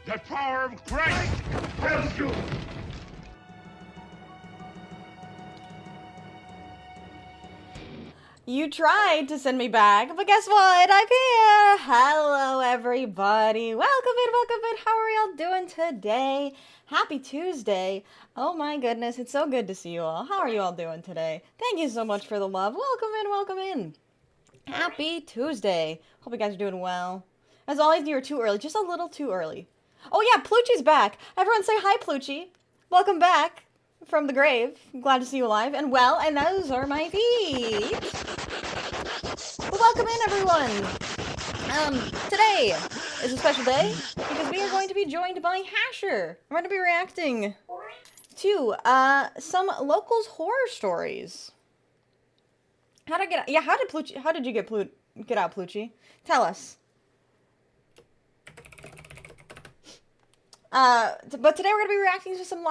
The power of Christ compels you! You tried to send me back, but guess what? I'm here! Hello, everybody. Welcome in. How are y'all doing today? Happy Tuesday. Oh my goodness, it's so good to see you all. How are you all doing today? Thank you so much for the love. Welcome in. Happy Tuesday. Hope you guys are doing well. As always, you were too early, just a little too early. Oh yeah, Pluchy's back. Everyone say hi, Pluchy. Welcome back from the grave. I'm glad to see you alive and well, and those are my feet. Well, welcome in, everyone. Today is a special day because we are going to be joined by Hasher. I'm going to be reacting to some locals horror stories. How did you get out, Pluchy? Tell us. But today we're gonna be reacting to some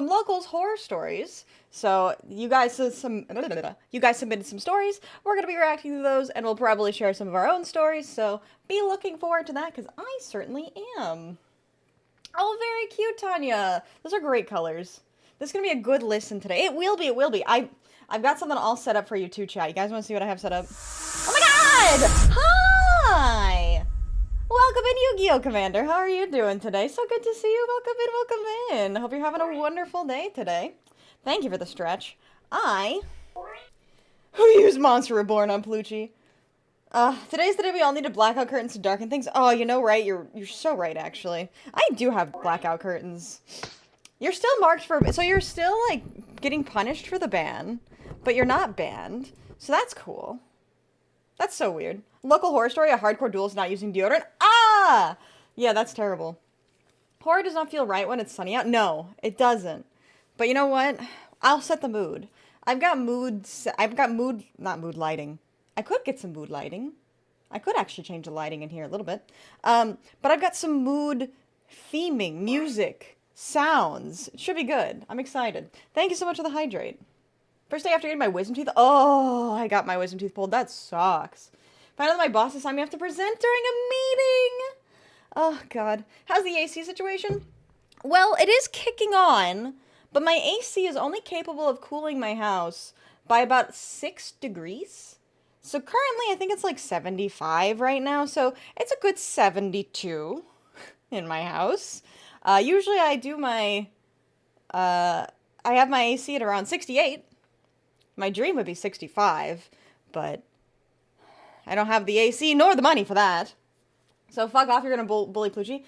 locals horror stories. So you guys submitted some stories. We're gonna be reacting to those, and we'll probably share some of our own stories. So be looking forward to that, because I certainly am. Oh, very cute, Tanya. Those are great colors. This is gonna be a good listen today. It will be. I've got something all set up for you too, chat. You guys want to see what I have set up? Oh my God! Hi. Welcome in, Yu-Gi-Oh! Commander. How are you doing today? So good to see you. Welcome in. Hope you're having a wonderful day today. Thank you for the stretch. Who used Monster Reborn on Pluchy? Today's the day we all needed blackout curtains to darken things. Oh, you know, right? You're so right, actually. I do have blackout curtains. You're still marked for... So you're still, like, getting punished for the ban, but you're not banned. So that's cool. That's so weird. Local horror story, a hardcore duelist not using deodorant. Ah! Yeah, that's terrible. Horror does not feel right when it's sunny out. No, it doesn't. But you know what? I'll set the mood. Not mood lighting. I could get some mood lighting. I could actually change the lighting in here a little bit. But I've got some mood theming, music, sounds. It should be good. I'm excited. Thank you so much for the hydrate. First day after getting my wisdom teeth. Oh, I got my wisdom teeth pulled. That sucks. Find out that my boss assigned me have to present during a meeting. Oh, God. How's the AC situation? Well, it is kicking on, but my AC is only capable of cooling my house by about 6 degrees. So currently, I think it's like 75 right now, so it's a good 72 in my house. Usually I do my, I have my AC at around 68. My dream would be 65, but I don't have the AC nor the money for that. So fuck off, you're gonna bully Pluchy.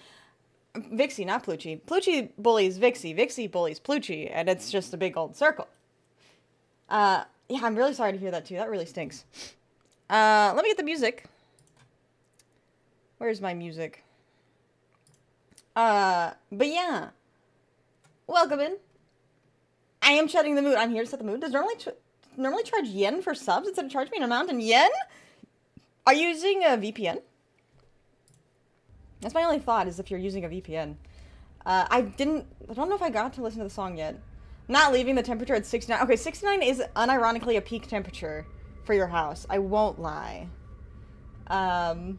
Vixie, not Pluchy. Pluchy bullies Vixie, Vixie bullies Pluchy, and it's just a big old circle. Yeah, I'm really sorry to hear that too. That really stinks. Let me get the music. Where's my music? But yeah. Welcome in. I am setting the mood. I'm here to set the mood. Does normally charge yen for subs instead of charge me an amount in yen? Are you using a VPN? That's my only thought, is if you're using a VPN. I don't know if I got to listen to the song yet. Not leaving the temperature at 69. Okay, 69 is unironically a peak temperature for your house. I won't lie. Some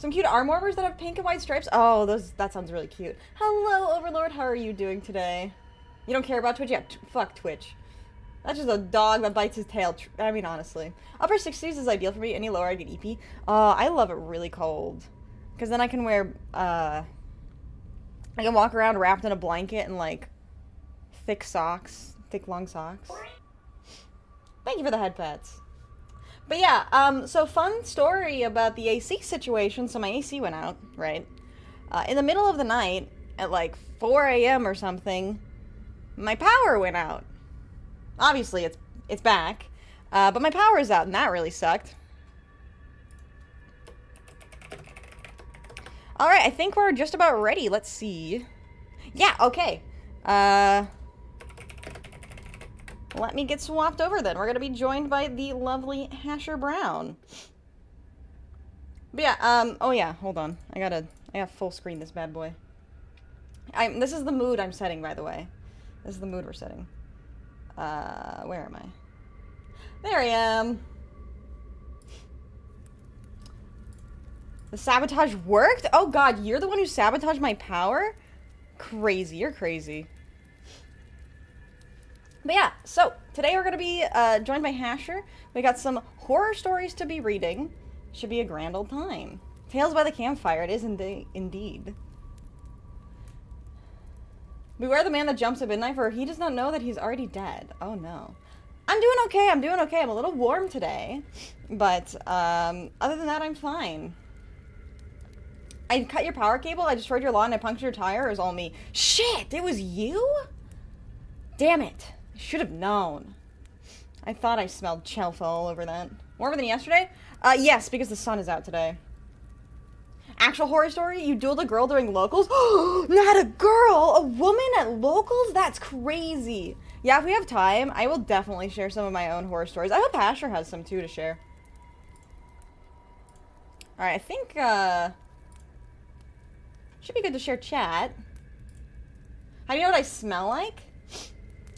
cute arm warmers that have pink and white stripes. Oh, that sounds really cute. Hello, Overlord. How are you doing today? You don't care about Twitch? Yeah, fuck Twitch. That's just a dog that bites his tail. I mean, honestly. Upper 60s is ideal for me. Any lower, I get EP. I love it really cold. Because then I can wear, I can walk around wrapped in a blanket and, like, thick socks. Thick, long socks. Thank you for the head pats. But yeah, so fun story about the AC situation. So my AC went out, right? In the middle of the night, at like 4 a.m. or something, my power went out. Obviously, it's back, but my power is out, and that really sucked. All right, I think we're just about ready. Let's see. Yeah, okay. Let me get swapped over then. We're gonna be joined by the lovely Hasher Brown. But yeah, oh yeah, hold on. I have full screen this bad boy. This is the mood I'm setting, by the way. This is the mood we're setting. Where am I? There I am. The sabotage worked? Oh god, you're the one who sabotaged my power? Crazy, you're crazy. But yeah, so today we're gonna be joined by Hasher. We got some horror stories to be reading. Should be a grand old time. Tales by the campfire, it is indeed. Beware the man that jumps at midnight, for he does not know that he's already dead. Oh no. I'm doing okay, I'm doing okay. I'm a little warm today. But, other than that, I'm fine. I cut your power cable, I destroyed your lawn, I punctured your tire, it was all me. Shit, it was you? Damn it. I should have known. I thought I smelled chelfa all over that. Warmer than yesterday? Yes, because the sun is out today. Actual horror story? You dueled a girl during locals? Not a girl! A woman at locals? That's crazy. Yeah, if we have time, I will definitely share some of my own horror stories. I hope Asher has some too to share. Alright, I think, should be good to share chat. How do you know what I smell like?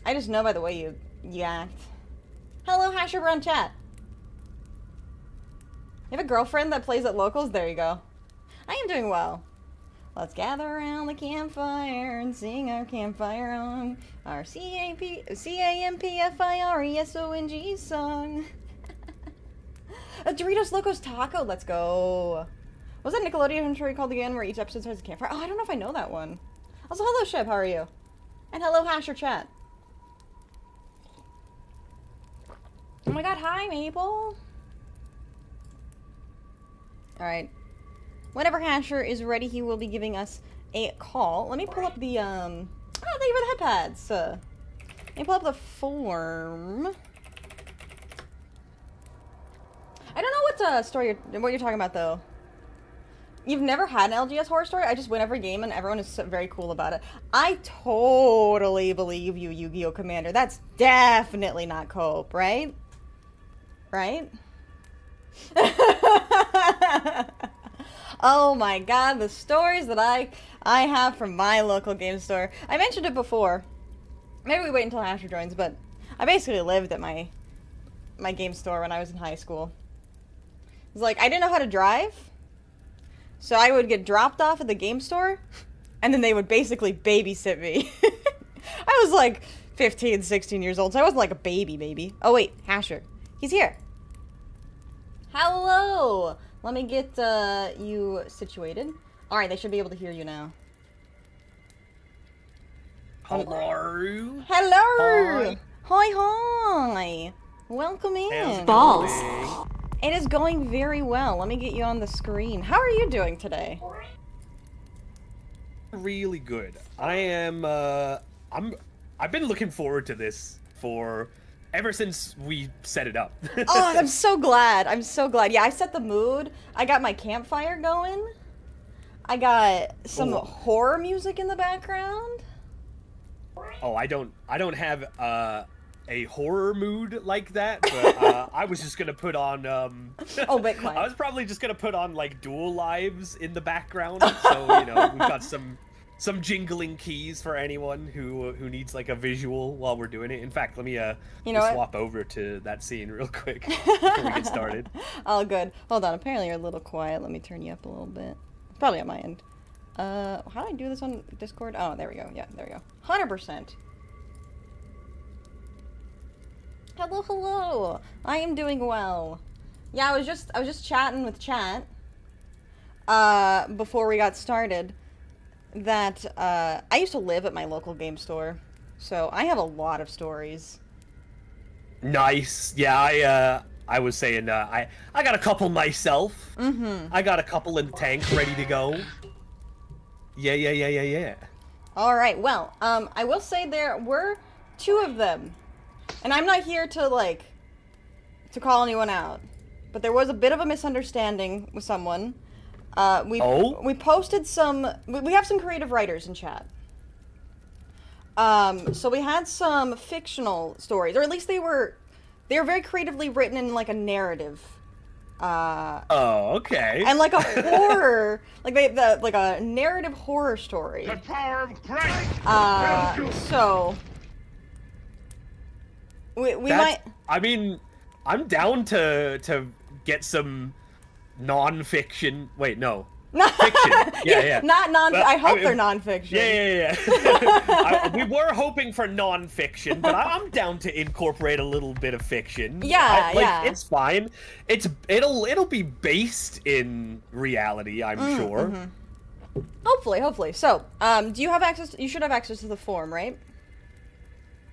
I just know by the way you act. Hello, Hasher, we're on chat. You have a girlfriend that plays at locals? There you go. I am doing well. Let's gather around the campfire and sing our campfire on our C-A-M-P-F-I-R-E-S-O-N-G song. A Doritos Locos Taco, let's go. Was that Nickelodeon show called again where each episode starts a campfire? Oh, I don't know if I know that one. Also, hello Ship, how are you? And hello Hasher chat. Oh my god, hi Maple. Alright. Whenever Hasher is ready, he will be giving us a call. Let me pull up the, oh, thank you for the headpads. Let me pull up the form. I don't know what you're talking about, though. You've never had an LGS horror story? I just win every game and everyone is so very cool about it. I totally believe you, Yu-Gi-Oh! Commander. That's definitely not cope, right? Right? Oh my god, the stories that I have from my local game store. I mentioned it before. Maybe we wait until Asher joins, but I basically lived at my game store when I was in high school. It's like, I didn't know how to drive, so I would get dropped off at the game store, and then they would basically babysit me. I was like 15, 16 years old, so I wasn't like a baby. Oh wait, Hasher. He's here. Hello! Let me get you situated. Alright, they should be able to hear you now. Hello. Hello! Hi. Welcome in. Balls. It is going very well. Let me get you on the screen. How are you doing today? Really good. I am, I've been looking forward to this ever since we set it up. Oh, I'm so glad. I'm so glad. Yeah, I set the mood. I got my campfire going. I got some horror music in the background. Oh, I don't have a horror mood like that, but I was just gonna put on Oh, bit quiet. I was probably just gonna put on like Dual Lives in the background, so you know we've got some jingling keys for anyone who needs like a visual while we're doing it. In fact, let me swap over to that scene real quick before we get started. Oh, good. Hold on. Apparently you're a little quiet. Let me turn you up a little bit. Probably at my end. How do I do this on Discord? Oh, there we go. Yeah, there we go. 100%. Hello. I am doing well. Yeah, I was just chatting with chat before we got started. That I used to live at my local game store, so I have a lot of stories. Nice. Yeah, I was saying I got a couple myself. Mm-hmm. I got a couple in the tank ready to go. Yeah. All right. Well, I will say there were 2 of them, and I'm not here to call anyone out, but there was a bit of a misunderstanding with someone. We posted some. We have some creative writers in chat. So we had some fictional stories, or at least they were very creatively written in like a narrative. Oh, okay. And like a horror, like a narrative horror story. The power of Christ. So we might. I mean, I'm down to get some non-fiction. Wait, no. Fiction. Yeah. Not non. Well, I hope they're non-fiction. Yeah. We were hoping for non-fiction, but I'm down to incorporate a little bit of fiction. Yeah. It's fine. It'll be based in reality, I'm sure. Mm-hmm. Hopefully. So, do you have access? You should have access to the forum, right?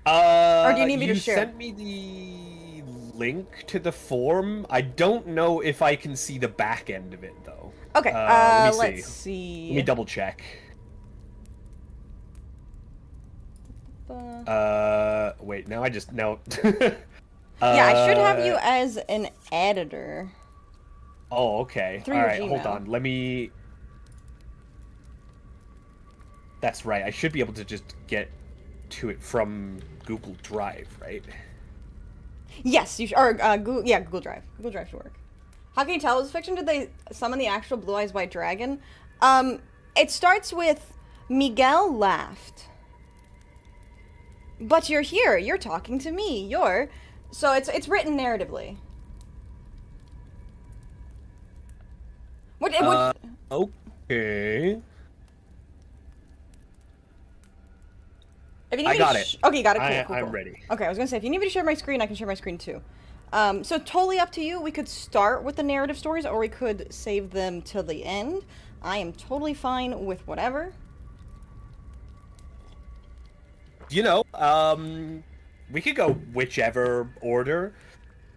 Or do you need me to share? You sent me the link to the forum. I don't know if I can see the back end of it though. Okay, let's see. Let me double check. Wait, now I just now. Yeah, I should have you as an editor. Oh, okay. Through All your right, Gmail. hold on. Let me. That's right. I should be able to just get to it from Google Drive, right? Yes, you should. Or Google Drive. Google Drive should work. How can you tell it was fiction? Did they summon the actual Blue Eyes White Dragon? It starts with Miguel laughed. But you're here. You're talking to me. So it's written narratively. Okay. If you need I got it. Okay, you got it. Cool. I'm ready. Okay, I was gonna say, if you need me to share my screen, I can share my screen too. So totally up to you. We could start with the narrative stories, or we could save them till the end. I am totally fine with whatever. You know, we could go whichever order.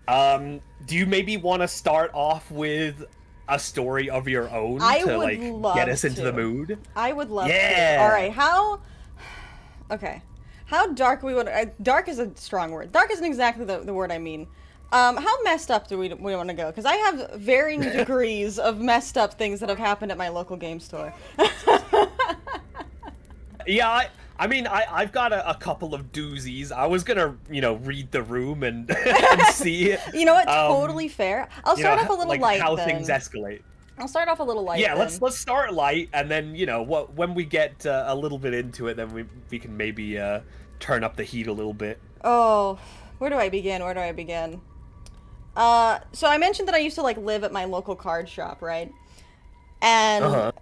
Do you maybe want to start off with a story of your own to get us into the mood? I would love to. All right, Okay. How dark we want? Dark is a strong word. Dark isn't exactly the word I mean. How messed up do we want to go? Because I have varying degrees of messed up things that have happened at my local game store. Yeah, I mean, I've got a couple of doozies. I was gonna, read the room and, and see it. You know what? Totally fair. I'll start off a little light. How then. things escalate. I'll start off a little light. Yeah, then. let's start light, and then when we get a little bit into it, then we can maybe turn up the heat a little bit. Oh, where do I begin? So I mentioned that I used to live at my local card shop, right? And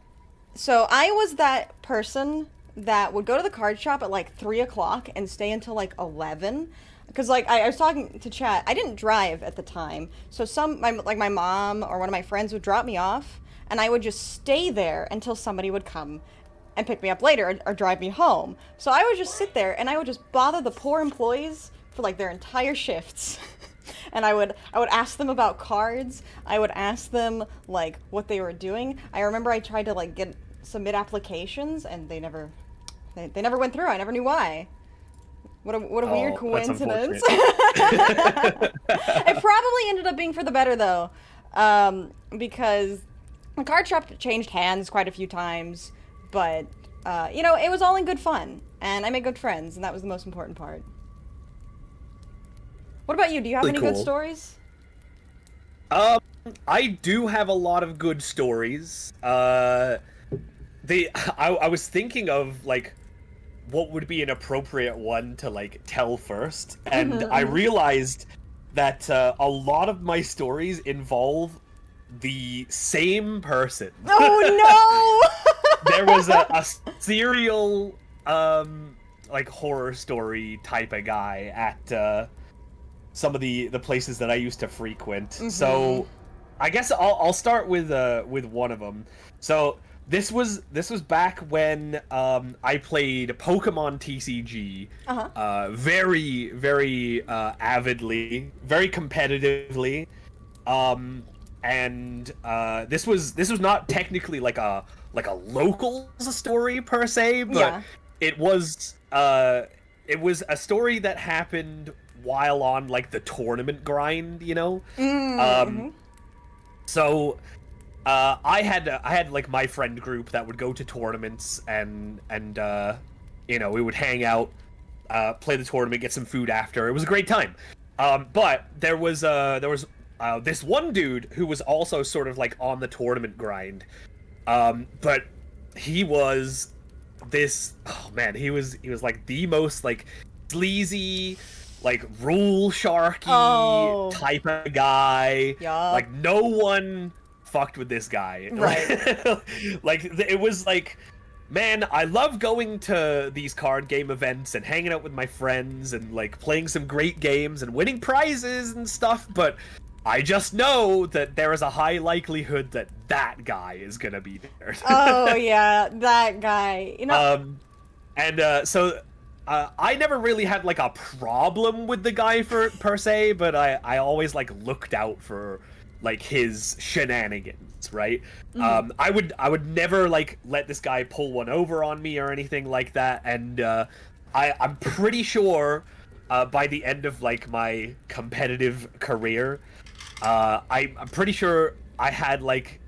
so I was that person that would go to the card shop at 3 o'clock and stay until 11. Because I was talking to chat, I didn't drive at the time, so my mom or one of my friends would drop me off, and I would just stay there until somebody would come and pick me up later or drive me home. So I would just sit there and I would just bother the poor employees for their entire shifts. And I would ask them about cards. I would ask them what they were doing. I remember I tried to submit applications, and they never went through. I never knew why. What a weird coincidence. It probably ended up being for the better though, because the card shop changed hands quite a few times, but it was all in good fun, and I made good friends, and that was the most important part. What about you? Do you have any good stories? I do have a lot of good stories. I was thinking of what would be an appropriate one to tell first, and I realized that a lot of my stories involve the same person. Oh no! There was a serial horror story type of guy at some of the places that I used to frequent. So I guess I'll start with one of them. So this was back when I played Pokemon TCG very, very avidly, very competitively, and this was not technically like a local story per se, but it was a story that happened while on the tournament grind, So I had my friend group that would go to tournaments and we would hang out, play the tournament, get some food after. It was a great time. But there was this one dude who was also sort of on the tournament grind. But he was this, he was the most sleazy, rule sharky type of guy. Yeah. No one fucked with this guy. Right. Like, it was like, man, I love going to these card game events and hanging out with my friends and, like, playing some great games and winning prizes and stuff, but I just know that there is a high likelihood that that guy is gonna be there. Oh, yeah, that guy. You know... So I never really had, like, a problem with the guy per se, but I always, like, looked out for, like, his shenanigans, right? Mm. I would never, like, let this guy pull one over on me or anything like that, and I'm pretty sure by the end of, like, my competitive career, I'm pretty sure I had, like,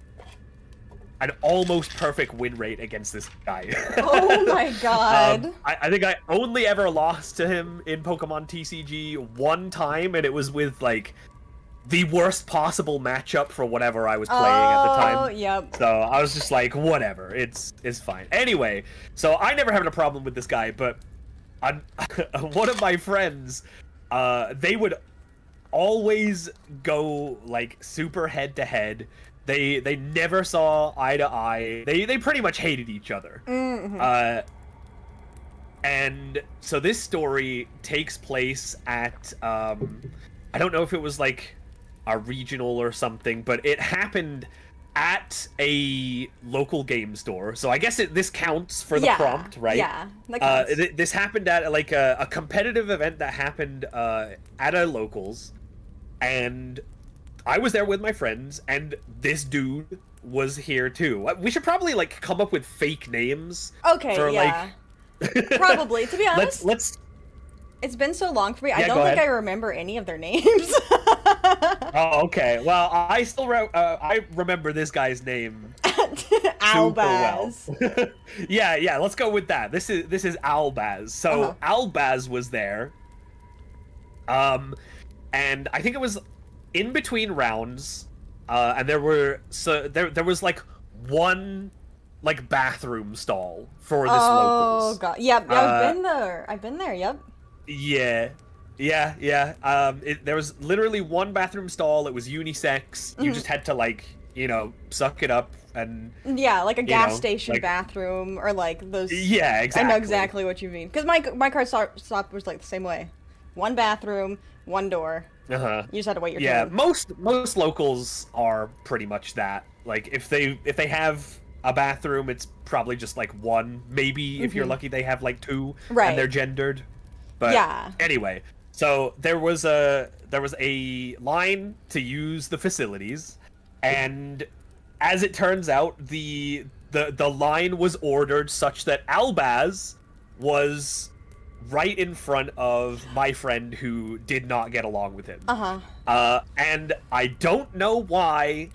an almost perfect win rate against this guy. Oh my god. I think I only ever lost to him in Pokemon TCG one time, and it was with, like, the worst possible matchup for whatever I was playing at the time. Oh, yep. So I was just like, whatever, it's fine. Anyway, so I never had a problem with this guy, but one of my friends, they would always go, like, super head-to-head. They never saw eye to eye. They pretty much hated each other. Mm-hmm. And so this story takes place at, I don't know if it was, like, a regional or something, but it happened at a local game store. So I guess this counts for the prompt, right? Yeah, that counts. This happened at, like, a competitive event that happened at a locals, and I was there with my friends, and this dude was here too. We should probably, like, come up with fake names. Okay, for, yeah. like... Probably. To be honest, let's. It's been so long for me. Yeah, I don't think I remember any of their names. Oh, okay. Well, I still I remember this guy's name Albaz. super well. Yeah. Let's go with that. This is Albaz. So Albaz was there. And I think it was in between rounds, and there was, like, one, like, bathroom stall for this locals. Oh god, yep, I've been there, yep. Yeah. There was literally one bathroom stall. It was unisex. You just had to, like, you know, suck it up and... Yeah, like a gas station, like, bathroom, or, like, those... Yeah, exactly. I know exactly what you mean. Because my card stop was, like, the same way. One bathroom, one door. You just had to wait your turn. Yeah, most locals are pretty much that. Like, if they have a bathroom, it's probably just, like, one. Maybe if you're lucky, they have, like, two, and they're gendered. But yeah. Anyway, so there was a line to use the facilities, and as it turns out, the line was ordered such that Albaz was right in front of my friend who did not get along with him. And I don't know why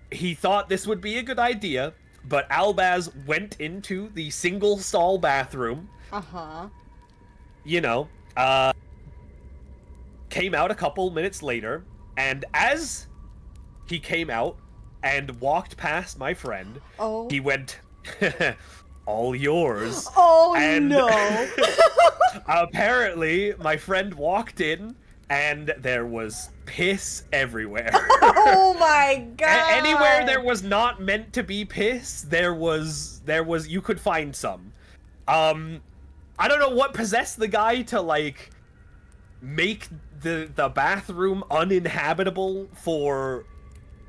he thought this would be a good idea, but Albaz went into the single stall bathroom. You know, came out a couple minutes later, and as he came out and walked past my friend, he went, all yours. Oh, and no. Apparently, my friend walked in, and there was piss everywhere. Oh my god. Anywhere there was not meant to be piss, there was you could find some. I don't know what possessed the guy to, like, make the bathroom uninhabitable for,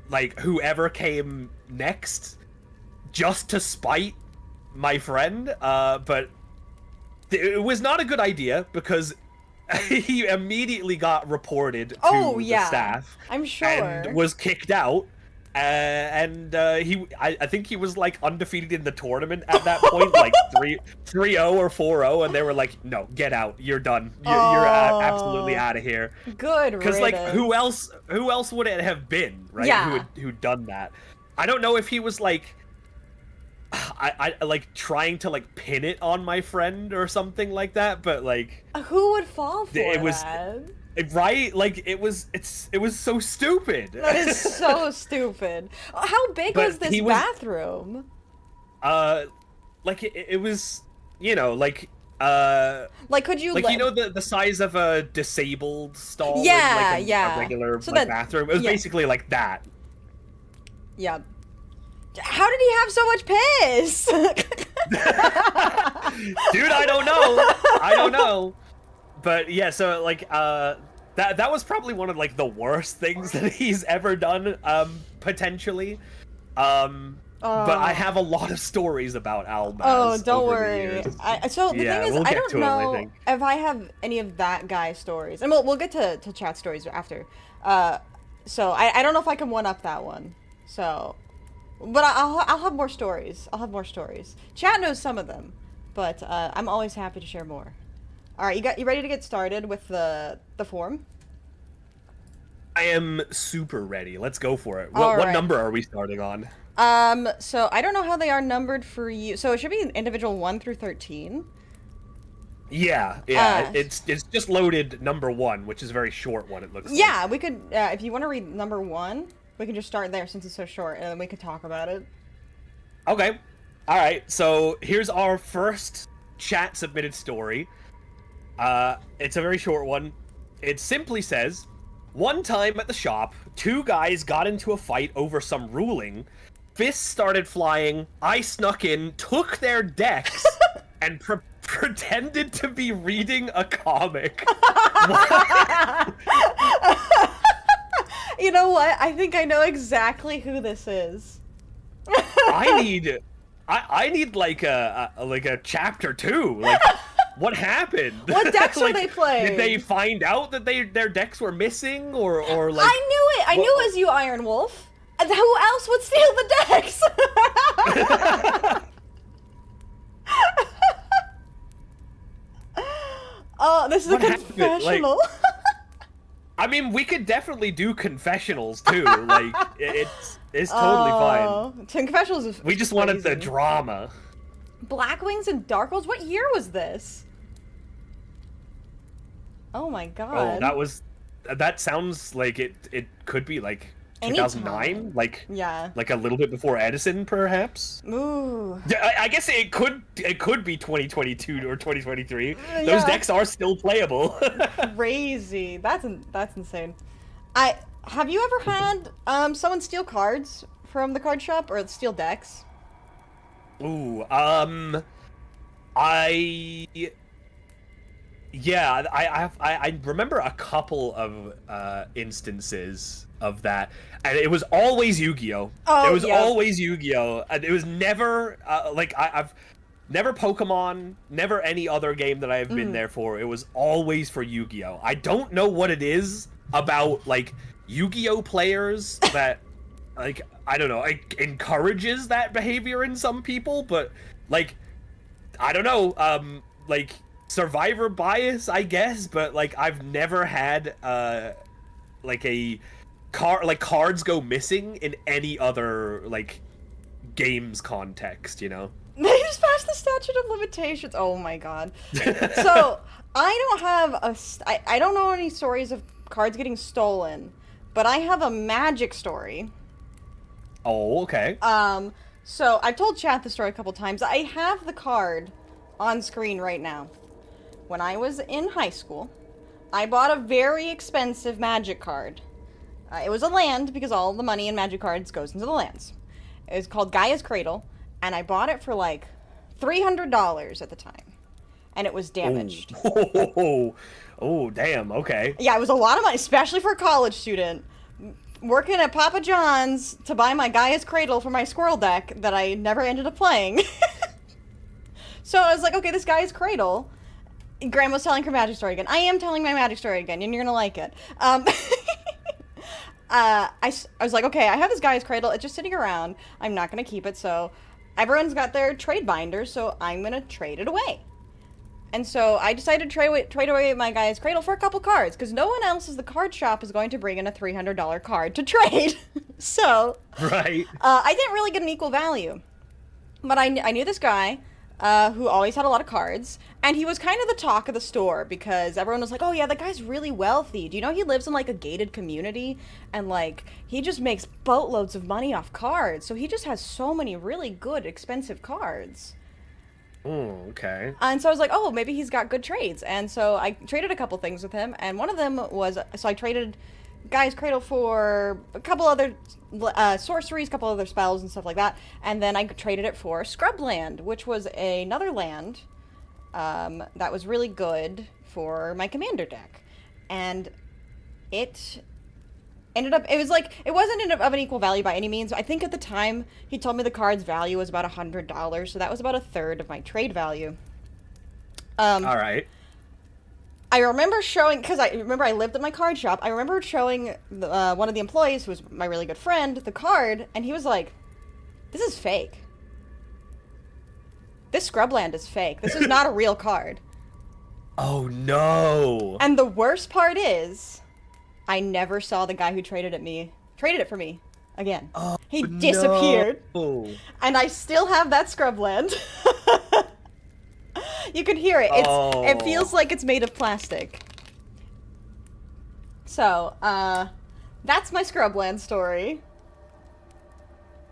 like, whoever came next, just to spite my friend, but it was not a good idea, because he immediately got reported to the staff. I'm sure. And was kicked out. I think he was, like, undefeated in the tournament at that point, like 3-0 or 4-0, and they were like, no, get out, you're done, you're absolutely out of here. Good riddance. Because, like, who else would it have been, right? Yeah. Who'd done that? I don't know if he was, like, I like trying to, like, pin it on my friend or something like that, but, like, who would fall for that? Right? Like, it was so stupid. That is so stupid. How big was this bathroom? Like, it was, you know, like, like, could you, like, you know, the size of a disabled stall? Yeah, in, like, a regular, so like, bathroom? It was basically like that. Yeah. How did he have so much piss? Dude, I don't know. But yeah, so like that was probably one of like the worst things that he's ever done, potentially. But I have a lot of stories about Albaz. Oh, don't worry. So the thing is, we'll I get don't to him, know I think. if I have any of that guy's stories, and we'll get to chat stories after. So I don't know if I can one up that one. So, but I'll have more stories. I'll have more stories. Chat knows some of them, but I'm always happy to share more. All right, you ready to get started with the form? I am super ready. Let's go for it. What number are we starting on? So I don't know how they are numbered for you. So it should be an individual 1 through 13. Yeah. It's just loaded number 1, which is a very short one. It looks. Yeah, we could. If you want to read number 1, we can just start there since it's so short, and then we could talk about it. Okay. All right. So here's our first chat submitted story. It's a very short one. It simply says, one time at the shop, 2 guys got into a fight over some ruling. Fists started flying. I snuck in, took their decks, and pretended to be reading a comic. You know what? I think I know exactly who this is. I need like a chapter 2. Like, what happened? What decks like, are they playing? Did they find out that their decks were missing, or like? I knew it. I knew it was you, Iron Wolf. Who else would steal the decks? Oh, this is a confessional. Like, I mean, we could definitely do confessionals too. Like, it's totally fine. Confessionals is We just crazy. wanted the drama. Blackwings and Dark Rolls? What year was this? Oh my god. Oh, that sounds like it could be like 2009, like yeah, like a little bit before Edison, perhaps. Ooh. Yeah, I guess it could be 2022 or 2023. Yeah. Those decks are still playable. Crazy. That's insane. Have you ever had someone steal cards from the card shop or steal decks? Ooh, I remember a couple of instances of that, and it was always Yu-Gi-Oh. Oh, it was yeah. always Yu-Gi-Oh, and it was never like I've never Pokemon, never any other game that I've been there for. It was always for Yu-Gi-Oh. I don't know what it is about like Yu-Gi-Oh players that like I don't know, it encourages that behavior in some people, but like I don't know, like survivor bias, I guess, but like I've never had like a cards go missing in any other like games context, you know. They just passed the statute of limitations. Oh my god. So I don't have I don't know any stories of cards getting stolen, but I have a magic story. Oh, okay. So I've told chat the story a couple times. I have the card on screen right now. When I was in high school, I bought a very expensive magic card. It was a land because all the money in magic cards goes into the lands. It was called Gaia's Cradle, and I bought it for like $300 at the time. And it was damaged. Oh, damn, okay. Yeah, it was a lot of money, especially for a college student. Working at Papa John's to buy my Gaia's Cradle for my squirrel deck that I never ended up playing. So I was like, okay, this Gaia's Cradle. Grandma's telling her magic story again. I am telling my magic story again, and you're gonna like it. I was like, okay, I have this Gaia's Cradle. It's just sitting around. I'm not gonna keep it, so everyone's got their trade binders, so I'm gonna trade it away. And so I decided to trade away my Gaia's Cradle for a couple cards, because no one else at the card shop is going to bring in a $300 card to trade. So, right. I didn't really get an equal value. But I knew this guy who always had a lot of cards, and he was kind of the talk of the store, because everyone was like, oh yeah, that guy's really wealthy. Do you know he lives in like a gated community, and like he just makes boatloads of money off cards, so he just has so many really good, expensive cards. Okay. And so I was like, oh, maybe he's got good trades. And so I traded a couple things with him, and one of them was, so I traded Guy's Cradle for a couple other sorceries, a couple other spells and stuff like that. And then I traded it for Scrubland, which was another land that was really good for my commander deck. And it ended up, it wasn't of an equal value by any means. I think at the time he told me the card's value was about $100, so that was about a third of my trade value. All right. I remember showing, because I lived at my card shop, I remember showing one of the employees, who was my really good friend, the card, and he was like, this is fake. This Scrubland is fake. This is not a real card. Oh, no. And the worst part is, I never saw the guy who traded it for me again. Oh, he disappeared. No. And I still have that Scrubland. You can hear it. It feels like it's made of plastic. So, that's my Scrubland story.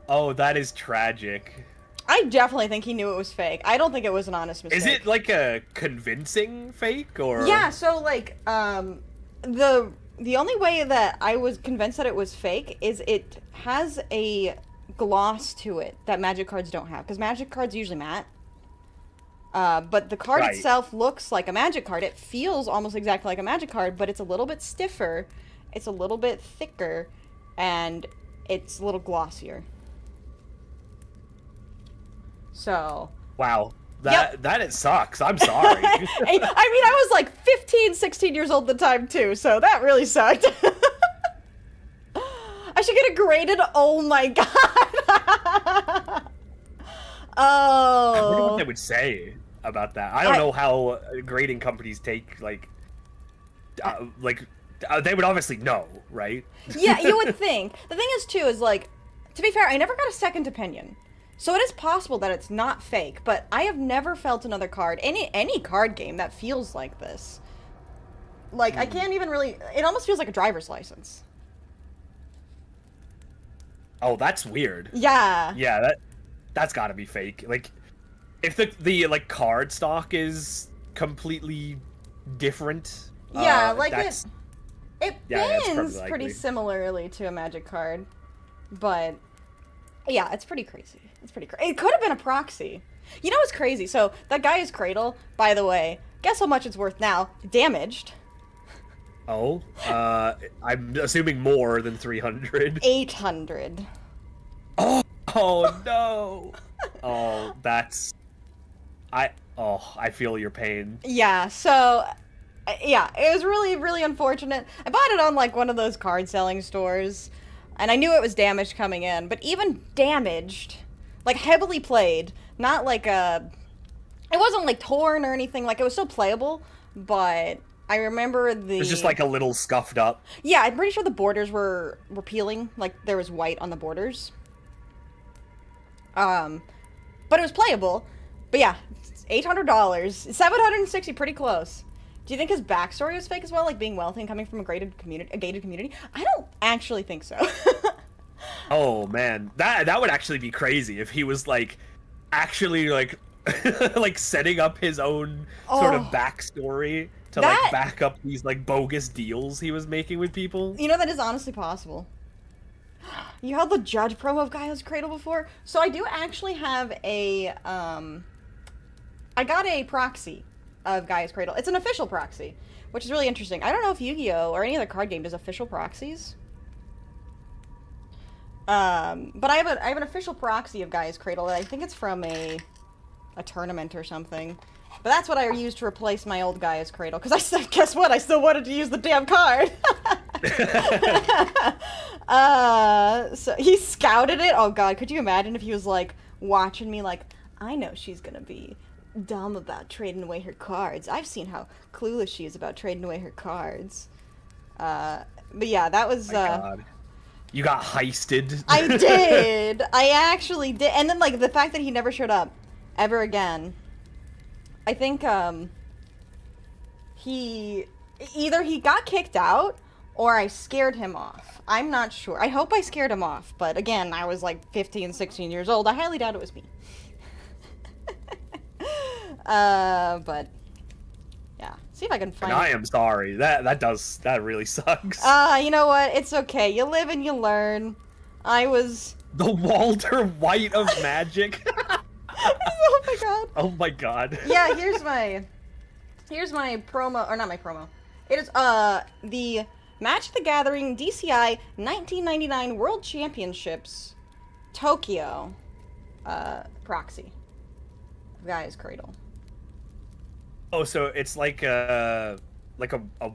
Oh, that is tragic. I definitely think he knew it was fake. I don't think it was an honest mistake. Is it like a convincing fake, or? Yeah, so like, the only way that I was convinced that it was fake is it has a gloss to it that Magic cards don't have, because Magic cards usually matte. But the card itself looks like a Magic card. It feels almost exactly like a Magic card, but it's a little bit stiffer, it's a little bit thicker, and it's a little glossier. So... Wow. That it sucks. I'm sorry. I mean, I was like 15, 16 years old at the time, too, so that really sucked. I should get it graded. Oh, my God. Oh. I wonder what they would say about that. I don't know how grading companies take, they would obviously know, right? Yeah, you would think. The thing is, too, is, like, to be fair, I never got a second opinion. So it is possible that it's not fake, but I have never felt another card, any card game that feels like this. Like, I can't even really... It almost feels like a driver's license. Oh, that's weird. Yeah. Yeah, that's gotta be fake. Like, if the card stock is completely different... Yeah, it yeah, bends pretty similarly to a Magic card, but... Yeah, it's pretty crazy. It's pretty crazy. It could have been a proxy. You know what's crazy? So, that Guy's Cradle, by the way, guess how much it's worth now? Damaged. Oh? I'm assuming more than 300. 800. Oh no! Oh, that's... I feel your pain. Yeah, so... Yeah, it was really, really unfortunate. I bought it on, one of those card selling stores. And I knew it was damaged coming in, but even damaged, heavily played, not it wasn't torn or anything, it was still playable, but I remember it was just a little scuffed up. Yeah, I'm pretty sure the borders were peeling, there was white on the borders. But it was playable, but yeah, $800, $760, pretty close. Do you think his backstory was fake as well, being wealthy and coming from a gated community? I don't actually think so. Oh man, that would actually be crazy if he was actually setting up his own sort of backstory to back up these bogus deals he was making with people. You know, that is honestly possible. You had the Judge promo of Guy's Cradle before? So I do actually have a I got a proxy of Guy's Cradle. It's an official proxy, which is really interesting. I don't know if Yu-Gi-Oh! Or any other card game does official proxies. But I have an official proxy of Guy's Cradle that I think it's from a tournament or something. But that's what I used to replace my old Guy's Cradle, because guess what? I still wanted to use the damn card. So he scouted it. Oh god, could you imagine if he was watching me I know she's gonna be dumb about trading away her cards. I've seen how clueless she is about trading away her cards. But yeah, that was God. You got heisted. I did. I actually did. And then the fact that he never showed up ever again. I think he got kicked out or I scared him off. I'm not sure. I hope I scared him off, but again, I was 15, 16 years old. I highly doubt it was me. But yeah, See if I can find And it. I am sorry. That really sucks. You know what? It's okay. You live and you learn. I was... The Walter White of magic. Oh my god. Oh my god. Yeah, here's my promo, or not my promo. It is, the Magic the Gathering DCI 1999 World Championships Tokyo, proxy. Guy's Cradle. Oh, so it's like a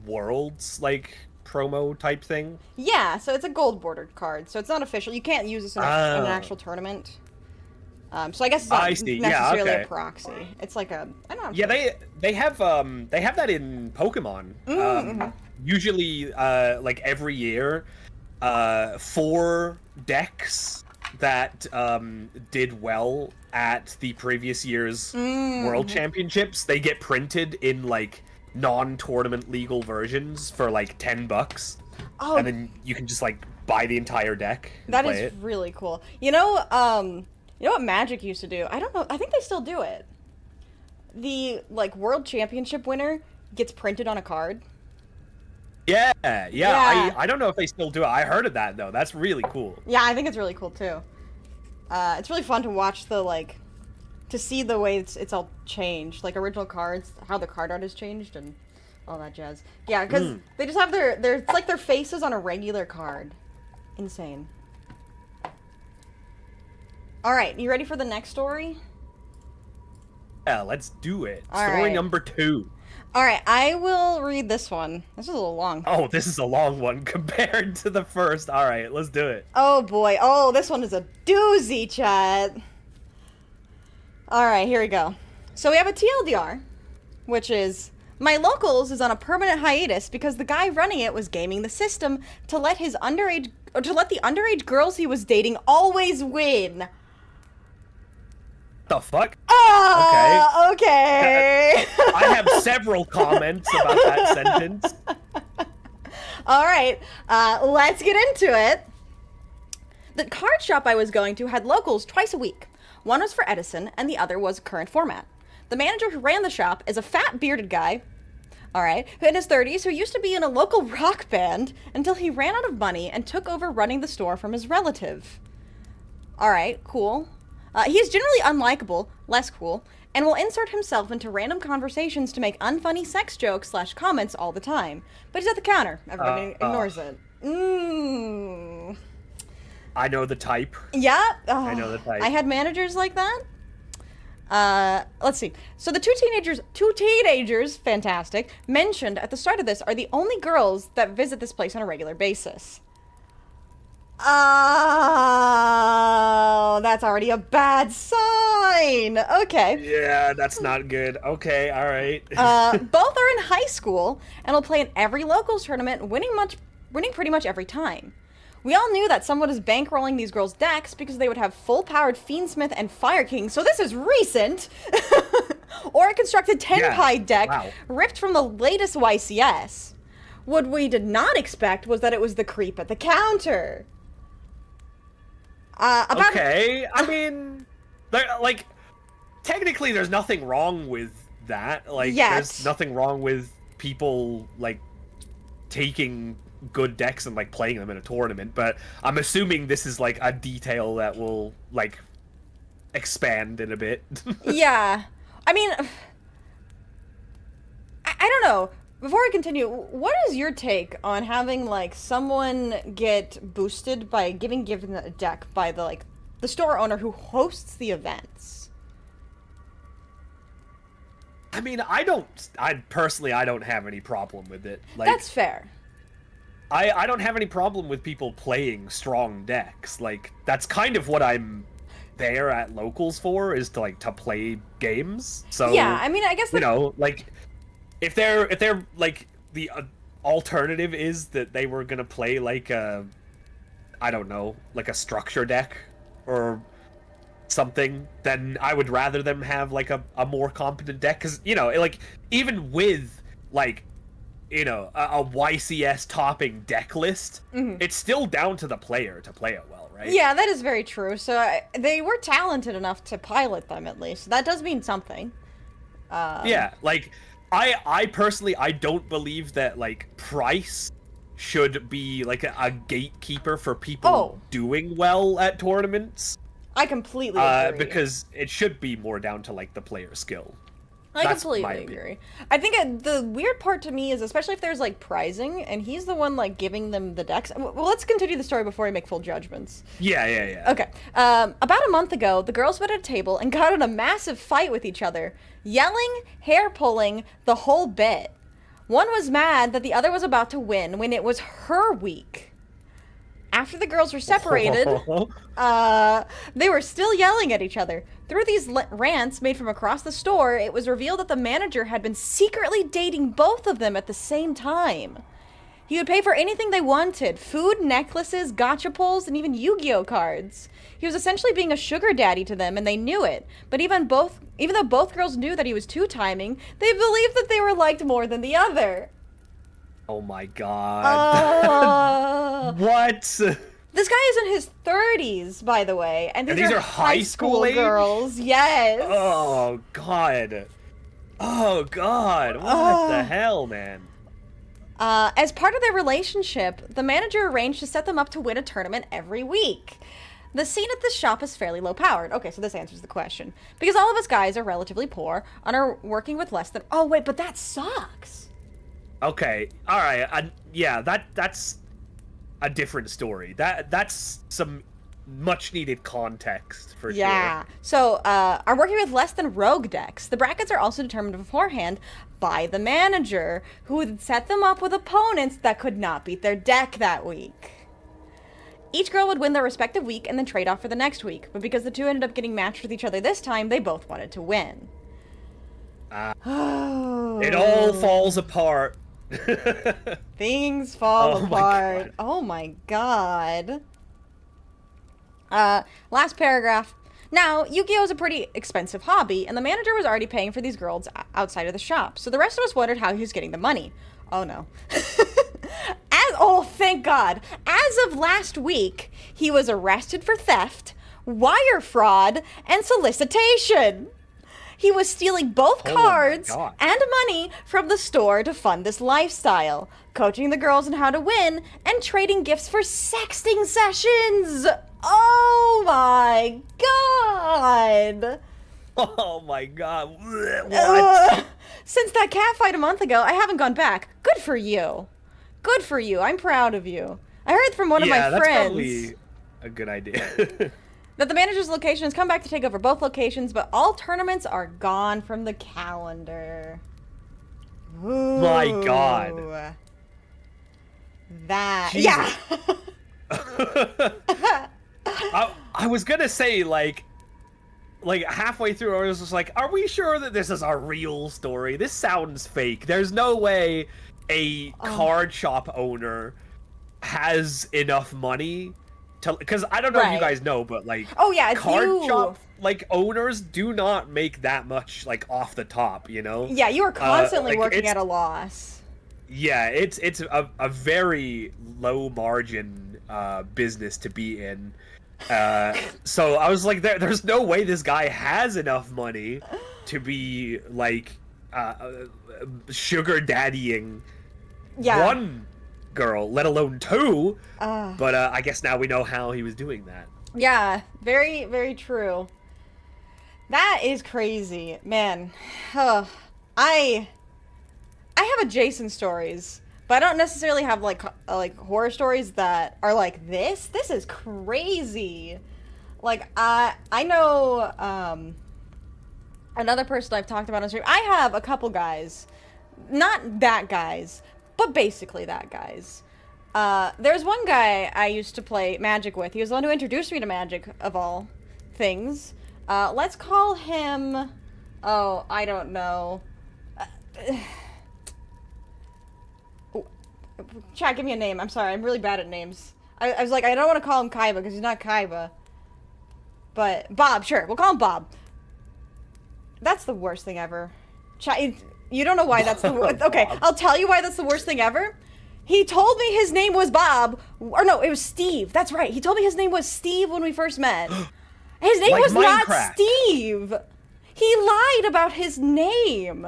Worlds, like, promo type thing? Yeah, so it's a gold bordered card, so it's not official. You can't use this in an actual tournament. So I guess it's not necessarily a proxy. It's like a, I don't know. Yeah, they have that in Pokemon. Usually, like every year, 4 decks that did well at the previous year's World Championships, they get printed in like non-tournament legal versions for like $10. Oh, and then you can just like buy the entire deck. That is really cool. You know what Magic used to do? I don't know. I think they still do it. The like World Championship winner gets printed on a card. Yeah. I don't know if they still do it. I heard of that though. That's really cool. Yeah, I think it's really cool too. It's really fun to watch to see the way it's all changed, like original cards, how the card art has changed and all that jazz. Yeah, because they just have it's like their faces on a regular card. Insane. All right, you ready for the next story? Yeah, let's do it. All Story right. number 2. All right, I will read this one. This is a little long. Oh, this is a long one compared to the first. All right, let's do it. Oh boy. Oh, this one is a doozy, chat. All right, here we go. So we have a TLDR, which is, my locals is on a permanent hiatus because the guy running it was gaming the system to let the underage girls he was dating always win. The fuck? Oh, okay. I have several comments about that sentence. All right, let's get into it. The card shop I was going to had locals twice a week. One was for Edison, and the other was current format. The manager who ran the shop is a fat, bearded guy, all right, in his 30s, who used to be in a local rock band until he ran out of money and took over running the store from his relative. All right, cool. He's generally unlikable, less cool, and will insert himself into random conversations to make unfunny sex jokes / comments all the time. But he's at the counter. Everybody ignores it. I know the type. Yeah. I know the type. I had managers like that. Let's see. So the two teenagers, fantastic, mentioned at the start of this are the only girls that visit this place on a regular basis. Oh, that's already a bad sign. Okay. Yeah, that's not good. Okay, all right. Both are in high school and will play in every locals tournament, winning pretty much every time. We all knew that someone was bankrolling these girls' decks because they would have full-powered Fiendsmith and Fire King, so this is recent. Or a constructed 10-pie deck ripped from the latest YCS. What we did not expect was that it was the creep at the counter. Okay, I mean, like, technically there's nothing wrong with that. Like, there's nothing wrong with people, like, taking good decks and, like, playing them in a tournament, but I'm assuming this is, like, a detail that will, like, expand in a bit. Yeah. I mean, I don't know. Before I continue, what is your take on having, like, someone get boosted by given a deck by the store owner who hosts the events? I mean, I personally don't have any problem with it. Like, that's fair. I don't have any problem with people playing strong decks. Like, that's kind of what I'm there at locals for, is to play games. So yeah, I mean, I guess you know, like, if they're like, the alternative is that they were gonna play like a, I don't know, like a structure deck or something, then I would rather them have like a more competent deck, because, you know, like, even with, like, you know, a YCS topping deck list, it's still down to the player to play it well, right? Yeah, that is very true. So they were talented enough to pilot them, at least. That does mean something. Yeah, like, I personally, I don't believe that, like, price should be, like, a gatekeeper for people doing well at tournaments. I completely agree. Because it should be more down to, like, the player skill. I completely agree. I think the weird part to me is, especially if there's, like, prizing, and he's the one, like, giving them the decks. Well, let's continue the story before we make full judgments. Yeah. Okay. About a month ago, the girls met at a table and got in a massive fight with each other. Yelling, hair pulling, the whole bit. One was mad that the other was about to win when it was her week. After the girls were separated, they were still yelling at each other. Through these rants made from across the store, it was revealed that the manager had been secretly dating both of them at the same time. He would pay for anything they wanted: food, necklaces, gotcha pulls, and even Yu-Gi-Oh cards. He was essentially being a sugar daddy to them, and they knew it. But even though both girls knew that he was two-timing, they believed that they were liked more than the other. Oh my god. What? This guy is in his 30s, by the way, and these are high school girls. Yes. Oh god. Oh god. What the hell, man? As part of their relationship, the manager arranged to set them up to win a tournament every week. The scene at this shop is fairly low-powered. Okay, so this answers the question. Because all of us guys are relatively poor and are working with less than... Oh, wait, but that sucks. Okay, alright, yeah, that's a different story. That's some much-needed context, for sure. Yeah, so, are working with less than rogue decks. The brackets are also determined beforehand by the manager, who would set them up with opponents that could not beat their deck that week. Each girl would win their respective week and then trade off for the next week, but because the two ended up getting matched with each other this time, they both wanted to win. It all falls apart. Things fall apart. Oh my god. Last paragraph. Now, Yu-Gi-Oh! Is a pretty expensive hobby, and the manager was already paying for these girls outside of the shop, so the rest of us wondered how he was getting the money. Oh no. Oh, thank God. As of last week, he was arrested for theft, wire fraud, and solicitation. He was stealing both cards and money from the store to fund this lifestyle, coaching the girls on how to win, and trading gifts for sexting sessions. Oh my God. Oh my God. What? Since that cat fight a month ago, I haven't gone back. Good for you. Good for you. I'm proud of you. I heard from one of my friends. Yeah, that's probably a good idea. That the manager's location has come back to take over both locations, but all tournaments are gone from the calendar. Ooh. My God. That. Jesus. Yeah. I was gonna say, like halfway through, I was just like, are we sure that this is a real story? This sounds fake. There's no way a card shop owner has enough money to, because I don't know if you guys know, but like, card shop like owners do not make that much like off the top, you know? Yeah, you are constantly working at a loss. Yeah, it's a very low margin business to be in. So I was like, there's no way this guy has enough money to be like sugar daddying one girl, let alone two. But I guess now we know how he was doing that. Yeah, very, very true. That is crazy, man. I have adjacent stories, but I don't necessarily have like horror stories that are like this. This is crazy. Like I know another person I've talked about on stream. I have a couple guys, not that guys, but basically that guys. There's one guy I used to play Magic with. He was the one who introduced me to Magic, of all things. Let's call him, oh, I don't know. Chat, give me a name. I'm sorry, I'm really bad at names. I was like, I don't want to call him Kaiba because he's not Kaiba. But Bob, sure, we'll call him Bob. That's the worst thing ever. Chat, you don't know why that's the worst. Okay, I'll tell you why that's the worst thing ever. He told me his name was Bob, or no, it was Steve. That's right. He told me his name was Steve when we first met. His name was not Steve. He lied about his name.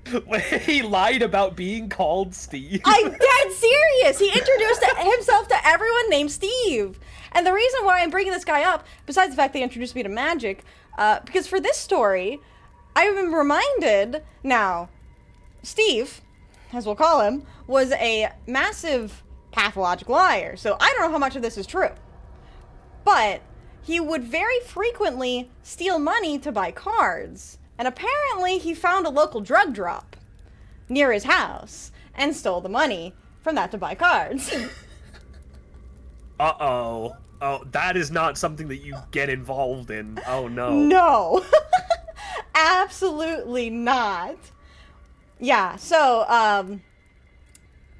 He lied about being called Steve. I'm dead serious. He introduced himself to everyone named Steve. And the reason why I'm bringing this guy up, besides the fact they introduced me to magic, because for this story, I've been reminded now, Steve, as we'll call him, was a massive pathological liar. So I don't know how much of this is true. But he would very frequently steal money to buy cards. And apparently he found a local drug drop near his house and stole the money from that to buy cards. Uh-oh. Oh, that is not something that you get involved in. Oh, no. No. Absolutely not. Yeah, so,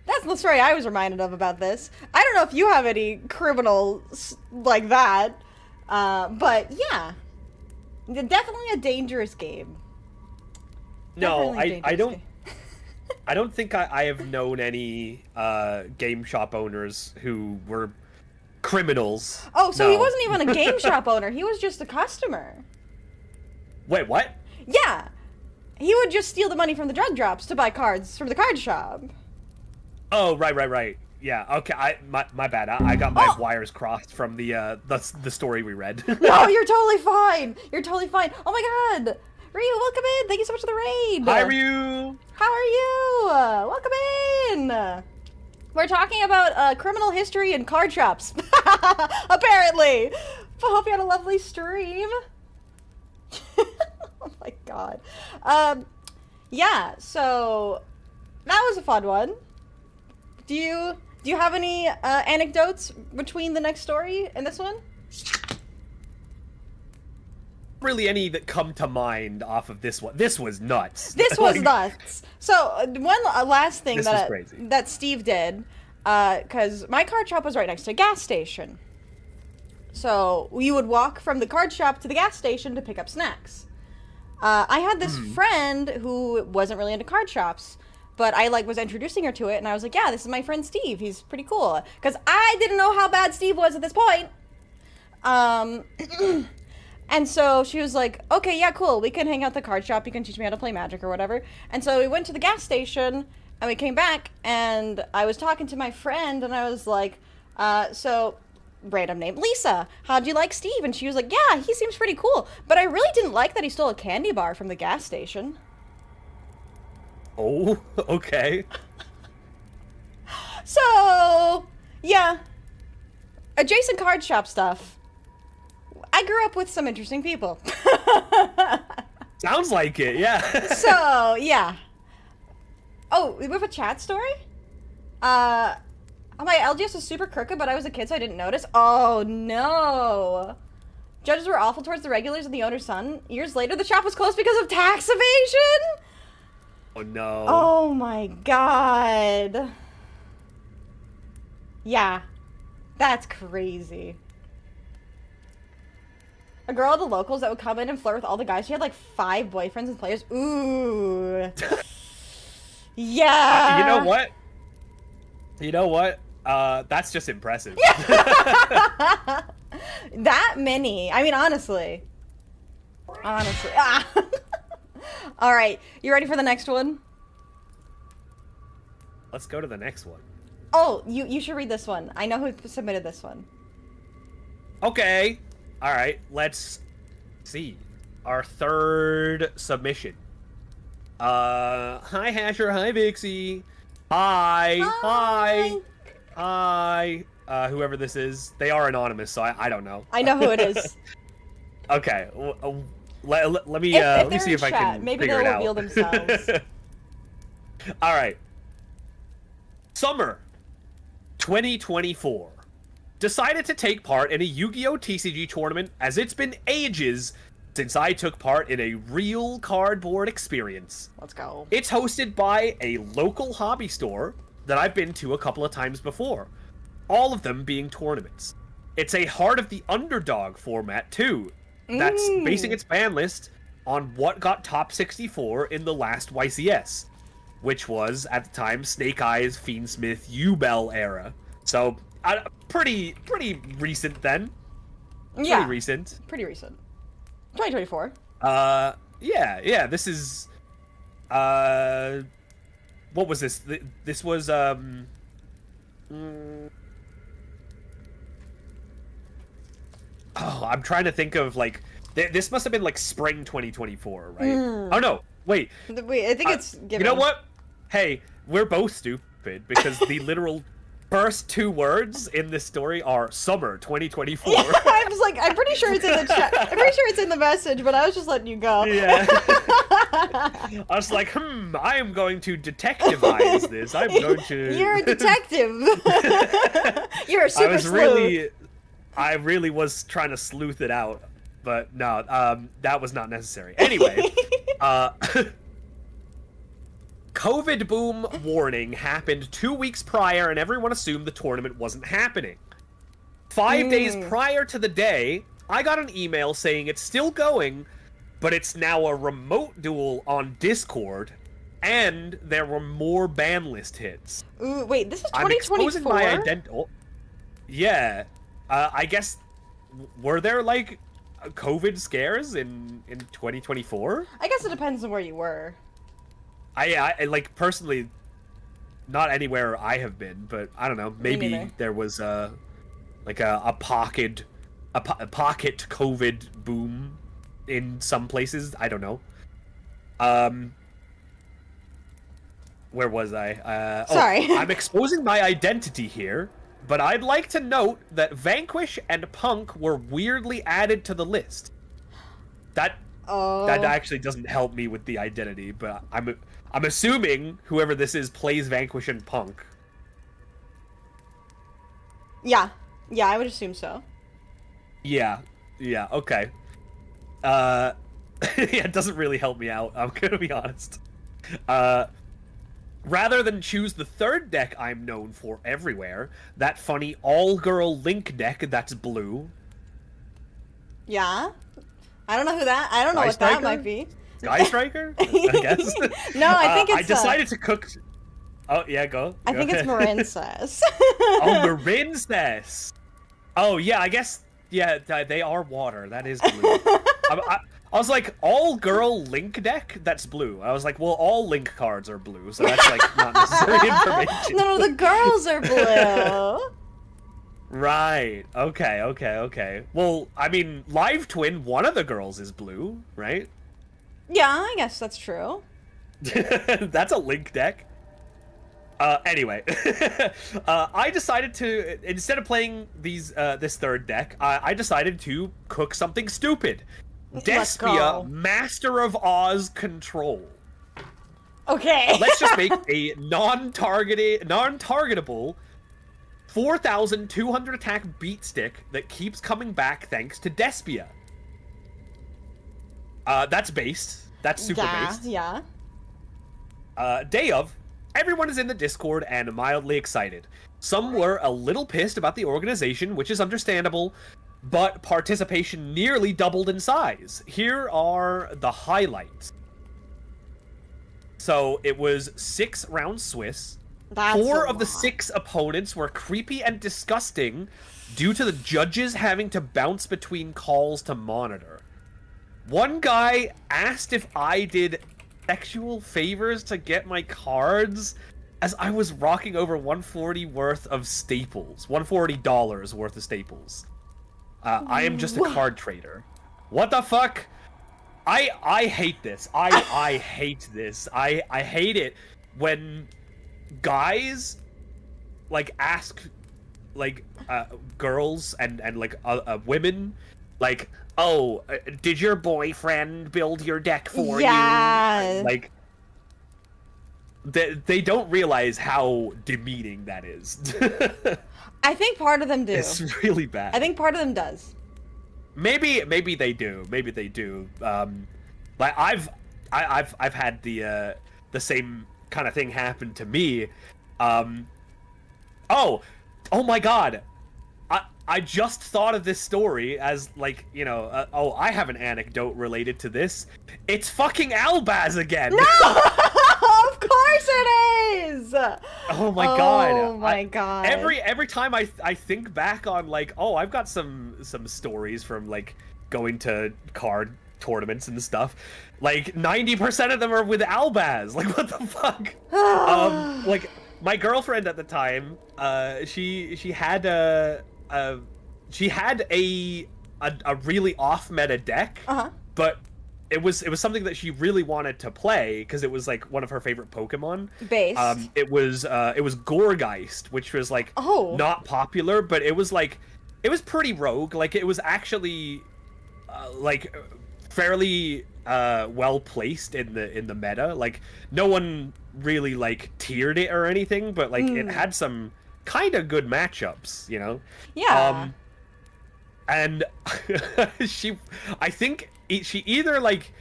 that's the story I was reminded of about this. I don't know if you have any criminals like that, but yeah. Definitely a dangerous game. No, I don't... I don't think I have known any game shop owners who were criminals. Oh, so he wasn't even a game shop owner. He was just a customer. Wait, what? Yeah. He would just steal the money from the drug drops to buy cards from the card shop. Oh, right. Yeah, okay, my bad. I got my wires crossed from the story we read. No, you're totally fine. You're totally fine. Oh my god. Ryu, welcome in. Thank you so much for the raid. Hi, Ryu. How are you? Welcome in. We're talking about criminal history and card shops. Apparently. I hope you had a lovely stream. Oh my god. Yeah, so that was a fun one. Do you have any anecdotes between the next story and this one? Really any that come to mind off of this one. This was nuts. This was nuts. So one last thing that Steve did, because my card shop was right next to a gas station. So we would walk from the card shop to the gas station to pick up snacks. I had this friend who wasn't really into card shops, but I was introducing her to it, and I was like, yeah, this is my friend Steve. He's pretty cool. Because I didn't know how bad Steve was at this point. And so she was like, okay, yeah, cool. We can hang out at the card shop. You can teach me how to play Magic or whatever. And so we went to the gas station, and we came back, and I was talking to my friend, and I was like, so, random name, Lisa, how'd you like Steve? And she was like, yeah, he seems pretty cool. But I really didn't like that he stole a candy bar from the gas station. Oh, okay. So, yeah. Adjacent card shop stuff. I grew up with some interesting people. Sounds like it, yeah. So, yeah. Oh, we have a chat story? My LGS was super crooked, but I was a kid, so I didn't notice. Oh, no. Judges were awful towards the regulars and the owner's son. Years later, the shop was closed because of tax evasion? Oh, no. Oh, my God. Yeah. That's crazy. A girl at the locals that would come in and flirt with all the guys. She had 5 boyfriends and players. Ooh. Yeah. You know what? That's just impressive. That many. I mean, honestly. Ah. All right. You ready for the next one? Let's go to the next one. Oh, you should read this one. I know who submitted this one. Okay. All right. Let's see. Our third submission. Hi, Hasher. Hi, Vixie. Hi. Whoever this is. They are anonymous, so I don't know. I know who it is. Okay. Let me see if I can maybe figure it they'll out. reveal themselves. All right. Summer 2024. Decided to take part in a Yu-Gi-Oh! TCG tournament as it's been ages since I took part in a real cardboard experience. Let's go. It's hosted by a local hobby store that I've been to a couple of times before, all of them being tournaments. It's a Heart of the Underdog format too, that's basing its ban list on what got top 64 in the last YCS, which was, at the time, Snake Eyes, Fiendsmith, U-Bell era. So, pretty recent then. Yeah. Pretty recent. Pretty recent. 2024. Yeah, this is... What was this? This was Oh, I'm trying to think of like this must have been like spring 2024, right? Oh no, wait. Wait, I think it's given. You know what? Hey, we're both stupid because the literal first 2 words in this story are summer 2024. Yeah, I was like, I'm pretty sure it's in the chat. I'm pretty sure it's in the message, but I was just letting you go. Yeah. I was like, I am going to detectivize this. I'm going to. You're a detective. You're a super sleuth. I really was trying to sleuth it out, but no, that was not necessary. Anyway, COVID boom warning happened 2 weeks prior, and everyone assumed the tournament wasn't happening. 5 days prior to the day, I got an email saying it's still going, but it's now a remote duel on Discord, and there were more ban list hits. Ooh, wait, this is 2024? I'm exposing my identity. Yeah. I guess, were there, like, COVID scares in 2024? I guess it depends on where you were. I like, personally, not anywhere I have been, but I don't know, maybe there was, like, a pocket COVID boom in some places. I don't know. Where was I? Sorry. I'm exposing my identity here. But I'd like to note that Vanquish and Punk were weirdly added to the list. That actually doesn't help me with the identity, but I'm assuming whoever this is plays Vanquish and Punk. Yeah, I would assume so. Yeah, okay. Yeah, it doesn't really help me out, I'm gonna be honest. Rather than choose the 3rd deck I'm known for everywhere, that funny all-girl Link deck that's blue. Yeah? I don't know who that... I don't know what that might be. Sky Striker? I guess. No, I think it's... I decided to cook... Oh, yeah, go. I think it's Marincess. Oh, Marincess! Oh, yeah, I guess... Yeah, they are water. That is blue. I was like, all-girl Link deck? That's blue. I was like, well, all Link cards are blue, so that's, like, not necessary information. No, the girls are blue. Right. Okay. Well, I mean, Live Twin, one of the girls is blue, right? Yeah, I guess that's true. That's a Link deck. Anyway. I decided to, instead of playing this 3rd deck, I decided to cook something stupid. Despia, Master of Oz Control. Okay. Let's just make a non-targetable 4,200 attack beat stick that keeps coming back thanks to Despia. That's based. That's super based. Yeah. Day of, everyone is in the Discord and mildly excited. Some were a little pissed about the organization, which is understandable, but participation nearly doubled in size. Here are the highlights. So it was 6 rounds Swiss. That's 4 of the 6 opponents were creepy and disgusting due to the judges having to bounce between calls to monitor. One guy asked if I did sexual favors to get my cards as I was rocking over $140 worth of staples. $140 worth of staples. I am just a card trader. What the fuck? I hate this. I hate this. I hate it when guys like ask like girls and like women like, oh, did your boyfriend build your deck for you? Like they don't realize how demeaning that is. I think part of them do. It's really bad. I think part of them does. Maybe they do. Maybe they do. Like I've had the same kind of thing happen to me. Oh my God! I just thought of this story as like, you know, I have an anecdote related to this. It's fucking Albaz again. No, of course it is. Oh my God! Oh my God! Every time I think back on like, oh, I've got some stories from like going to card tournaments and stuff, like 90% of them are with Albaz. Like, what the fuck? Like, my girlfriend at the time, she had a really off meta deck, but it was something that she really wanted to play because it was like one of her favorite Pokemon. Base. It was Gourgeist, which was like not popular, but it was pretty rogue. Like, it was actually like fairly well placed in the meta. Like, no one really like tiered it or anything, but like it had some kind of good matchups, you know. Yeah. And I think she either like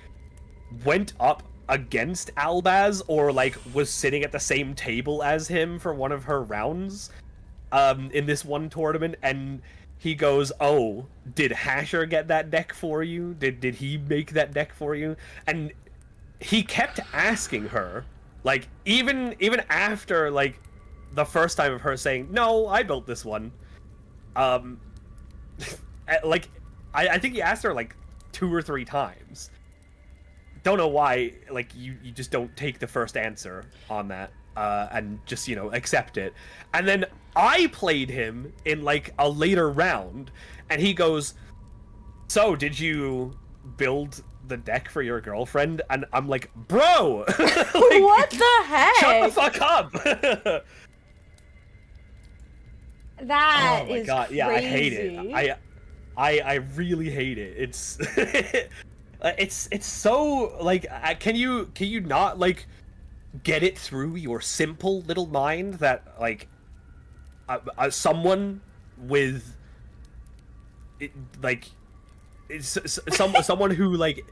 went up against Albaz or like was sitting at the same table as him for one of her rounds in this one tournament, and he goes, "Oh, did Hasher get that deck for you? Did he make that deck for you?" And he kept asking her, like, even after like the first time of her saying, "No, I built this one." Like, I think he asked her like 2 or 3 times. Don't know why, like, you just don't take the first answer on that and just, you know, accept it. And then I played him in like a later round, and he goes, "So, did you build the deck for your girlfriend?" And I'm like, "Bro!" Like, what the heck? Shut the fuck up! That oh my is god, yeah, crazy. I hate it. I really hate it. It's it's so like, can you not like get it through your simple little mind that like someone with like someone who like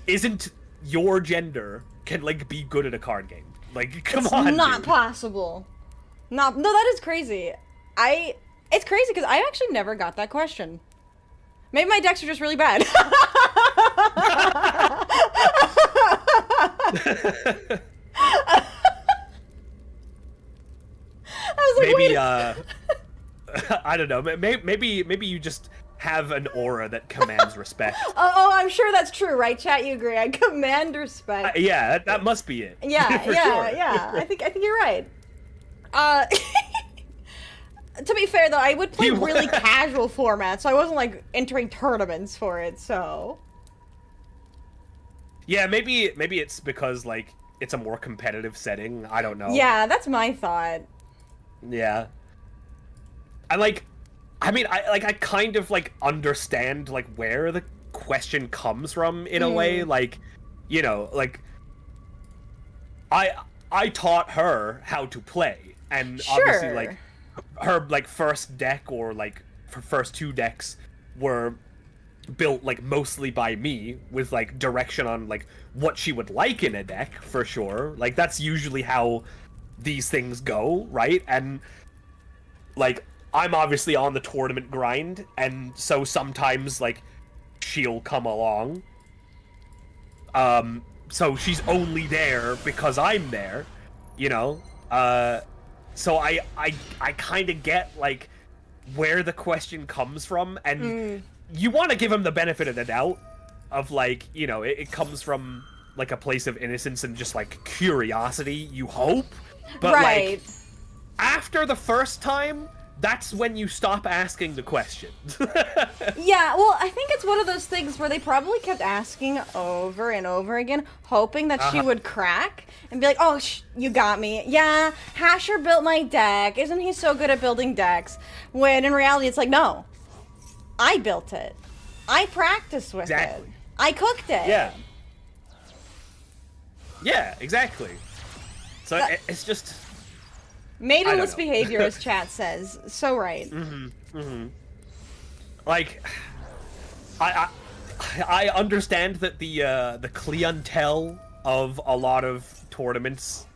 isn't your gender can like be good at a card game? Like, come on, it's not dude. possible. No, that is crazy. It's crazy because I actually never got that question. Maybe my decks are just really bad. I was like, maybe wait. I don't know. Maybe you just have an aura that commands respect. Oh, I'm sure that's true, right? Chat, you agree? I command respect. Yeah, that must be it. Yeah, For yeah, sure. yeah. I think you're right. To be fair, though, I would play really casual formats, so I wasn't, like, entering tournaments for it, so... Yeah, maybe it's because, like, it's a more competitive setting. I don't know. Yeah, that's my thought. Yeah. I kind of, like, understand, like, where the question comes from, in a way. Like, you know, like... I taught her how to play, and obviously, like... her like first deck or like her first 2 decks were built like mostly by me with like direction on like what she would like in a deck, for sure. Like, that's usually how these things go, right? And like, I'm obviously on the tournament grind, and so sometimes like she'll come along, so she's only there because I'm there, you know. So I kind of get, like, where the question comes from, and you want to give him the benefit of the doubt of, like, you know, it comes from, like, a place of innocence and just, like, curiosity, you hope. But, right. like, after the first time, that's when you stop asking the question. Yeah, well, I think it's one of those things where they probably kept asking over and over again, hoping that she would crack and be like, "Oh, you got me. Yeah, Hasher built my deck. Isn't he so good at building decks?" When in reality, it's like, no, I built it. I practiced with it. I cooked it. Yeah. Yeah, exactly. So it's just... Maidenless behavior, as chat says. So right. Like, I understand that the clientele of a lot of tournaments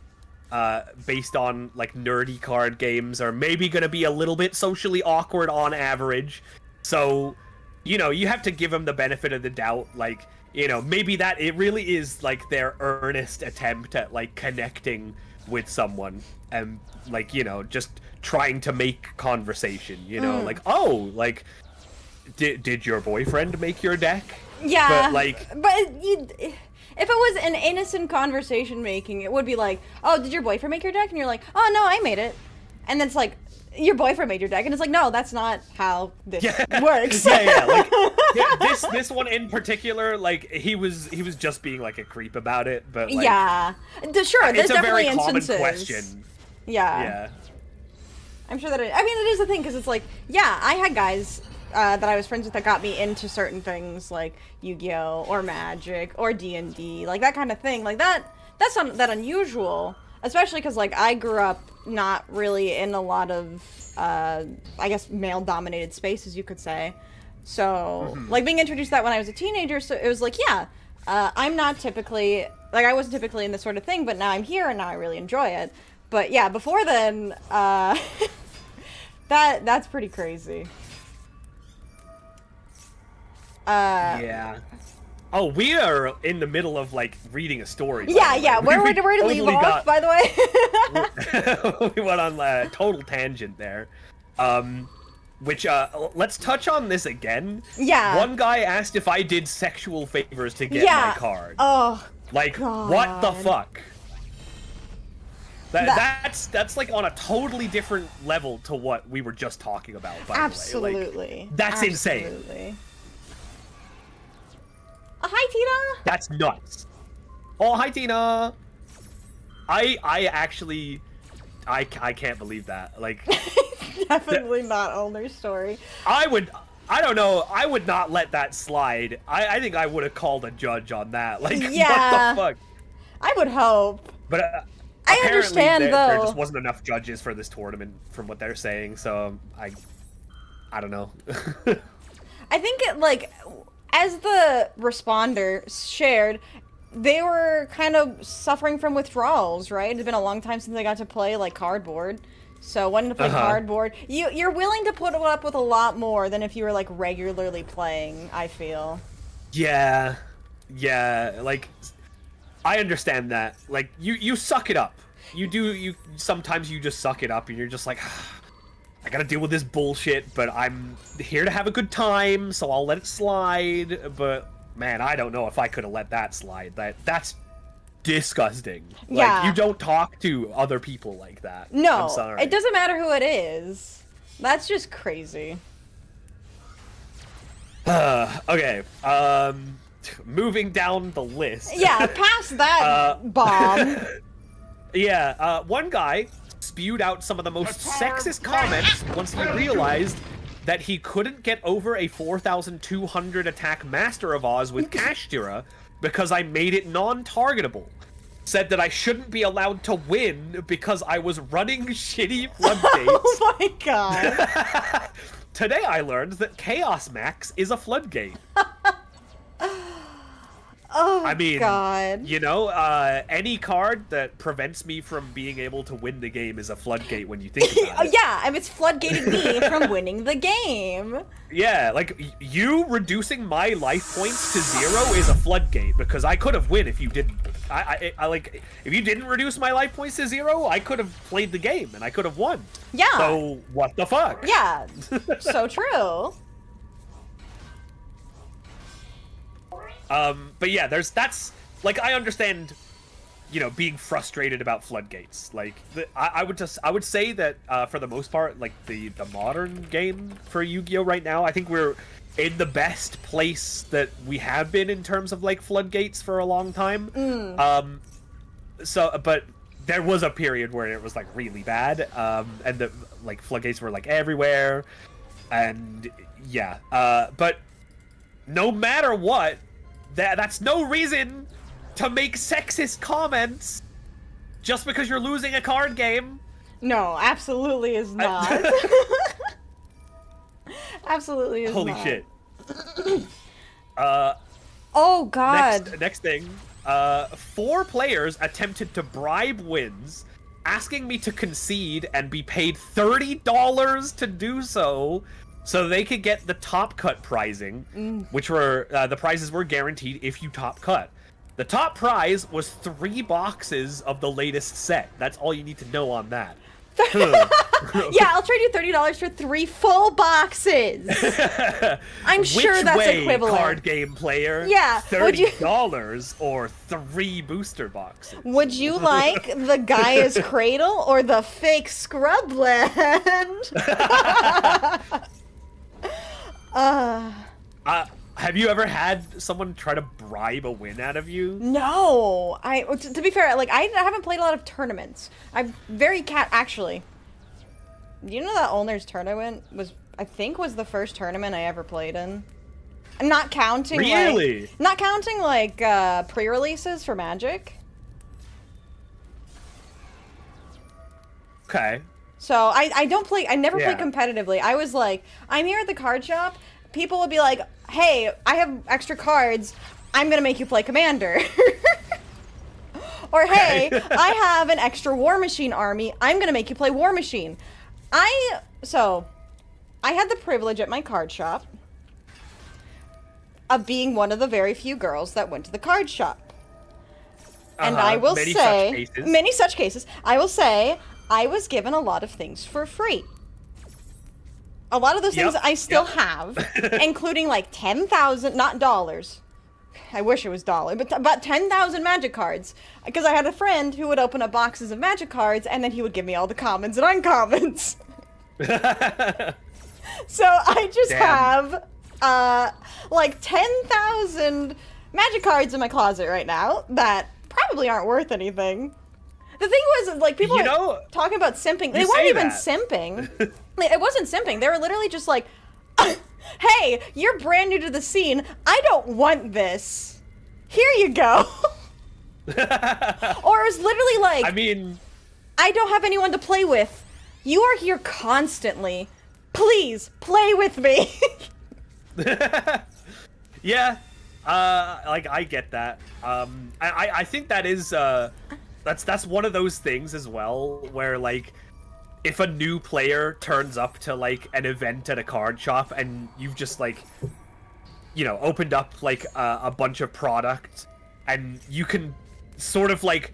based on like nerdy card games are maybe gonna be a little bit socially awkward on average. So, you know, you have to give them the benefit of the doubt. Like, you know, maybe that it really is like their earnest attempt at like connecting with someone and like, you know, just trying to make conversation, you know, like, oh, like, did your boyfriend make your deck? Yeah. But if it was an innocent conversation making, it would be like, oh, did your boyfriend make your deck? And you're like, oh, no, I made it. And then it's like, your boyfriend made your deck. And it's like, no, that's not how this works. This one in particular, like, he was just being, like, a creep about it. But, like, yeah. Sure, there's it's a definitely very common instances. question. Yeah. I'm sure that it is a thing, because it's like, yeah, I had guys that I was friends with that got me into certain things, like Yu-Gi-Oh! Or Magic, or D&D, like that kind of thing. Like, that's not that unusual, especially because, like, I grew up not really in a lot of, I guess, male-dominated spaces, you could say. So, like, being introduced to that when I was a teenager, so it was like, yeah, I'm not typically, like, I wasn't typically in this sort of thing, but now I'm here, and now I really enjoy it. But, yeah, before then, that's pretty crazy. Yeah. Oh, we are in the middle of, like, reading a story. Yeah. Where did we leave off, by the way? We went on a total tangent there. Which, let's touch on this again. Yeah. One guy asked if I did sexual favors to get my card. Oh, like, God. What the fuck? That's like on a totally different level to what we were just talking about, by the way. Absolutely. Like, that's insane. Hi, Tina! That's nuts. Oh, hi, Tina! I actually... I can't believe that. Like... Definitely not Owner's story. I don't know, I would not let that slide. I think I would have called a judge on that. Like, yeah, what the fuck? I would hope. But I understand, though. There just wasn't enough judges for this tournament, from what they're saying, so I don't know. I think it, like... As the responder shared, they were kind of suffering from withdrawals, right? It's been a long time since they got to play, like, cardboard. So wanting to play cardboard, you're willing to put up with a lot more than if you were, like, regularly playing, I feel. Yeah, like, I understand that. Like, you suck it up. Sometimes you just suck it up and you're just like, I gotta deal with this bullshit, but I'm here to have a good time, so I'll let it slide. But man, I don't know if I could have let that slide. That's disgusting. Yeah. Like, you don't talk to other people like that. No, I'm sorry. It doesn't matter who it is. That's just crazy. Okay. Moving down the list. Yeah, past that bomb. Yeah. One guy spewed out some of the most sexist comments once he realized that he couldn't get over a 4,200 attack Master of Oz with Kashtira because I made it non-targetable. Said that I shouldn't be allowed to win because I was running shitty floodgates. Oh my god. Today I learned that Chaos Max is a floodgate. Oh, I mean, God. You know, any card that prevents me from being able to win the game is a floodgate when you think about it. Yeah, I mean, it's floodgating me from winning the game. Yeah, like, you reducing my life points to 0 is a floodgate, because I could have win if you didn't. I like, if you didn't reduce my life points to 0, I could have played the game, and I could have won. Yeah. So, what the fuck? Yeah, so true. But yeah, that's, like, I understand, you know, being frustrated about floodgates. Like, I would say that, for the most part, like, the modern game for Yu-Gi-Oh! Right now, I think we're in the best place that we have been in terms of, like, floodgates for a long time. But there was a period where it was, like, really bad, and the, like, floodgates were, like, everywhere, and, yeah, but no matter what, that's no reason to make sexist comments just because you're losing a card game. No, absolutely is not. Absolutely is Holy not. shit. Oh, God. Next thing. 4 players attempted to bribe wins, asking me to concede and be paid $30 to do so they could get the top cut pricing, which were, the prizes were guaranteed if you top cut. The top prize was 3 boxes of the latest set. That's all you need to know on that. Yeah, I'll trade you $30 for 3 full boxes. I'm sure that's equivalent. Card game player? Yeah. $30 or 3 booster boxes. Would you like the Gaia's Cradle or the fake Scrubland? Have you ever had someone try to bribe a win out of you? No. To be fair, like, I haven't played a lot of tournaments. I'm very actually. Do you know that Ulner's tournament was the first tournament I ever played in? I'm not counting, really? Not counting, like, pre-releases for Magic. Okay. So, I never play competitively. I was like, I'm here at the card shop. People would be like, hey, I have extra cards. I'm gonna make you play Commander. Or, hey, I have an extra War Machine army. I'm gonna make you play War Machine. So, I had the privilege at my card shop of being one of the very few girls that went to the card shop. And I will say, many such cases, I will say, I was given a lot of things for free. A lot of those things I still have, including like 10,000, not dollars. I wish it was dollar, but about 10,000 Magic cards. Because I had a friend who would open up boxes of Magic cards, and then he would give me all the commons and uncommons. So I just have, like 10,000 Magic cards in my closet right now that probably aren't worth anything. The thing was, like, people were talking about simping. They weren't even simping. It wasn't simping. They were literally just like, hey, you're brand new to the scene. I don't want this. Here you go. Or it was literally like, I mean, I don't have anyone to play with. You are here constantly. Please, play with me. Yeah. Like, I get that. I think that is, that's one of those things as well, where, like, if a new player turns up to, like, an event at a card shop and you've just, like, you know, opened up, like, a bunch of product, and you can sort of, like,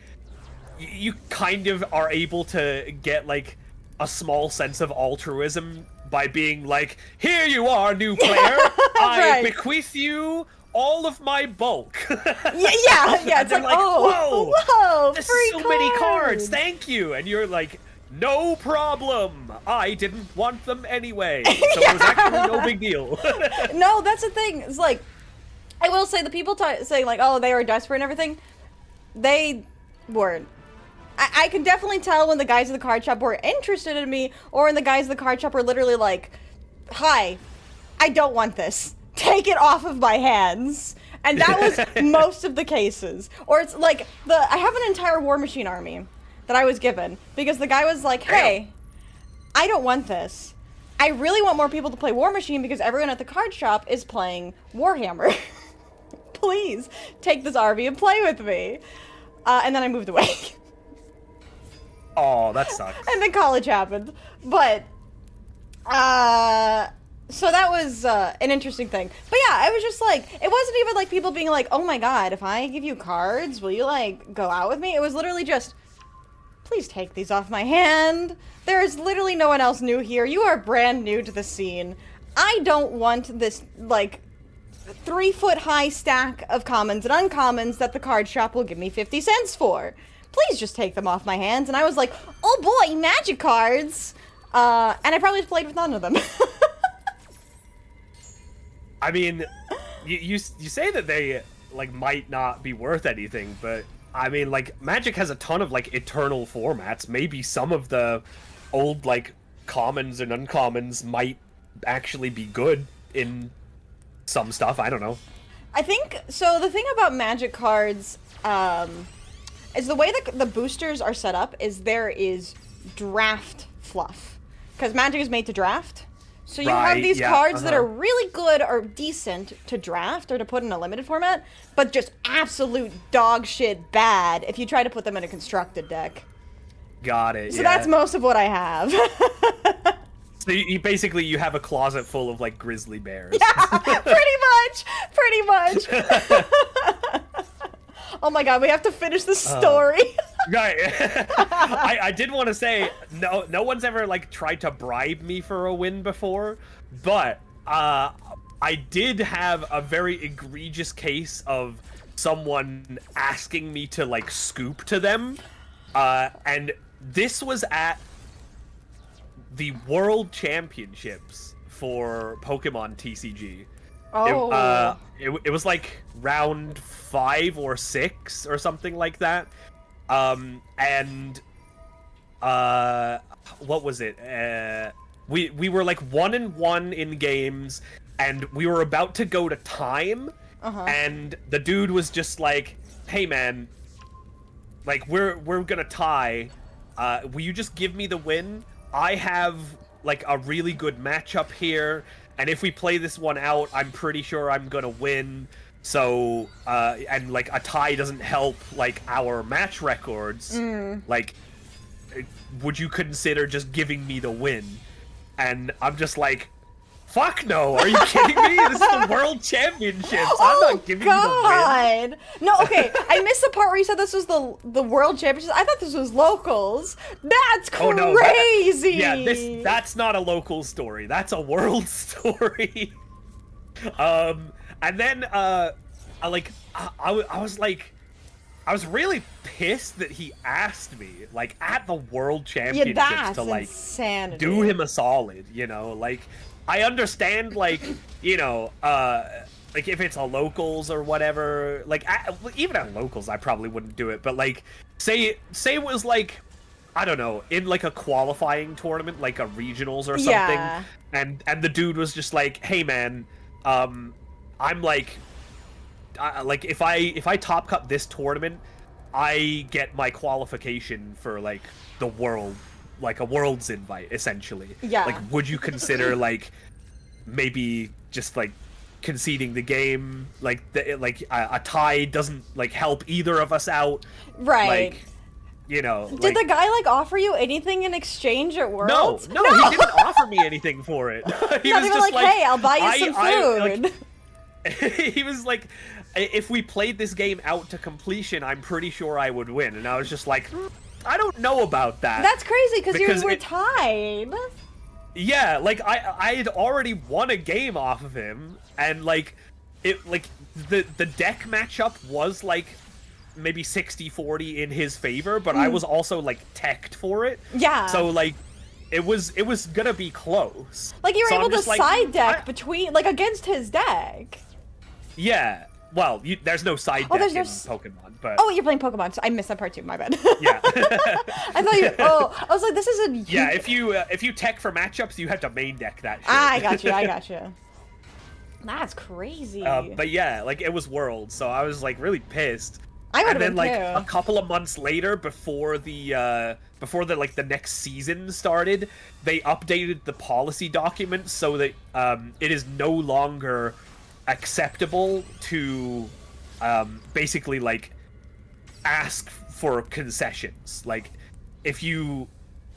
you kind of are able to get, like, a small sense of altruism by being like, here you are, new player, I bequeath you all of my bulk. yeah, it's like, whoa, this free is so many cards, thank you. And you're like, no problem, I didn't want them anyway. So it was actually no big deal. No, that's the thing. It's like, I will say, the people say, like, oh, they were desperate and everything. They weren't. I can definitely tell when the guys at the card shop were interested in me, or when the guys at the card shop were literally like, hi, I don't want this. Take it off of my hands. And that was most of the cases. Or it's like, I have an entire War Machine army that I was given, because the guy was like, hey, I don't want this. I really want more people to play War Machine because everyone at the card shop is playing Warhammer. Please, take this army and play with me. And then I moved away. Oh, that sucks. And then college happened. But, so that was an interesting thing. But yeah, I was just like, it wasn't even like people being like, oh my god, if I give you cards, will you, like, go out with me? It was literally just, please take these off my hand. There is literally no one else new here. You are brand new to the scene. I don't want this, like, 3-foot-high stack of commons and uncommons that the card shop will give me 50 cents for. Please just take them off my hands. And I was like, oh boy, Magic cards. And I probably played with none of them. I mean, you say that they, like, might not be worth anything, but I mean, like, Magic has a ton of, like, eternal formats. Maybe some of the old, like, commons and uncommons might actually be good in some stuff. I don't know. I think, so the thing about Magic cards, is the way that the boosters are set up is there is draft fluff. Because Magic is made to draft. So you have these cards that are really good or decent to draft or to put in a limited format, but just absolute dog shit bad if you try to put them in a constructed deck. Got it, So that's most of what I have. So you basically, you have a closet full of, like, grizzly bears. Yeah, pretty much. Oh my god, we have to finish the story. Right. I did want to say no one's ever like tried to bribe me for a win before, but I did have a very egregious case of someone asking me to like scoop to them, and this was at the World Championships for Pokemon TCG. Oh. It was like round 5 or 6 or something like that. And what was it? We were like 1-1 in games, and we were about to go to time, and the dude was just like, "Hey man, like we're gonna tie. Will you just give me the win? I have like a really good matchup here, and if we play this one out, I'm pretty sure I'm gonna win. So, and like a tie doesn't help like our match records. Like, would you consider just giving me the win?" And I'm just like, fuck no, are you kidding me? This is the World Championships. I'm not giving you the win. No, okay, I missed the part where you said this was the World Championships. I thought this was locals. That's crazy! Oh, no, that's not a local story. That's a world story. And then, I was really pissed that he asked me, like, at the World Championships to, like, insanity. Do him a solid, you know? Like, I understand, like, you know, like, if it's a locals or whatever, like, even at locals, I probably wouldn't do it, but, like, say it was, like, I don't know, in, like, a qualifying tournament, like a regionals or something, Yeah. and the dude was just like, "Hey, man, I'm, like, if I top cut this tournament, I get my qualification for like the world, like a world's invite, essentially. Yeah. Like, would you consider like maybe just like conceding the game? Like, a tie doesn't like help either of us out, Right. Like, you know. Did the guy like offer you anything in exchange at No, Worlds? no, he didn't offer me anything for it. He Not was even just like, "Hey, I'll buy you some food." He was like, "If we played this game out to completion, I'm pretty sure I would win." And I was just like, I don't know about that. That's crazy because you were it- tied. Yeah, like I had already won a game off of him, and like it like the deck matchup was like maybe 60-40 in his favor, but I was also like teched for it. Yeah. So like it was gonna be close. Like you were So able I'm to just like, side deck between, like, against his deck. Yeah. Well, there's no side deck in Pokemon, but Oh, you're playing Pokemon, so I missed that part too. My bad. yeah. I thought you. Oh, I was like, this isn't. Yeah, if you tech for matchups, you have to main deck that shit. I got you. That's crazy. But yeah, like it was Worlds, so I was like really pissed. I would And have then been like too. a couple of months later, before the like the next season started, they updated the policy documents so that it is no longer acceptable to basically like ask for concessions. Like if you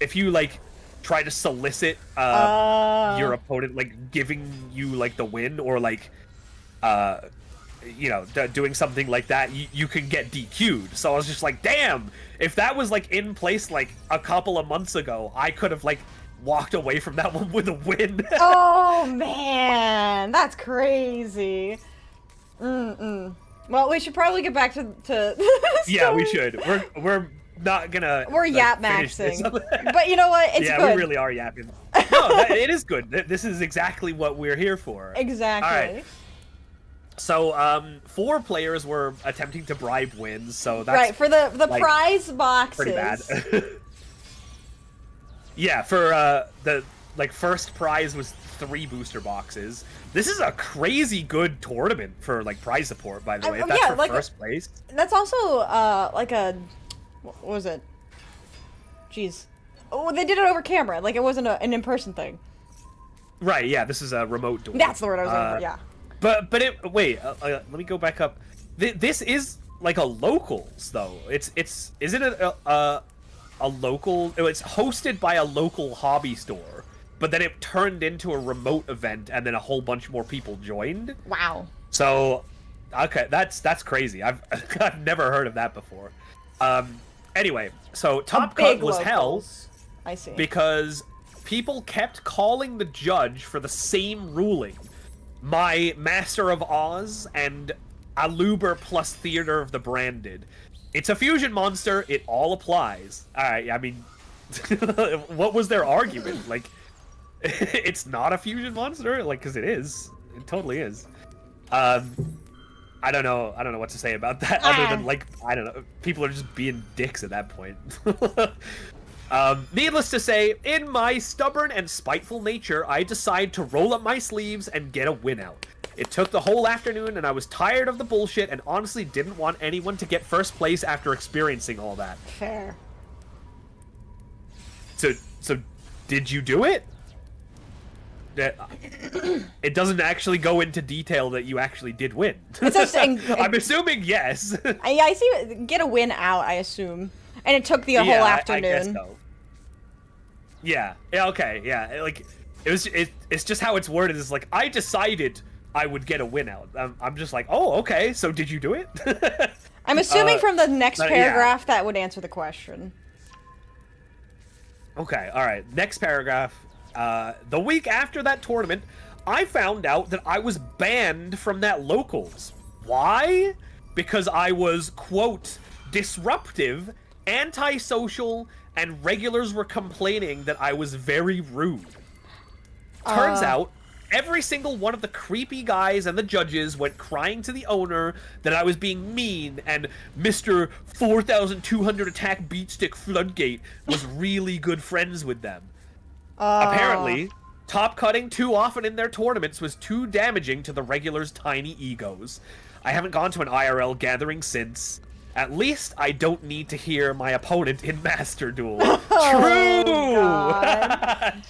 like try to solicit your opponent like giving you like the win, or like you know, doing something like that, you can get DQ'd. So I was just like, damn, if that was like in place like a couple of months ago, I could have like walked away from that one with a win. Oh man, that's crazy. Well, we should probably get back to Yeah, we should. We're not gonna. We're like, yap finish this. maxing. But you know what? It's yeah, good. we really are yapping. No, it is good. This is exactly what we're here for. Exactly. All right. So, 4 players were attempting to bribe wins, so that's right for the like, prize boxes. pretty bad. Yeah, for the like first prize was 3 booster boxes. This is a crazy good tournament for like prize support, by the way. If that's yeah, for like, first place. That's also like a what was it? Jeez. Oh, they did it over camera. Like it wasn't an in-person thing. Right. Yeah. This is a remote duel. That's the word I was looking for. Yeah. But it wait. Let me go back up. This is like a locals though. Isn't it a local? It's hosted by a local hobby store, but then it turned into a remote event, and then a whole bunch more people joined. Wow. So, okay, that's crazy. I've never heard of that before. Anyway, so Top Cut was hell. I see. Because people kept calling the judge for the same ruling. My Master of Oz and Aluber plus Theater of the Branded. It's a fusion monster, it all applies. Alright, I mean, what was their argument? Like, it's not a fusion monster? Like, because it is. It totally is. I don't know what to say about that, other than, like, I don't know, people are just being dicks at that point. Needless to say, in my stubborn and spiteful nature, I decide to roll up my sleeves and get a win out. It took the whole afternoon, and I was tired of the bullshit and honestly didn't want anyone to get first place after experiencing all that. Fair. So did you do it? It doesn't actually go into detail that you actually did win. I'm assuming yes. I see. Get a win out, I assume. And it took the whole afternoon. I guess so. Yeah. Okay. Yeah. Like, it's just how it's worded. Is like, I decided I would get a win out. I'm just like, oh, okay. So did you do it? I'm assuming from the next paragraph that would answer the question. Okay. All right. Next paragraph. The week after that tournament, I found out that I was banned from that locals. Why? Because I was, quote, disruptive, antisocial, and regulars were complaining that I was very rude. Turns out, every single one of the creepy guys and the judges went crying to the owner that I was being mean, and Mr. 4,200 attack beatstick Floodgate was really good friends with them. Apparently, top cutting too often in their tournaments was too damaging to the regulars' tiny egos. I haven't gone to an IRL gathering since. At least I don't need to hear my opponent in Master Duel. God.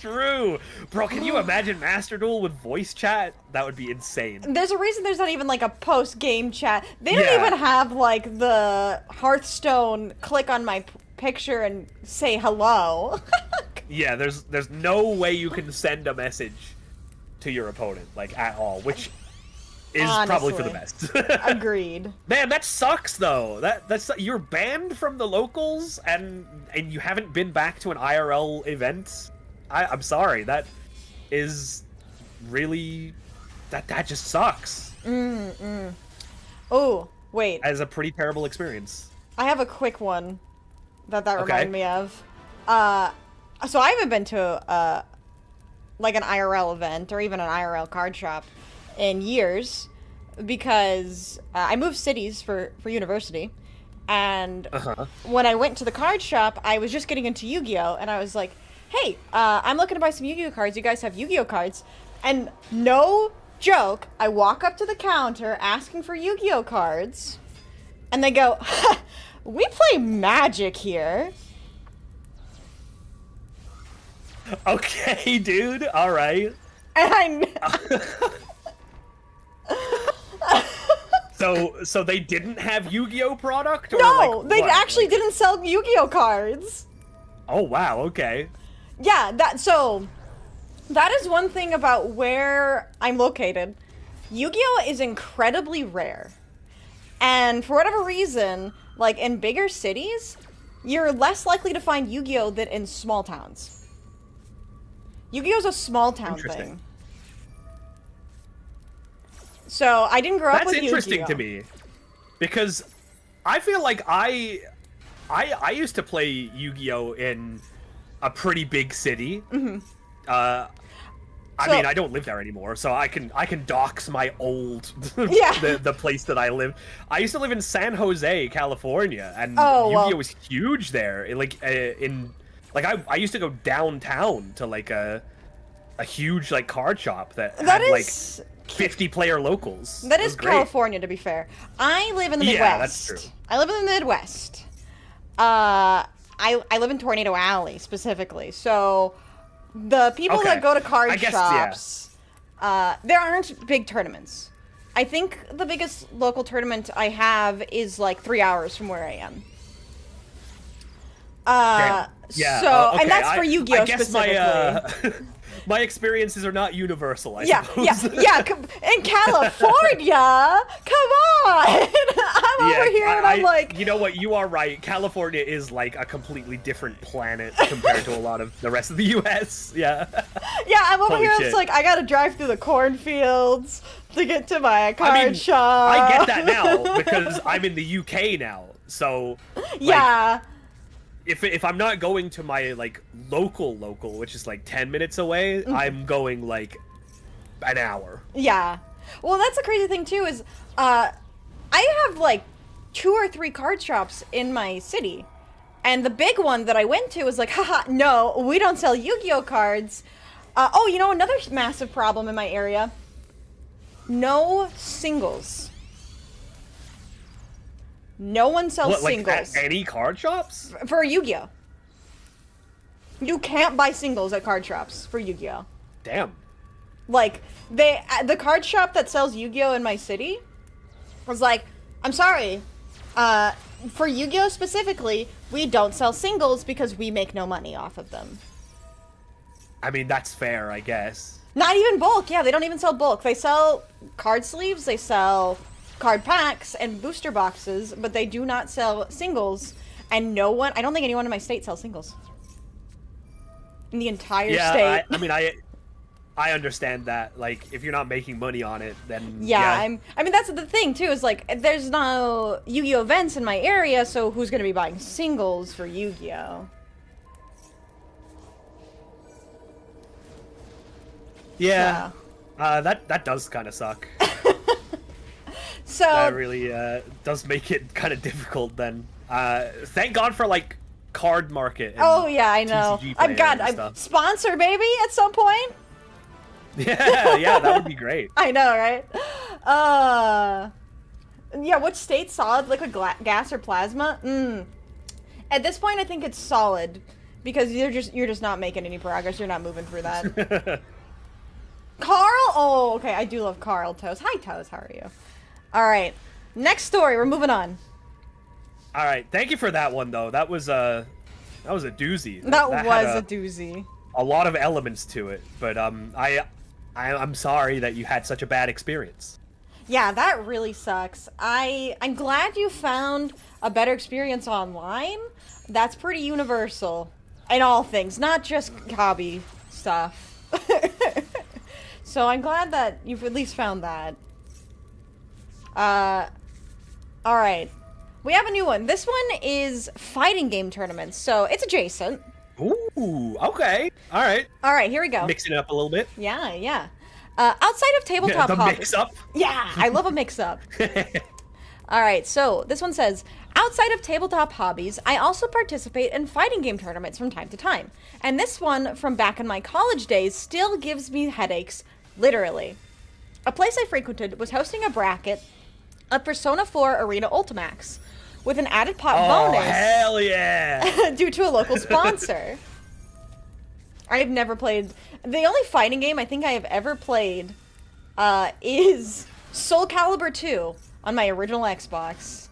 True! Bro, can you imagine Master Duel with voice chat? That would be insane. There's a reason there's not even, like, a post-game chat. They don't even have, like, the Hearthstone click on my picture and say hello. Yeah, there's no way you can send a message to your opponent, like, at all, which is honestly probably for the best. Agreed. Man, that sucks though. That's you're banned from the locals and you haven't been back to an IRL event. I'm sorry. That is really that just sucks. Oh, wait. As a pretty terrible experience. I have a quick one that reminded me of. So I haven't been to like an IRL event or even an IRL card shop in years because I moved cities for university, and when I went to the card shop, I was just getting into Yu-Gi-Oh, and I was like, hey, I'm looking to buy some Yu-Gi-Oh cards. You guys have Yu-Gi-Oh cards? And no joke, I walk up to the counter asking for Yu-Gi-Oh cards, and they go, we play Magic here. Okay, dude. All right. And So they didn't have Yu-Gi-Oh product? Or no, like, they what? actually didn't sell Yu-Gi-Oh cards. Oh wow, okay. Yeah, that is one thing about where I'm located. Yu-Gi-Oh is incredibly rare. And for whatever reason, like in bigger cities, you're less likely to find Yu-Gi-Oh than in small towns. Yu-Gi-Oh's a small town thing. So I didn't grow up with Yu-Gi-Oh. That's interesting to me, because I feel like I used to play Yu-Gi-Oh in a pretty big city. I mean, I don't live there anymore, so I can dox my old the place that I live. I used to live in San Jose, California, and Yu-Gi-Oh was huge there. I used to go downtown to like a huge like card shop that had like 50 player locals. That is California, to be fair. I live in the Midwest. Yeah, that's true. I live in the Midwest. I live in Tornado Alley specifically. So the people that go to card shops, there aren't big tournaments. I think the biggest local tournament I have is like 3 hours from where I am. Okay. And that's for Yu-Gi-Oh specifically. My experiences are not universal, I suppose. Yeah. In California, come on. I'm over here and I'm like... You know what? You are right. California is like a completely different planet compared to a lot of the rest of the U.S. Yeah. Yeah, I'm over Holy here. shit. It's like, I gotta drive through the cornfields to get to my card shop. I get that now because I'm in the UK now. So, like, yeah. If I'm not going to my, like, local, which is like 10 minutes away, I'm going like an hour. Yeah. Well, that's the crazy thing too is, I have like 2 or 3 card shops in my city. And the big one that I went to was like, haha, no, we don't sell Yu-Gi-Oh cards. Oh, you know, another massive problem in my area. No singles. No one sells singles. At any card shops? For Yu-Gi-Oh. You can't buy singles at card shops for Yu-Gi-Oh. Damn. Like, the card shop that sells Yu-Gi-Oh in my city was like, I'm sorry, for Yu-Gi-Oh specifically, we don't sell singles because we make no money off of them. I mean, that's fair, I guess. Not even bulk, yeah, they don't even sell bulk. They sell card sleeves, they sell card packs and booster boxes, but they do not sell singles, and no one, I don't think anyone in my state sells singles. In the entire state. I mean, I understand that. Like, if you're not making money on it, then yeah. I mean, that's the thing too. Is like, there's no Yu-Gi-Oh events in my area, so who's gonna be buying singles for Yu-Gi-Oh? Yeah. That does kind of suck. So that really does make it kind of difficult. Then, thank God for like Card Market. And oh yeah, I know. I'm sponsor baby at some point. Yeah, that would be great. I know, right? Yeah, which state solid liquid gas or plasma? At this point, I think it's solid because you're just not making any progress. You're not moving through that. Carl? Oh, okay. I do love Carl. Toes. Hi, Toes. How are you? All right. Next story. We're moving on. All right. Thank you for that one, though. That was a doozy. That was a doozy. A lot of elements to it, but I'm sorry that you had such a bad experience. Yeah, that really sucks. I'm glad you found a better experience online. That's pretty universal in all things, not just hobby stuff. So I'm glad that you've at least found that. Alright. We have a new one. This one is fighting game tournaments, so it's adjacent. Ooh, okay. Alright. Alright, here we go. Mixing it up a little bit. Yeah. Outside of tabletop the hobbies. mix-up? Yeah, I love a mix-up. Alright, so this one says, outside of tabletop hobbies, I also participate in fighting game tournaments from time to time. And this one, from back in my college days, still gives me headaches, literally. A place I frequented was hosting a bracket of Persona 4 Arena Ultimax, with an added pot bonus. Oh, hell yeah! Due to a local sponsor. I've never played... The only fighting game I think I have ever played is Soul Calibur 2 on my original Xbox.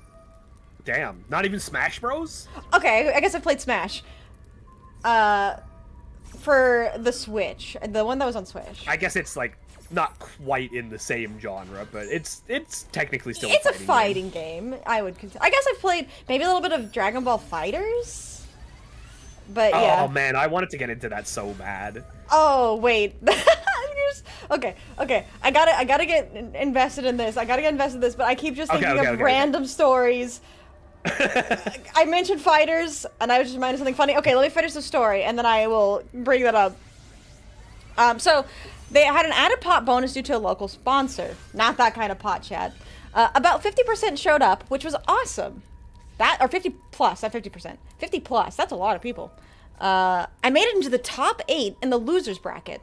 Damn. Not even Smash Bros? Okay, I guess I played Smash. For the Switch. The one that was on Switch. I guess it's, like, not quite in the same genre, but it's technically still a fighting game. I would consider. I guess I've played maybe a little bit of Dragon Ball FighterZ. But yeah. Oh man, I wanted to get into that so bad. Oh wait. Okay. I gotta get invested in this. But I keep just thinking of random stories. I mentioned fighters, and I was just reminded of something funny. Okay, let me finish the story, and then I will bring that up. So they had an added pot bonus due to a local sponsor. Not that kind of pot, Chad. About 50% showed up, which was awesome. Or 50 plus, not 50%. 50 plus, that's a lot of people. I made it into the top 8 in the losers bracket,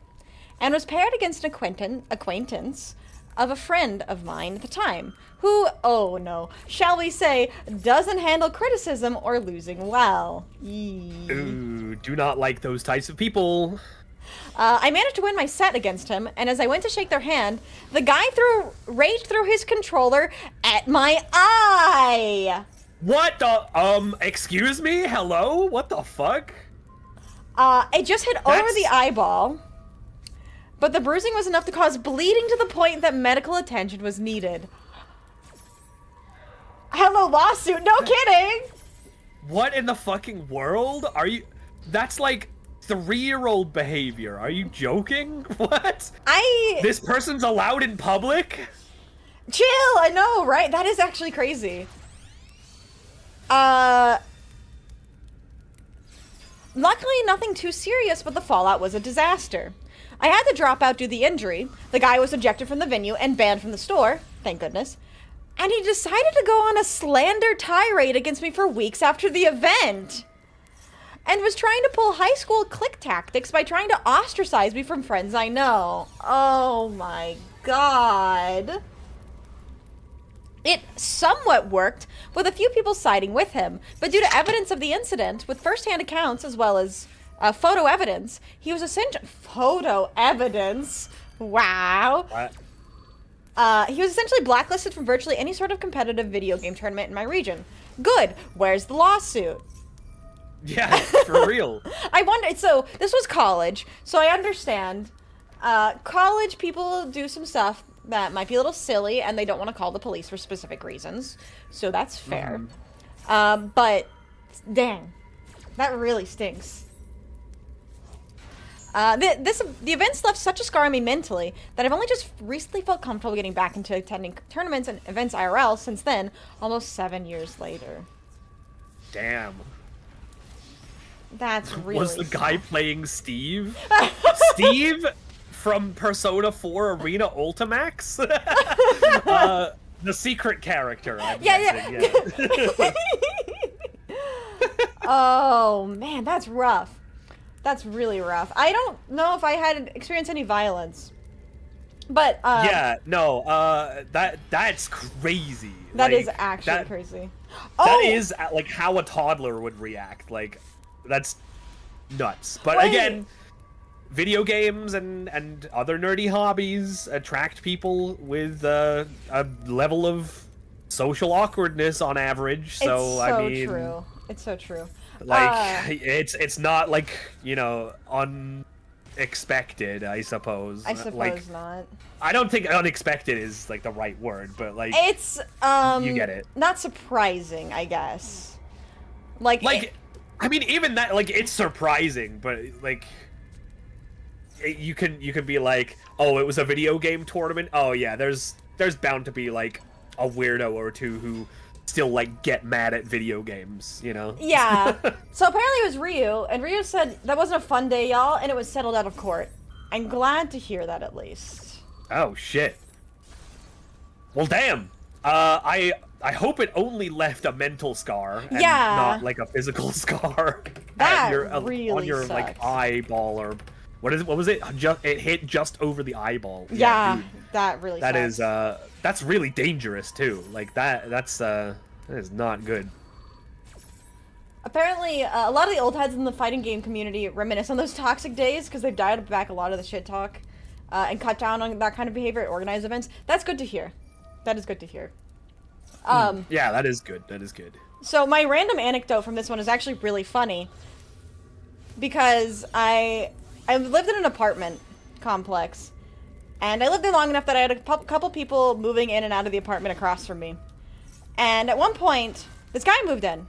and was paired against an acquaintance of a friend of mine at the time, who, oh no, shall we say, doesn't handle criticism or losing well. Ooh, do not like those types of people. I managed to win my set against him, and as I went to shake their hand, the guy raged through his controller at my eye! What the, excuse me? Hello? What the fuck? It just hit over the eyeball, but the bruising was enough to cause bleeding to the point that medical attention was needed. Hello, lawsuit. No kidding. What in the fucking world? Are you... That's like 3-year-old behavior. Are you joking? What? This person's allowed in public? Chill, I know, right? That is actually crazy. Luckily, nothing too serious, but the fallout was a disaster. I had to drop out due to the injury. The guy was ejected from the venue and banned from the store, thank goodness. And he decided to go on a slander tirade against me for weeks after the event. And was trying to pull high school clique tactics by trying to ostracize me from friends I know. Oh my god. It somewhat worked, with a few people siding with him, but due to evidence of the incident, with first-hand accounts as well as photo evidence, he was essentially... Photo evidence? Wow. What? He was essentially blacklisted from virtually any sort of competitive video game tournament in my region. Good. Where's the lawsuit? Yeah, for real. I wonder... So, this was college, so I understand. College people do some stuff that might be a little silly, and they don't want to call the police for specific reasons. So that's fair. But, dang. That really stinks. The events left such a scar on me mentally that I've only just recently felt comfortable getting back into attending tournaments and events IRL since then, almost 7 years later. Damn. That's really Was the sad. guy playing Steve? Steve from Persona 4 Arena Ultimax? The secret character, I'm guessing, yeah. Oh, man, that's rough. That's really rough. I don't know if I had experienced any violence. But, yeah, no, that's crazy. That like, is actually crazy. That is, like, how a toddler would react. Like, that's nuts. But again, video games and other nerdy hobbies attract people with a level of social awkwardness on average. So, I mean, true. It's so true. Like, it's not, like, you know, unexpected, I suppose. I suppose like, not. I don't think unexpected is, like, the right word, but, like, it's, you get it. Not surprising, I guess. Like, I mean, even that, like, it's surprising, but, like, you can be like, oh, it was a video game tournament? Oh, yeah, there's bound to be, like, a weirdo or two who still, like, get mad at video games, you know? Yeah. So apparently it was Ryu, and Ryu said that wasn't a fun day, y'all, and it was settled out of court. I'm glad to hear that, at least. Oh, shit. Well, damn. I hope it only left a mental scar and not, like, a physical scar. That really on your sucks. like, eyeball or... What was it? It hit just over the eyeball. Yeah, dude. that really That sucks. is, that's really dangerous, too. Like, that is not good. Apparently, a lot of the old heads in the fighting game community reminisce on those toxic days because they've dialed back a lot of the shit talk and cut down on that kind of behavior at organized events. That's good to hear. That is good to hear. Yeah, that is good. That is good. So my random anecdote from this one is actually really funny because I lived in an apartment complex, and I lived there long enough that I had a couple people moving in and out of the apartment across from me. And at one point, this guy moved in,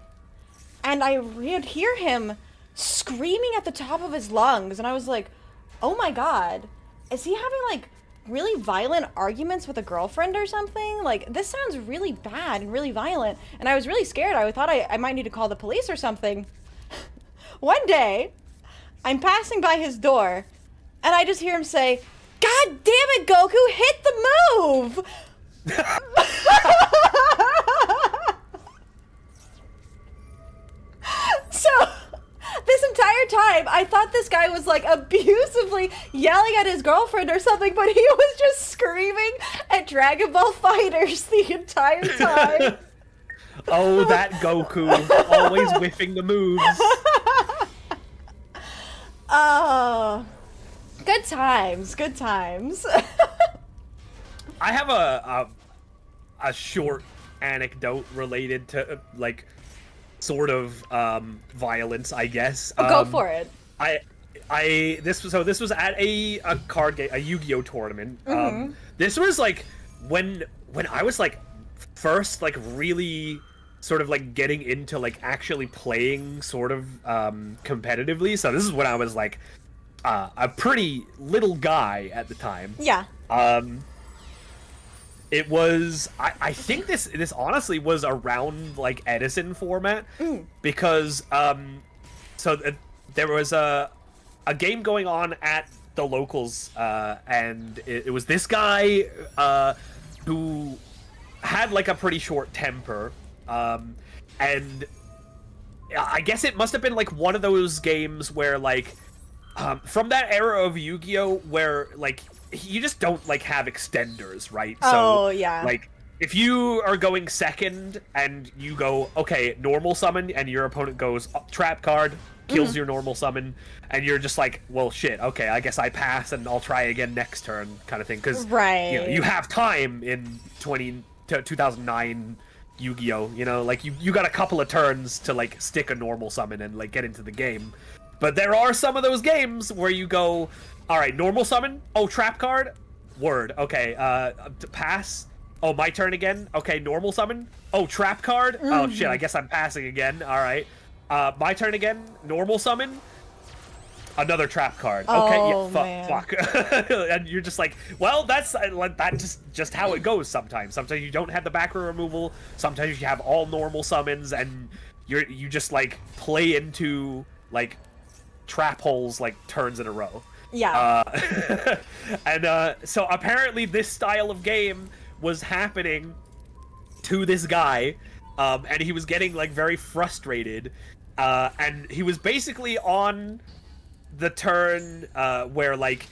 and I would hear him screaming at the top of his lungs, and I was like, oh my god, is he having, like, really violent arguments with a girlfriend or something? Like, this sounds really bad and really violent, and I was really scared. I thought I might need to call the police or something. One day, I'm passing by his door, and I just hear him say, "God damn it, Goku, hit the move!" So, this entire time, I thought this guy was, like, abusively yelling at his girlfriend or something, but he was just screaming at Dragon Ball Fighters the entire time. Oh, that Goku, always whiffing the moves. Oh, good times, good times. I have a short anecdote related to, like, sort of violence, I guess. Go for it. This was at a card game, a Yu-Gi-Oh tournament. Mm-hmm. This was like when I was like first like really sort of like getting into like actually playing sort of competitively. So this is when I was like a pretty little guy at the time. Yeah. It was I think this honestly was around like Edison format because there was a game going on at the locals and it was this guy who had like a pretty short temper and I guess it must have been like one of those games where like from that era of Yu-Gi-Oh where like you just don't like have extenders, right? Oh, yeah. Like if you are going second and you go, okay, normal summon, and your opponent goes trap card, kills your normal summon, and you're just like, well, shit, okay, I guess I pass and I'll try again next turn, kind of thing. Because you know, you have time in 2009 Yu-Gi-Oh, you know, like you got a couple of turns to like stick a normal summon and like get into the game. But there are some of those games where you go, all right, normal summon, oh, trap card, word, okay, pass, oh, my turn again, okay, normal summon, oh, trap card, oh, shit, I guess I'm passing again, all right, my turn again, normal summon, another trap card, okay, fuck, and you're just like, well, that's just how it goes sometimes. Sometimes you don't have the back row removal, sometimes you have all normal summons, and you just, like, play into, like, trap holes, like, turns in a row. Yeah. And so apparently this style of game was happening to this guy, and he was getting like very frustrated, and he was basically on the turn where like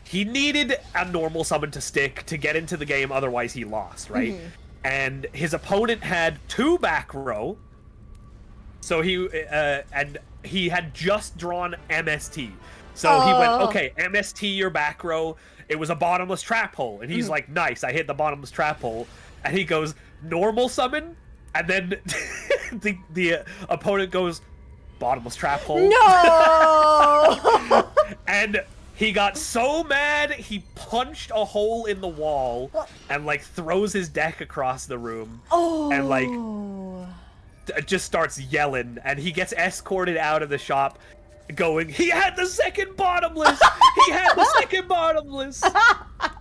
he needed a normal summon to stick to get into the game, otherwise he lost, right? And his opponent had 2 back row, so he had just drawn MST. So he went, okay, MST your back row. It was a bottomless trap hole. And he's like, nice, I hit the bottomless trap hole. And he goes, normal summon? And then the opponent goes, bottomless trap hole. No! And he got so mad, he punched a hole in the wall and, like, throws his deck across the room. And, like, just starts yelling. And he gets escorted out of the shop. Going, he had the second bottomless! He had the second bottomless!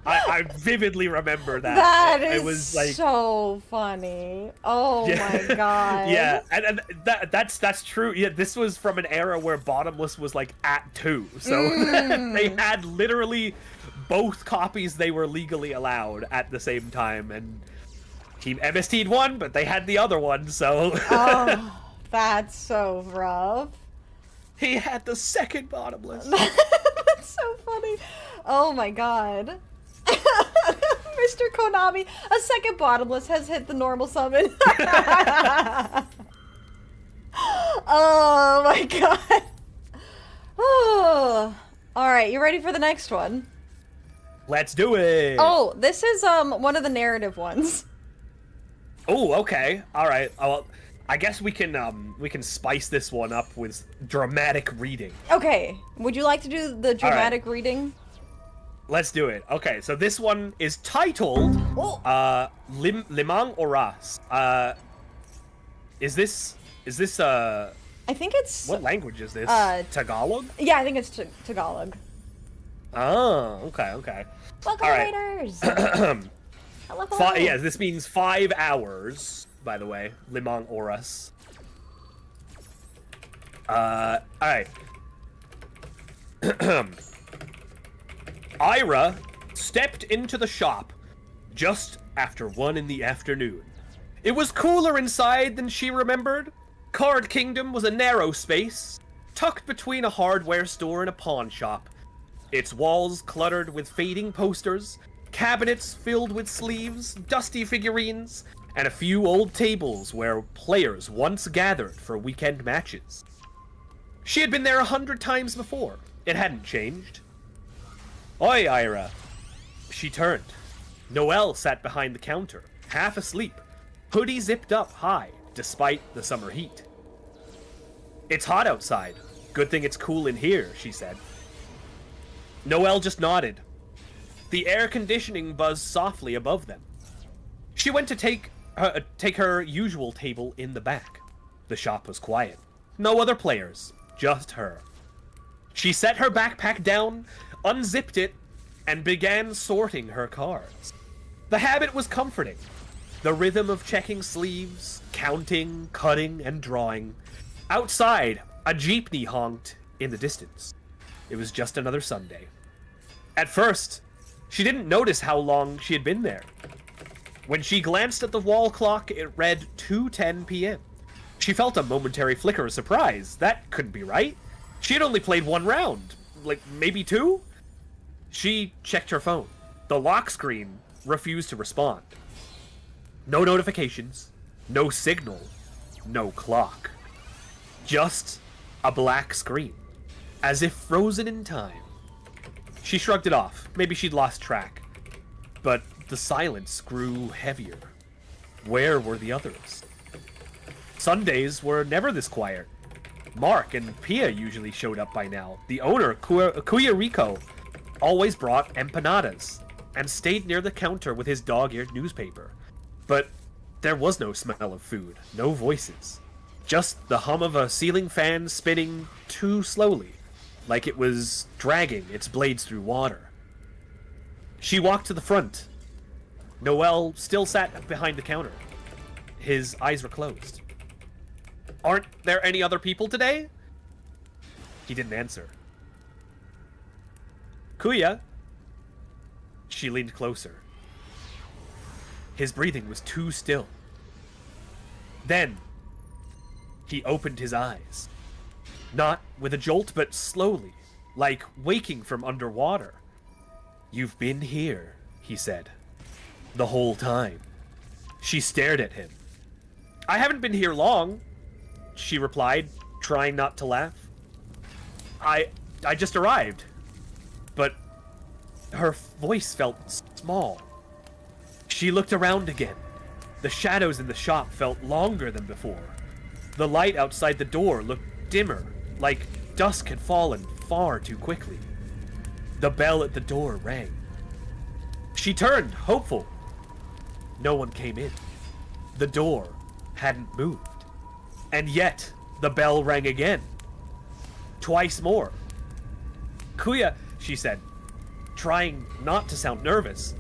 I vividly remember that. That is it was like, so funny. Oh my god. Yeah, and that's true. Yeah, this was from an era where bottomless was like at 2. So they had literally both copies they were legally allowed at the same time. And Team MST'd one, but they had the other one, so... Oh, that's so rough. He had the second bottomless. That's so funny. Oh my god. Mr. Konami, a second bottomless has hit the normal summon. Oh my god. Oh. Alright, you ready for the next one? Let's do it. Oh, this is one of the narrative ones. Oh, okay. Alright. Well, I guess we can spice this one up with dramatic reading. Okay. Would you like to do the dramatic reading? Let's do it. Okay, so this one is titled Limang Oras. Is this I think it's what language is this? Tagalog? Yeah, I think it's Tagalog. Oh, okay. Welcome, all right. Raiders. Hello. Yeah, this means 5 hours. By the way, Limang Oras. Alright. Ira stepped into the shop just after 1 in the afternoon. It was cooler inside than she remembered. Card Kingdom was a narrow space, tucked between a hardware store and a pawn shop. Its walls cluttered with fading posters, cabinets filled with sleeves, dusty figurines, and a few old tables where players once gathered for weekend matches. She had been there 100 times before. It hadn't changed. Oi, Ira. She turned. Noelle sat behind the counter, half asleep, hoodie zipped up high, despite the summer heat. It's hot outside. Good thing it's cool in here, she said. Noelle just nodded. The air conditioning buzzed softly above them. She went to take take her usual table in the back. The shop was quiet. No other players, just her. She set her backpack down, unzipped it, and began sorting her cards. The habit was comforting. The rhythm of checking sleeves, counting, cutting, and drawing. Outside, a jeepney honked in the distance. It was just another Sunday. At first, she didn't notice how long she had been there. When she glanced at the wall clock, it read 2:10 p.m. She felt a momentary flicker of surprise. That couldn't be right. She had only played one round. Like, maybe two? She checked her phone. The lock screen refused to respond. No notifications, no signal, no clock. Just a black screen, as if frozen in time. She shrugged it off. Maybe she'd lost track. But the silence grew heavier. Where were the others? Sundays were never this quiet. Mark and Pia usually showed up by now. The owner, Kuya Rico, always brought empanadas and stayed near the counter with his dog-eared newspaper. But there was no smell of food, no voices. Just the hum of a ceiling fan spinning too slowly, like it was dragging its blades through water. She walked to the front. Noel still sat behind the counter. His eyes were closed. Aren't there any other people today? He didn't answer. Kuya? She leaned closer. His breathing was too still. Then, he opened his eyes. Not with a jolt, but slowly, like waking from underwater. You've been here, he said. The whole time. She stared at him. I haven't been here long, she replied, trying not to laugh. I just arrived. But her voice felt small. She looked around again. The shadows in the shop felt longer than before. The light outside the door looked dimmer, like dusk had fallen far too quickly. The bell at the door rang. She turned, hopeful. No one came in. The door hadn't moved. And yet, the bell rang again. Twice more. Kuya, she said, trying not to sound nervous.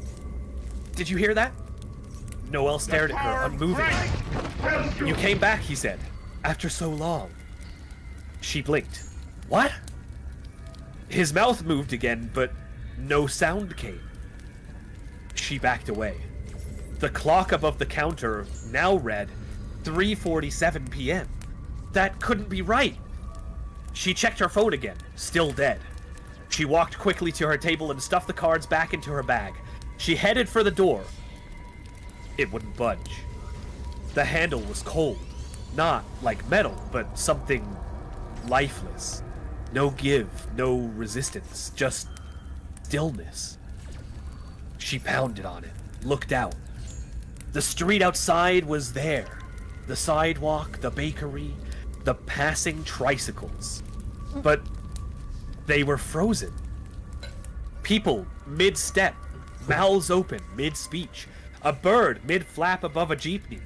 Did you hear that? Noel stared at her, unmoving. You came back, he said, after so long. She blinked. What? His mouth moved again, but no sound came. She backed away. The clock above the counter now read 3:47 p.m. That couldn't be right. She checked her phone again, still dead. She walked quickly to her table and stuffed the cards back into her bag. She headed for the door. It wouldn't budge. The handle was cold. Not like metal, but something lifeless. No give, no resistance, just stillness. She pounded on it, looked out. The street outside was there. The sidewalk, the bakery, the passing tricycles. But they were frozen. People mid-step, mouths open mid-speech. A bird mid-flap above a jeepney.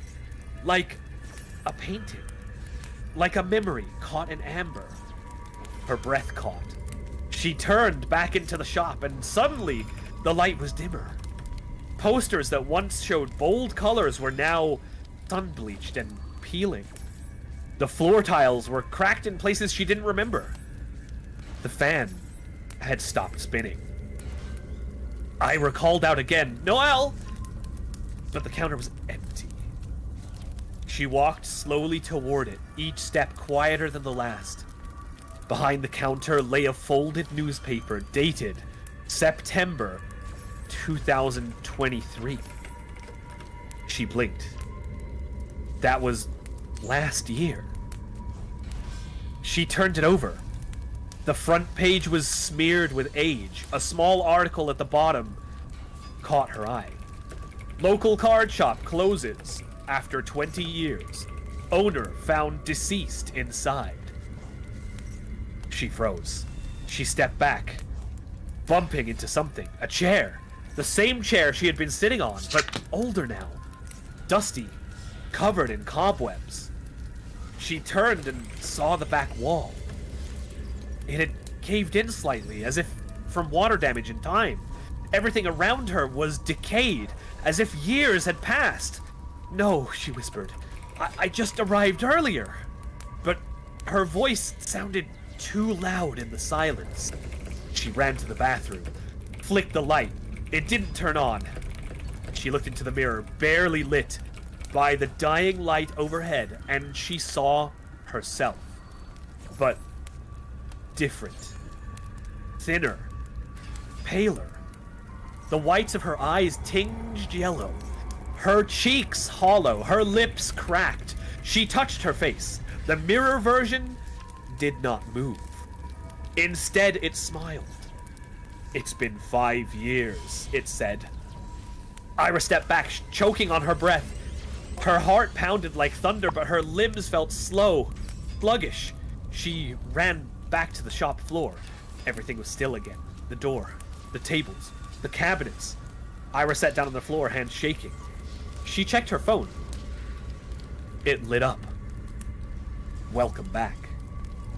Like a painting. Like a memory caught in amber. Her breath caught. She turned back into the shop, and suddenly the light was dimmer. Posters that once showed bold colors were now sun-bleached and peeling. The floor tiles were cracked in places she didn't remember. The fan had stopped spinning. Ira called out again, Noel! But the counter was empty. She walked slowly toward it, each step quieter than the last. Behind the counter lay a folded newspaper dated September 2023. She blinked. That was last year. She turned it over. The front page was smeared with age. A small article at the bottom caught her eye. Local card shop closes after 20 years. Owner found deceased inside. She froze. She stepped back, bumping into something. A chair. The same chair she had been sitting on, but older now. dusty, covered in cobwebs. She turned and saw the back wall. It had caved in slightly, as if from water damage in time. Everything around her was decayed, as if years had passed. "No," she whispered. I just arrived earlier." But her voice sounded too loud in the silence. She ran to the bathroom, flicked the light. It didn't turn on. She looked into the mirror, barely lit by the dying light overhead, and she saw herself. But different. Thinner. Paler. The whites of her eyes tinged yellow. Her cheeks hollow, her lips cracked. She touched her face. The mirror version did not move. Instead, it smiled. "It's been 5 years," it said. Ira stepped back, choking on her breath. Her heart pounded like thunder, but her limbs felt slow, sluggish. She ran back to the shop floor. Everything was still again. The door, the tables, the cabinets. Ira sat down on the floor, hands shaking. She checked her phone. It lit up. Welcome back.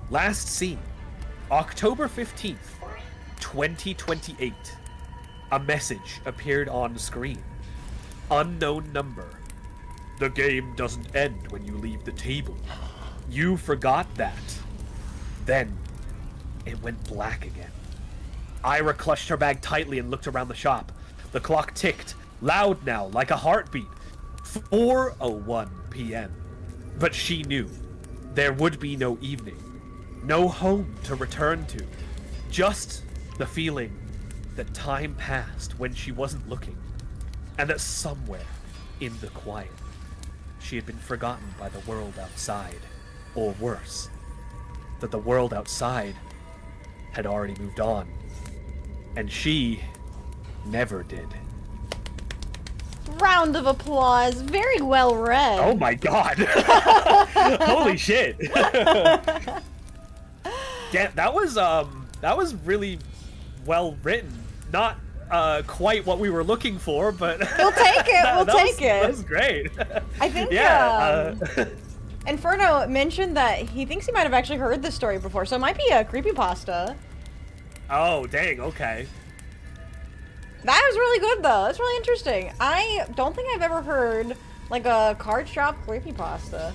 Last seen, October 15th, 2028. A message appeared on screen. Unknown number. "The game doesn't end when you leave the table. You forgot that." Then, it went black again. Ira clutched her bag tightly and looked around the shop. The clock ticked, loud now, like a heartbeat. 4:01 p.m. But she knew there would be no evening, no home to return to. Just the feeling that time passed when she wasn't looking, and that somewhere in the quiet, she had been forgotten by the world outside, or worse, that the world outside had already moved on, and she never did. Round of applause. Very well read. Oh my god. Holy shit. Damn, that was really well written. Not quite what we were looking for, but we'll take it. We'll take it. That was great. I think Inferno mentioned that he thinks he might have actually heard this story before, so it might be a creepypasta. Oh, dang, okay. That was really good, though. That's really interesting. I don't think I've ever heard, like, a card shop creepypasta.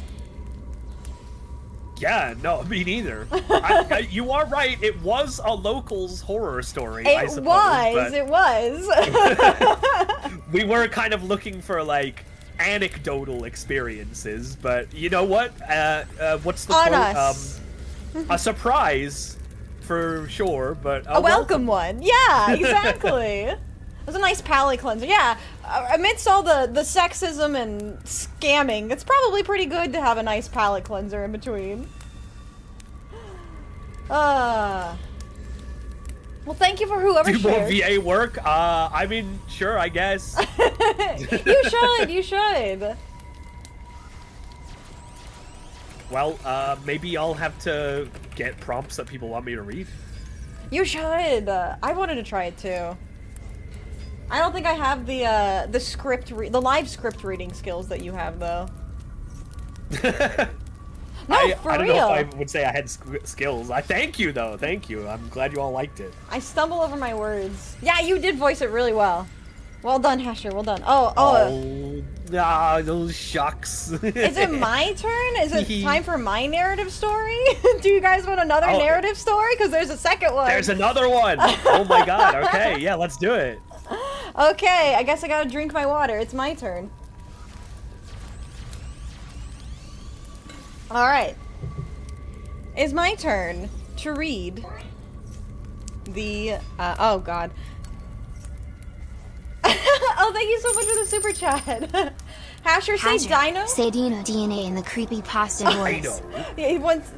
Yeah, no, me neither. You are right. It was a local's horror story, I suppose. It was. We were kind of looking for, like, anecdotal experiences, but you know what? What's the quote? A surprise, for sure, but a welcome one. Yeah, exactly. It was a nice palate cleanser. Yeah, amidst all the sexism and scamming, it's probably pretty good to have a nice palate cleanser in between. Well, thank you for whoever shared. Do more VA work? I mean, sure, I guess. You should. Well, maybe I'll have to get prompts that people want me to read. You should. I wanted to try it too. I don't think I have the live script reading skills that you have, though. No, I for don't real. know if I would say I had skills. I thank you, though. Thank you. I'm glad you all liked it. I stumble over my words. Yeah, you did voice it really well. Well done, Hasher. Well done. Those shucks. Is it my turn? Is it time for my narrative story? Do you guys want another narrative story? Because there's a second one. There's another one. Oh my god. Okay, yeah, let's do it. Okay, I guess I gotta drink my water. It's my turn. Alright. It's my turn to read the, oh god. Oh, thank you so much for the super chat. Hasher, say Dino. Say Dino DNA in the creepypasta voice. Yeah, he wants,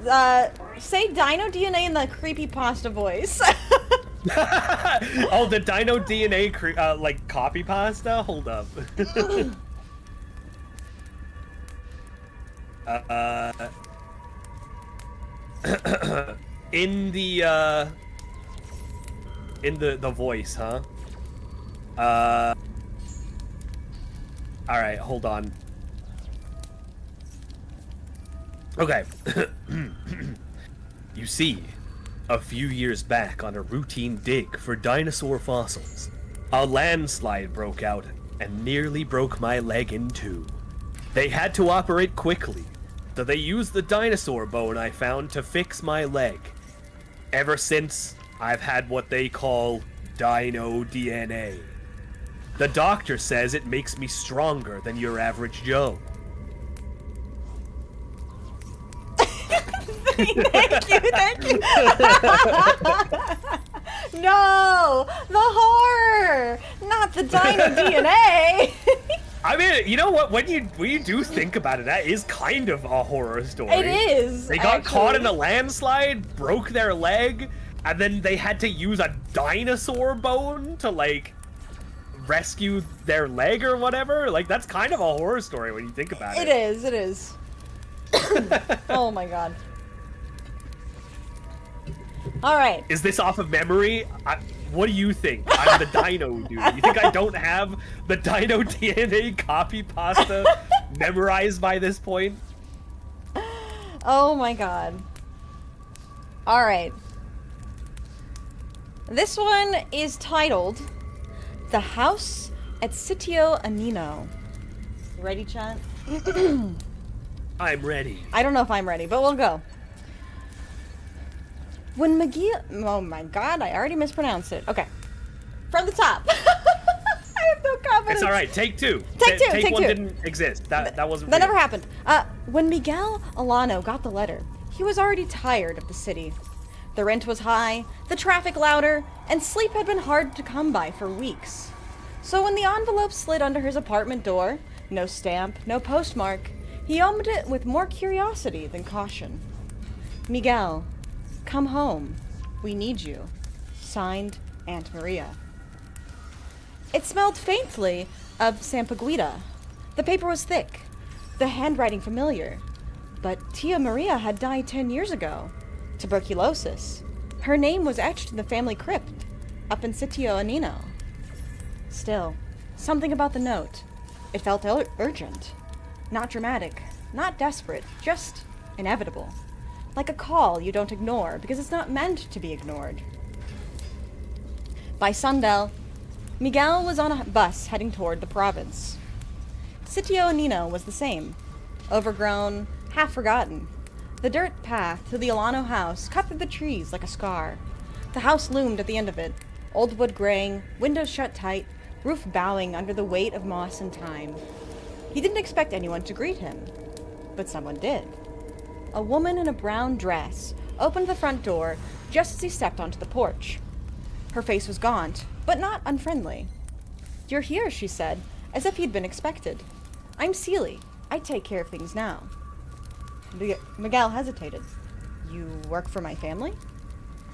say Dino DNA in the creepypasta voice. Oh, the Dino DNA, like, copy pasta? Hold up. In the voice, huh? Alright, hold on. Okay. You see, a few years back on a routine dig for dinosaur fossils, a landslide broke out and nearly broke my leg in two. They had to operate quickly, so they used the dinosaur bone I found to fix my leg. Ever since, I've had what they call Dino DNA. The doctor says it makes me stronger than your average Joe. Thank you. No, the horror, not the Dino DNA. I mean, you know what? When you do think about it, that is kind of a horror story. It is. They got caught in a landslide, broke their leg, and then they had to use a dinosaur bone to like rescue their leg or whatever. Like that's kind of a horror story when you think about it. It is. Oh my god. All right. Is this off of memory? What do you think? I'm the Dino dude. You think I don't have the Dino DNA copy pasta memorized by this point? Oh my god. All right. This one is titled The House at Sitio Anino. Ready, chat? I'm ready. I don't know if I'm ready, but we'll go. When Miguel... Oh my god, I already mispronounced it. Okay. From the top. I have no confidence. It's alright, take two. Take one two. didn't exist. That wasn't That real. never happened. When Miguel Alano got the letter, he was already tired of the city. The rent was high, the traffic louder, and sleep had been hard to come by for weeks. So when the envelope slid under his apartment door, no stamp, no postmark, he opened it with more curiosity than caution. Miguel, come home. We need you. Signed, Aunt Maria. It smelled faintly of Sampaguita. The paper was thick, the handwriting familiar. But Tia Maria had died 10 years ago. Tuberculosis. Her name was etched in the family crypt, up in Sitio Anino. Still, something about the note. It felt urgent. Not dramatic, not desperate, just inevitable. Like a call you don't ignore because it's not meant to be ignored. By sundown, Miguel was on a bus heading toward the province. Sitio Anino was the same. Overgrown, half forgotten. The dirt path to the Alano house cut through the trees like a scar. The house loomed at the end of it, old wood graying, windows shut tight, roof bowing under the weight of moss and time. He didn't expect anyone to greet him, but someone did. A woman in a brown dress opened the front door just as he stepped onto the porch. Her face was gaunt, but not unfriendly. "You're here," she said, as if he'd been expected. "I'm Seely. I take care of things now." Miguel hesitated. "You work for my family?"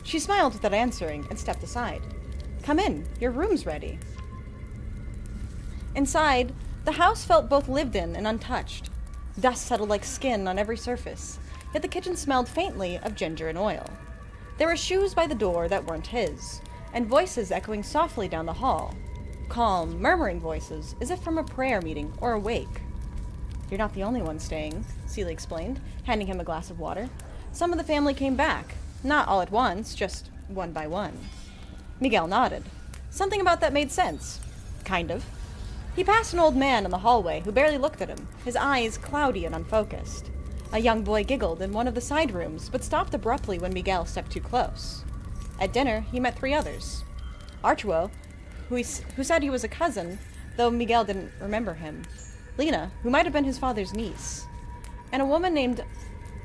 She smiled without answering and stepped aside. "Come in. Your room's ready." Inside, the house felt both lived in and untouched. Dust settled like skin on every surface, yet the kitchen smelled faintly of ginger and oil. There were shoes by the door that weren't his, and voices echoing softly down the hall. Calm, murmuring voices, as if from a prayer meeting or a wake. "You're not the only one staying," Seely explained, handing him a glass of water. "Some of the family came back. Not all at once, just one by one." Miguel nodded. Something about that made sense. Kind of. He passed an old man in the hallway who barely looked at him, his eyes cloudy and unfocused. A young boy giggled in one of the side rooms, but stopped abruptly when Miguel stepped too close. At dinner, he met 3 others. Archwo, who said he was a cousin, though Miguel didn't remember him. Lena, who might have been his father's niece. And a woman named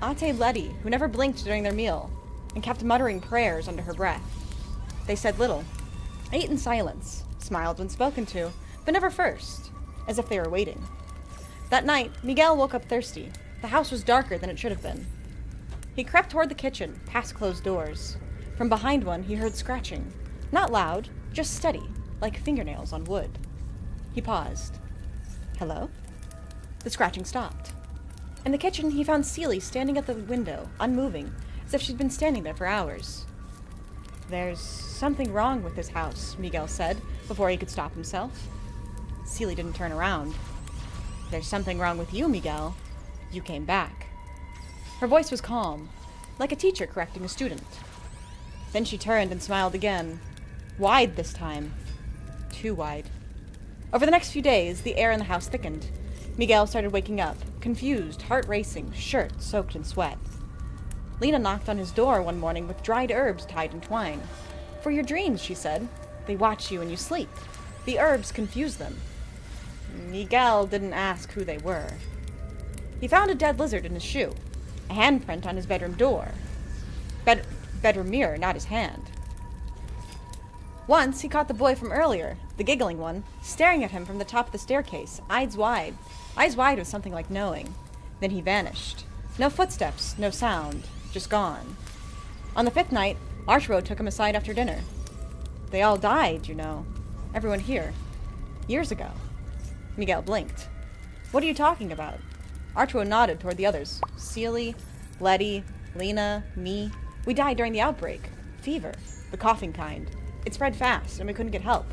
Ate Letty, who never blinked during their meal, and kept muttering prayers under her breath. They said little, ate in silence, smiled when spoken to, but never first, as if they were waiting. That night, Miguel woke up thirsty. The house was darker than it should have been. He crept toward the kitchen, past closed doors. From behind one, he heard scratching. Not loud, just steady, like fingernails on wood. He paused. "Hello?" The scratching stopped. In the kitchen, he found Seely standing at the window, unmoving, as if she'd been standing there for hours. "There's something wrong with this house," Miguel said, before he could stop himself. Seely didn't turn around. "There's something wrong with you, Miguel. You came back." Her voice was calm, like a teacher correcting a student. Then she turned and smiled again. Wide this time. Too wide. Over the next few days, the air in the house thickened. Miguel started waking up, confused, heart racing, shirt soaked in sweat. Lena knocked on his door one morning with dried herbs tied in twine. For your dreams, she said. They watch you when you sleep. The herbs confuse them. Miguel didn't ask who they were. He found a dead lizard in his shoe, a handprint on his bedroom door. Bedroom mirror, not his hand. Once, he caught the boy from earlier, the giggling one, staring at him from the top of the staircase, eyes wide. Eyes wide with something like knowing. Then he vanished. No footsteps, no sound, just gone. On the 5th night, Archero took him aside after dinner. They all died, you know. Everyone here. Years ago. Miguel blinked. What are you talking about? Archero nodded toward the others. Seely, Letty, Lena, me. We died during the outbreak. Fever. The coughing kind. It spread fast, and we couldn't get help.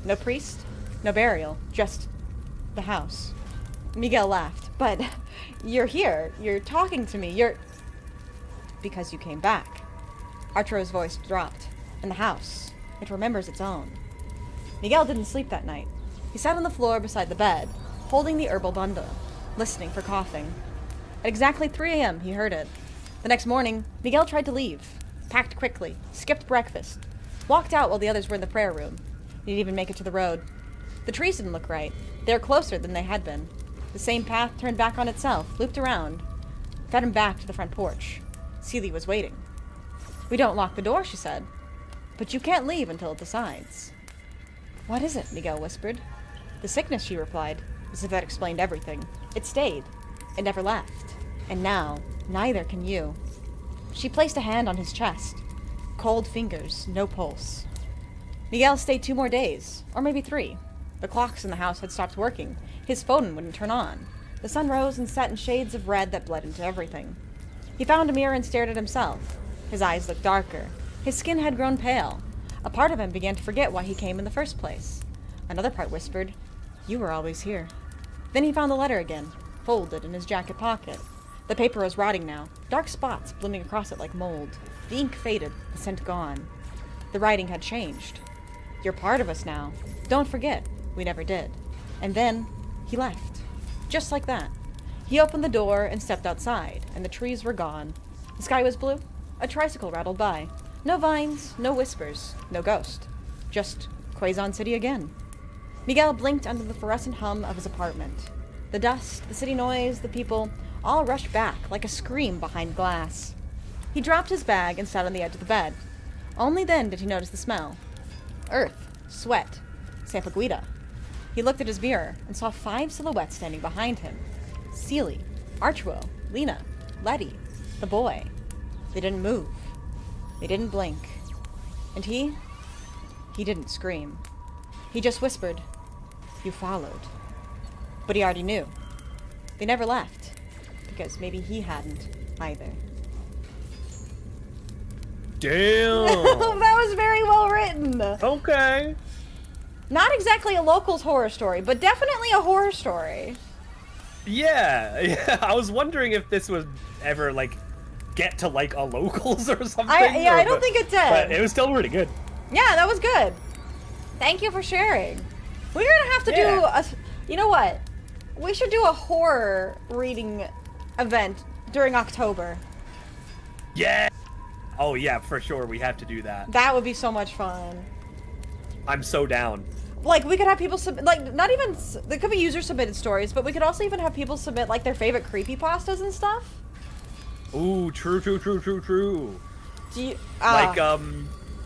No priest, no burial, just the house. Miguel laughed. But you're here. You're talking to me. You're... Because you came back. Archero's voice dropped. And the house. It remembers its own. Miguel didn't sleep that night. He sat on the floor beside the bed, holding the herbal bundle, listening for coughing. At exactly 3 a.m., he heard it. The next morning, Miguel tried to leave. Packed quickly, skipped breakfast, walked out while the others were in the prayer room. He didn't even make it to the road. The trees didn't look right. They were closer than they had been. The same path turned back on itself, looped around, fed him back to the front porch. Seely was waiting. We don't lock the door, she said. But you can't leave until it decides. What is it? Miguel whispered. The sickness, she replied, as if that explained everything. It stayed. It never left. And now, neither can you. She placed a hand on his chest. Cold fingers, no pulse. Miguel stayed 2 more days, or maybe 3. The clocks in the house had stopped working. His phone wouldn't turn on. The sun rose and set in shades of red that bled into everything. He found a mirror and stared at himself. His eyes looked darker. His skin had grown pale. A part of him began to forget why he came in the first place. Another part whispered, "You were always here." Then he found the letter again, folded in his jacket pocket. The paper was rotting now, dark spots blooming across it like mold. The ink faded, the scent gone. The writing had changed. You're part of us now. Don't forget, we never did. And then, he left. Just like that. He opened the door and stepped outside, and the trees were gone. The sky was blue. A tricycle rattled by. No vines, no whispers, no ghost. Just Quezon City again. Miguel blinked under the fluorescent hum of his apartment. The dust, the city noise, the people, all rushed back like a scream behind glass. He dropped his bag and sat on the edge of the bed. Only then did he notice the smell. Earth, sweat, Sampaguita. He looked at his mirror and saw 5 silhouettes standing behind him. Seely, Archero, Lena, Letty, the boy. They didn't move. They didn't blink. And he didn't scream. He just whispered, "You followed." But he already knew. They never left, because maybe he hadn't either. Damn! That was very well written. Okay. Not exactly a locals horror story, but definitely a horror story. Yeah. I was wondering if this would ever, like, get to, like, a locals or something. I don't think it did. But it was still really good. Yeah, that was good. Thank you for sharing. We're gonna have to do a... You know what? We should do a horror reading event during October. Yeah! Oh, yeah, for sure. We have to do that. That would be so much fun. I'm so down. Like, we could have people submit... Like, not even... There could be user-submitted stories, but we could also even have people submit, like, their favorite creepypastas and stuff. Ooh, true. Do you... Like,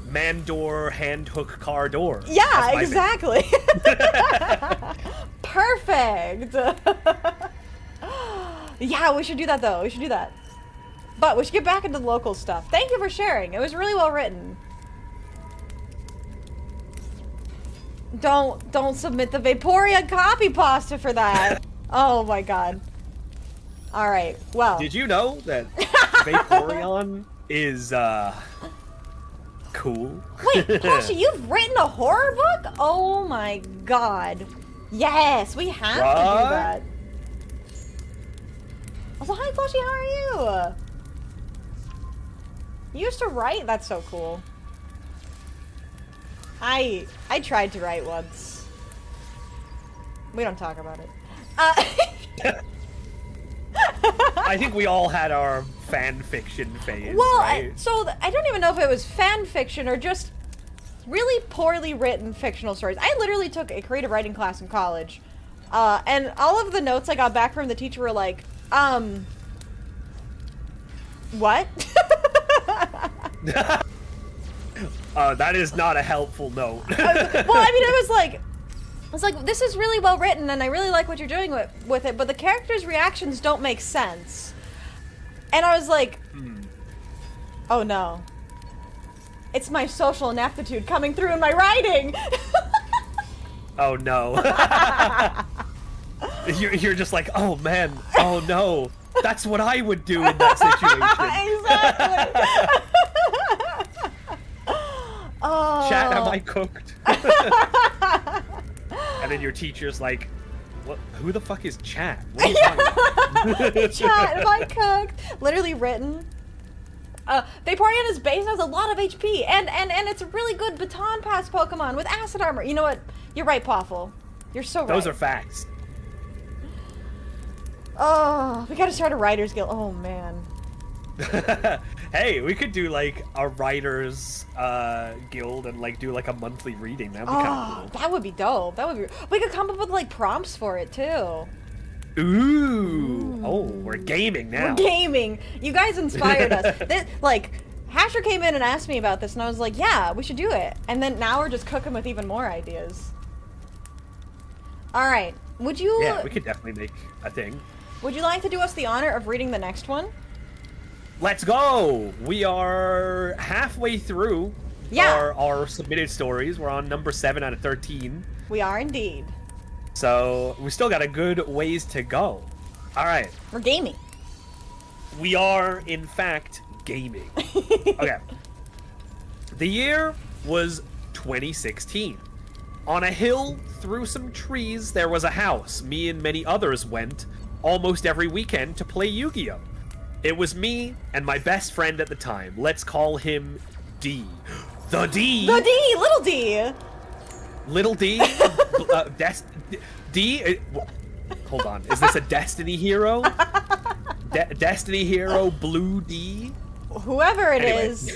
man-door, hand-hook car door. Yeah, exactly. Perfect. Yeah, we should do that, though. We should do that. But we should get back into the local stuff. Thank you for sharing. It was really well written. Don't submit the Vaporeon copy pasta for that. Oh my god. All right. Well. Did you know that Vaporeon is cool? Wait, Pasha, you've written a horror book? Oh my god. Yes, we have to do that. Also, hi, Flushy, how are you? You used to write? That's so cool. I tried to write once. We don't talk about it. I think we all had our fan fiction phase, well, right? I don't even know if it was fan fiction or just really poorly written fictional stories. I literally took a creative writing class in college, and all of the notes I got back from the teacher were like, what? That is not a helpful note. Well, I mean, it was like, this is really well written, and I really like what you're doing with it, but the characters' reactions don't make sense. And I was like, oh no. It's my social ineptitude coming through in my writing! Oh no. You're just like, oh man, oh no. That's what I would do in that situation. Exactly! Oh. Chat, am I cooked? And then your teacher's like, what? Who the fuck is Chat? What are you talking about? Chat, am I cooked? Literally written. Vaporeon is base and has a lot of HP, and it's a really good baton pass Pokemon with acid armor. You know what? You're right, Poffle. You're so right. Those are facts. Oh, we gotta start a writers guild. Oh man. Hey, we could do like a writers guild and like do like a monthly reading. That'd be kind of cool. That would be dope. That would be. We could come up with like prompts for it too. Ooh. Oh, we're gaming now. We're gaming. You guys inspired us. Hasher came in and asked me about this, and I was like, yeah, we should do it. And then now we're just cooking with even more ideas. All right. Would you? Yeah, we could definitely make a thing. Would you like to do us the honor of reading the next one? Let's go! We are halfway through our submitted stories. We're on number 7 out of 13. We are indeed. So, we still got a good ways to go. Alright. We're gaming. We are, in fact, gaming. Okay. The year was 2016. On a hill, through some trees, there was a house. Me and many others went almost every weekend to play Yu-Gi-Oh! It was me and my best friend at the time. Let's call him D. The D! The D! Little D! Little D? D? Hold on. Is this a Destiny hero? Destiny hero Blue D? Whoever it is.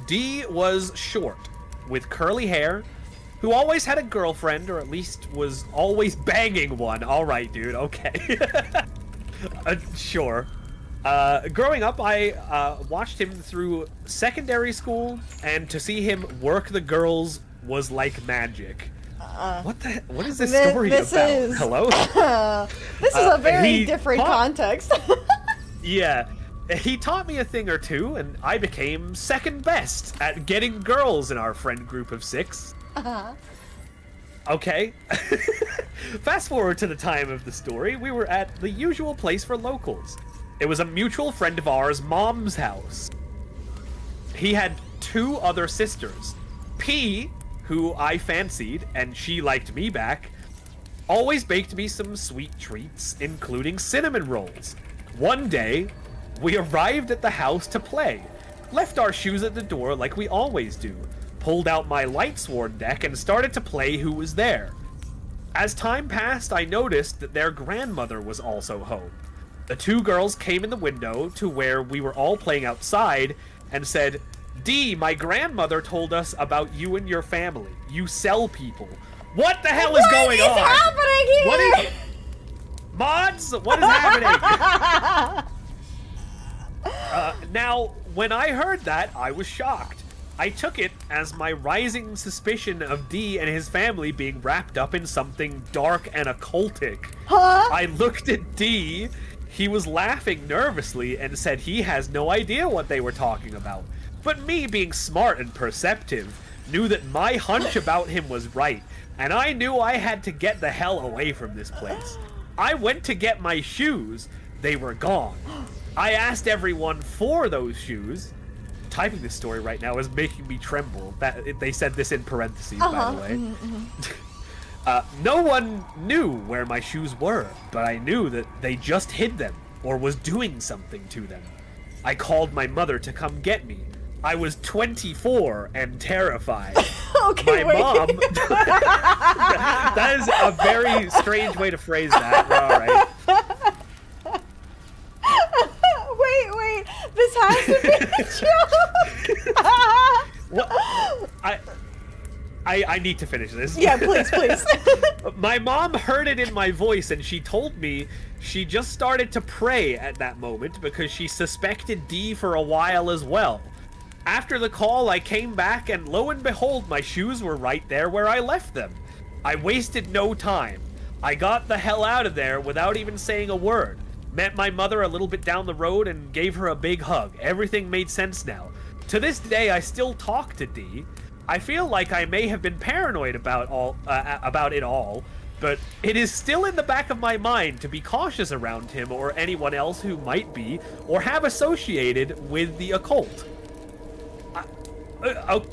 D was short, with curly hair, who always had a girlfriend, or at least was always banging one. Alright, dude, okay. Sure. Growing up, I watched him through secondary school, and to see him work the girls was like magic. What is this story about? Hello? This is a very different context. Yeah. He taught me a thing or two, and I became second best at getting girls in our friend group of 6. Okay. Fast forward to the time of the story, we were at the usual place for locals. It was a mutual friend of ours' mom's house. He had 2 other sisters. P, who I fancied, and she liked me back, always baked me some sweet treats, including cinnamon rolls. One day, we arrived at the house to play, left our shoes at the door like we always do, pulled out my Lightsworn deck and started to play Who Was There. As time passed, I noticed that their grandmother was also home. The 2 girls came in the window to where we were all playing outside and said, D, my grandmother told us about you and your family. You sell people. What the hell is going on? What is happening here? What is... Mods, what is happening? Now, when I heard that, I was shocked. I took it as my rising suspicion of D and his family being wrapped up in something dark and occultic. Huh? I looked at D, he was laughing nervously and said he has no idea what they were talking about. But me, being smart and perceptive, knew that my hunch about him was right, and I knew I had to get the hell away from this place. I went to get my shoes, they were gone. I asked everyone for those shoes. Typing this story right now is making me tremble. They said this in parentheses, by the way. No one knew where my shoes were, but I knew that they just hid them or was doing something to them. I called my mother to come get me. I was 24 and terrified. Okay, my mom... That is a very strange way to phrase that. Alright. Wait. This has to be a joke. What? I need to finish this. Yeah, please. My mom heard it in my voice, and she told me she just started to pray at that moment because she suspected D for a while as well. After the call, I came back, and lo and behold, my shoes were right there where I left them. I wasted no time. I got the hell out of there without even saying a word. Met my mother a little bit down the road and gave her a big hug. Everything made sense now. To this day, I still talk to D. I feel like I may have been paranoid about it all, but it is still in the back of my mind to be cautious around him or anyone else who might be or have associated with the occult.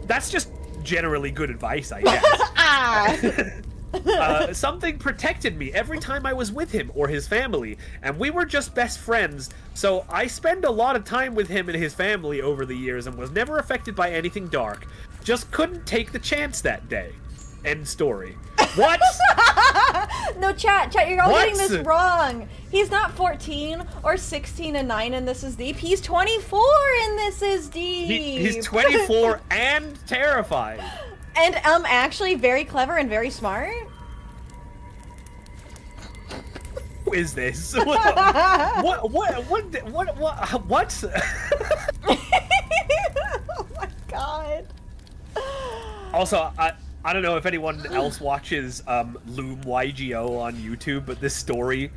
That's just generally good advice, I guess. Something protected me every time I was with him or his family, and we were just best friends, so I spend a lot of time with him and his family over the years and was never affected by anything dark. Just couldn't take the chance that day. End story. What? No, chat, you're all getting this wrong. He's not 14 or 16 and 9 and this is deep. He's 24 and this is deep. He's 24 and terrified. And actually very clever and very smart. Who is this? What? Oh my god. Also, I don't know if anyone else watches Loom YGO on YouTube, but this story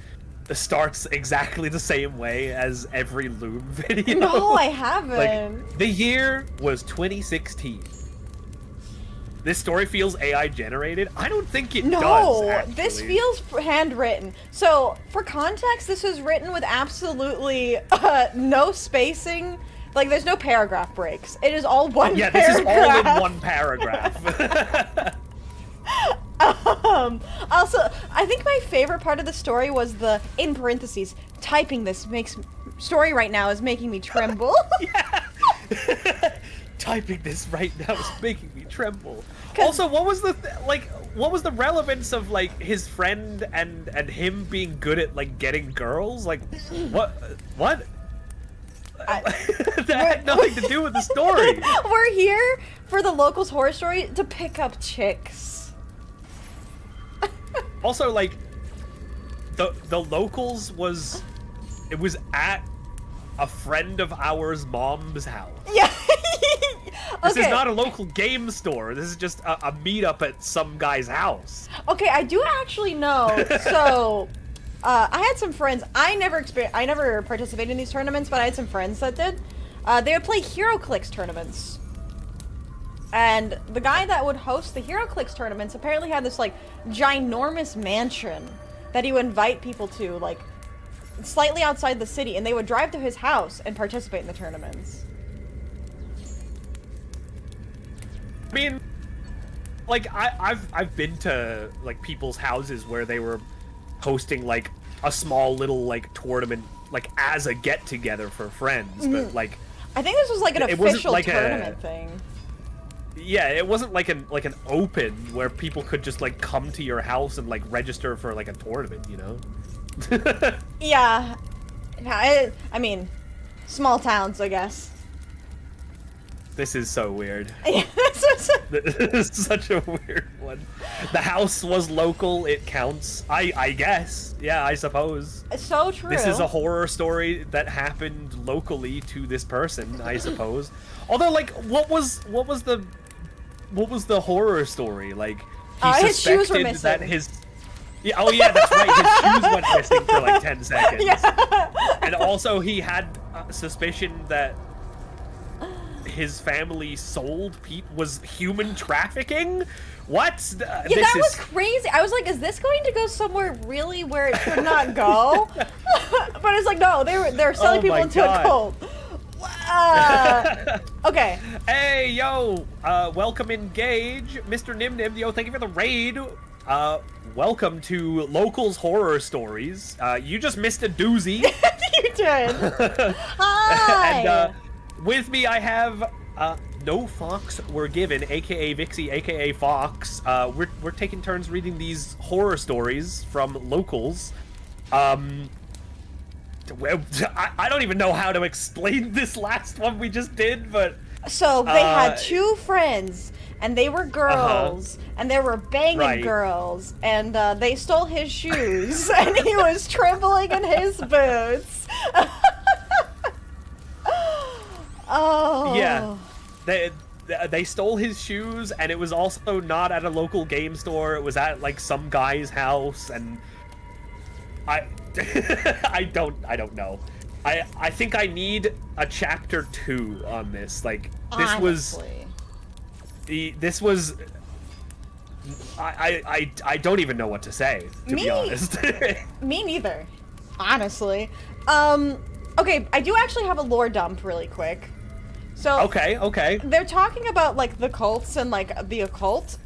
starts exactly the same way as every Loom video. No, I haven't. Like, the year was 2016. This story feels AI generated? I don't think it does, No, this feels handwritten. So, for context, this is written with absolutely no spacing. Like, there's no paragraph breaks. It is all one paragraph. Yeah, this is all in one paragraph. Also, I think my favorite part of the story was the, in parentheses, typing this story right now is making me tremble. Yeah. Typing this right now is making me tremble. Also, what was the what was the relevance of like his friend and him being good at like getting girls? Like, what? That had nothing to do with the story. We're here for the locals' horror story to pick up chicks. Also, like the locals was at a friend of ours' mom's house. Yeah. This is not a local game store. This is just a meetup at some guy's house. Okay, I do actually know. So, I had some friends. I never participated in these tournaments, but I had some friends that did. They would play HeroClix tournaments. And the guy that would host the HeroClix tournaments apparently had this, like, ginormous mansion that he would invite people to, like, slightly outside the city, and they would drive to his house and participate in the tournaments. I mean, like, I've been to, like, people's houses where they were hosting, like, a small little, like, tournament, like, as a get-together for friends, but, like... I think this was, like, an official like tournament thing. Yeah, it wasn't like an open where people could just, like, come to your house and, like, register for, like, a tournament, you know? Yeah. I mean, small towns, I guess. This is so weird. Yeah, this is such a weird one. The house was local, it counts. I guess. Yeah, I suppose. It's so true. This is a horror story that happened locally to this person, I suppose. Although, like, what was the horror story? Like, he his shoes were suspected missing. that his... Yeah, oh yeah, that's right. His shoes went missing for like 10 seconds. Yeah. And also he had suspicion that his family was human trafficking? What? Yeah, that was crazy. I was like, is this going to go somewhere really where it should not go? But it's like, no, they're selling people into a cult. Okay. Hey, yo, welcome Engage. Mr. Nim Nim, yo, thank you for the raid. welcome to Locals Horror Stories. You just missed a doozy. You did. Hi. And with me I have nofoxweregiven, aka Vixie, aka Fox. We're taking turns reading these horror stories from Locals. I don't even know how to explain this last one we just did, but... So, they had two friends, and they were girls, and they were banging girls, and they stole his shoes, and he was trembling in his boots. Oh. Yeah. They stole his shoes, and it was also not at a local game store. It was at, like, some guy's house, and... I don't know. I think I need a chapter 2 on this. Like, this Honestly. this was I don't even know what to say, to be honest. Me neither. Honestly. Okay, I do actually have a lore dump really quick. So Okay. They're talking about like the cults and like the occult.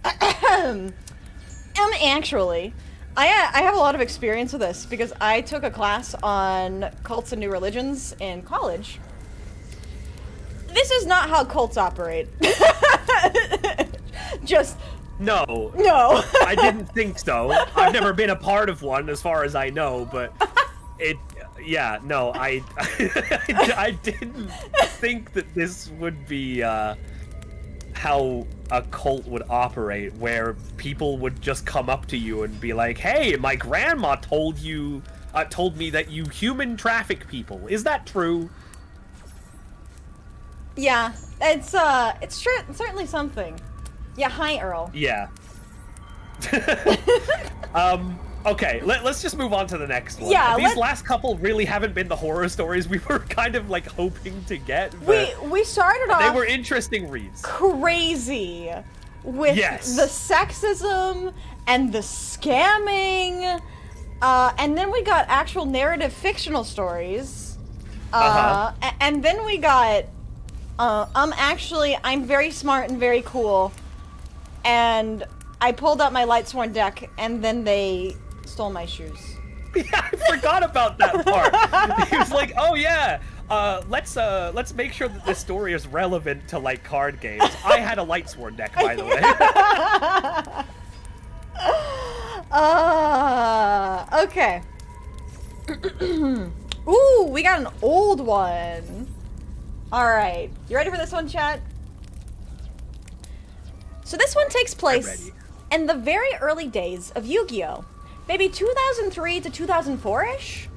Actually, I have a lot of experience with this because I took a class on cults and new religions in college. This is not how cults operate. Just... No. I didn't think so. I've never been a part of one, as far as I know, but it... Yeah, no, I didn't think that this would be, how a cult would operate, where people would just come up to you and be like, "Hey, my grandma told me that you human traffic people. Is that true?" Yeah, it's certainly something. Yeah, hi, Earl. Yeah. Okay, let's just move on to the next one. Yeah, these last couple really haven't been the horror stories we were kind of like hoping to get. But we started off. They were interesting reads. Crazy with the sexism and the scamming, and then we got actual narrative fictional stories, and then we got actually I'm very smart and very cool, and I pulled out my Lightsworn deck, and then they stole my shoes. Yeah, I forgot about that part. He was like, "Oh yeah, let's make sure that this story is relevant to like card games." I had a Lightsworn deck, by the way. Okay. Ooh, we got an old one. All right, you ready for this one, chat? So this one takes place in the very early days of Yu-Gi-Oh! Maybe 2003 to 2004-ish?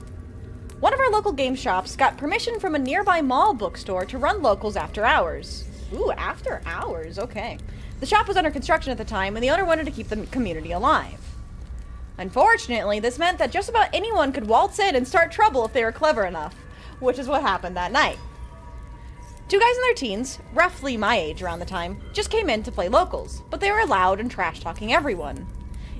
One of our local game shops got permission from a nearby mall bookstore to run Locals after hours. Ooh, after hours, okay. The shop was under construction at the time, and the owner wanted to keep the community alive. Unfortunately, this meant that just about anyone could waltz in and start trouble if they were clever enough, which is what happened that night. Two guys in their teens, roughly my age around the time, just came in to play Locals, but they were loud and trash-talking everyone.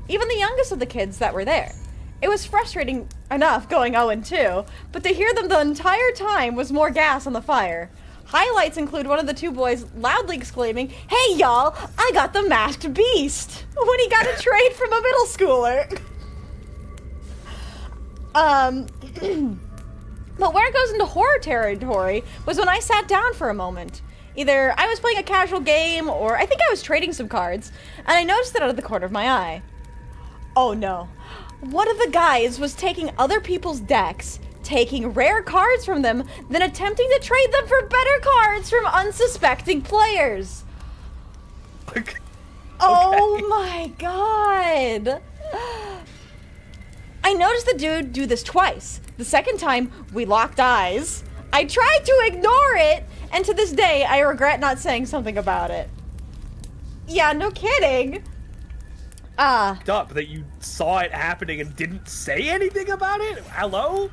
Even the youngest of the kids that were there. It was frustrating enough going 0-2, but to hear them the entire time was more gas on the fire. Highlights include one of the two boys loudly exclaiming, "Hey y'all, I got the masked beast!" when he got a trade from a middle schooler. But where it goes into horror territory was when I sat down for a moment. Either I was playing a casual game, or I think I was trading some cards, and I noticed it out of the corner of my eye. Oh no. One of the guys was taking other people's decks, taking rare cards from them, then attempting to trade them for better cards from unsuspecting players. Okay. Oh my god. I noticed the dude do this twice. The second time, we locked eyes. I tried to ignore it, and to this day, I regret not saying something about it. Yeah, no kidding. Up that you saw it happening and didn't say anything about it? Hello?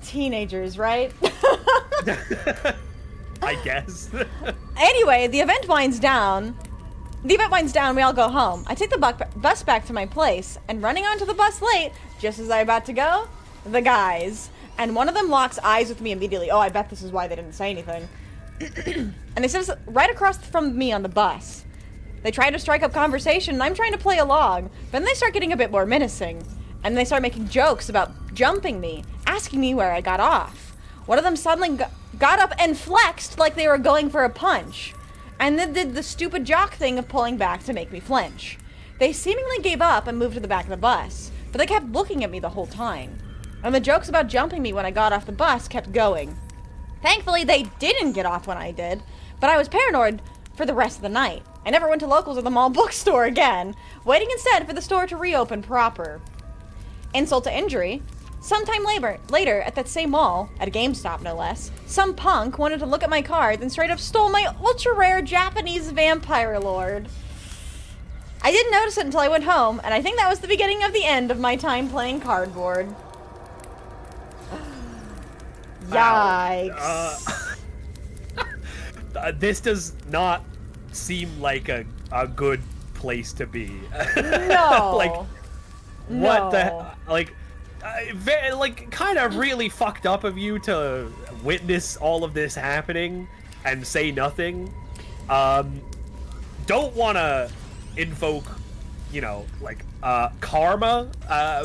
Teenagers, right? I guess. Anyway, the event winds down, we all go home. I take the bus back to my place, and running onto the bus late, just as I'm about to go, the guys. And one of them locks eyes with me immediately. Oh, I bet this is why they didn't say anything. And they sit right across from me on the bus. They try to strike up conversation, and I'm trying to play along. But then they start getting a bit more menacing. And they start making jokes about jumping me, asking me where I got off. One of them suddenly got up and flexed like they were going for a punch. And then did the stupid jock thing of pulling back to make me flinch. They seemingly gave up and moved to the back of the bus, but they kept looking at me the whole time. And the jokes about jumping me when I got off the bus kept going. Thankfully, they didn't get off when I did, but I was paranoid for the rest of the night. I never went to Locals or the mall bookstore again, waiting instead for the store to reopen proper. Insult to injury, sometime later at that same mall, at a GameStop no less, some punk wanted to look at my card and straight up stole my ultra-rare Japanese vampire lord. I didn't notice it until I went home, and I think that was the beginning of the end of my time playing cardboard. Yikes. This does not seem like a good place to be. No. Like, what the, like, kind of really fucked up of you to witness all of this happening and say nothing. Don't want to invoke, you know, like, karma,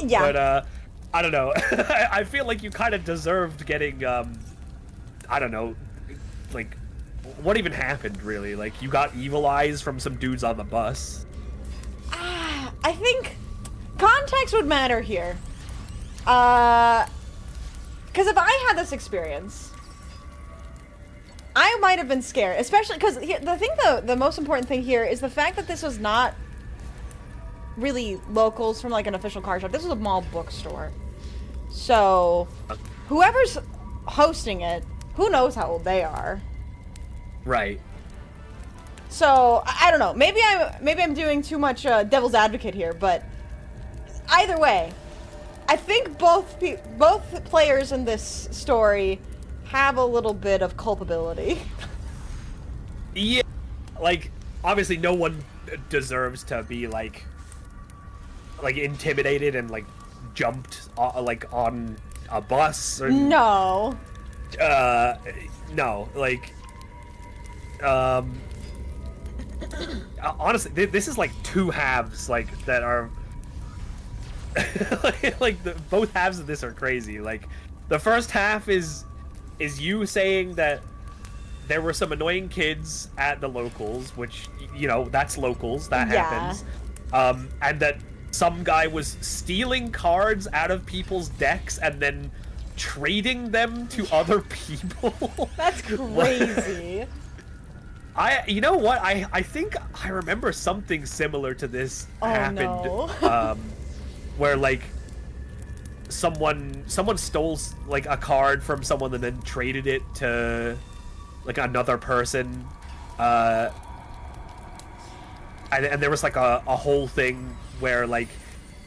yeah. but, I don't know. I feel like you kind of deserved getting, I don't know, like, what even happened, really? Like, you got evil eyes from some dudes on the bus? I think context would matter here. Because if I had this experience, I might have been scared. Especially because the most important thing here is the fact that this was not really Locals from, like, an official card shop. This was a mall bookstore. So, whoever's hosting it, who knows how old they are. Right. So, I don't know. Maybe I'm doing too much devil's advocate here, but either way, I think both players in this story have a little bit of culpability. Yeah, like, obviously no one deserves to be, like intimidated and, like, jumped, like, on a bus or... No. No, like, honestly, this is, like, two halves, like, that are... like, both halves of this are crazy. Like, the first half is you saying that there were some annoying kids at the Locals, which, you know, that's Locals, that happens. And that some guy was stealing cards out of people's decks and then trading them to other people. That's crazy. You know what? I think I remember something similar to this happened. No. Where, like, someone stole, like, a card from someone and then traded it to, like, another person. And there was, like, a whole thing where, like,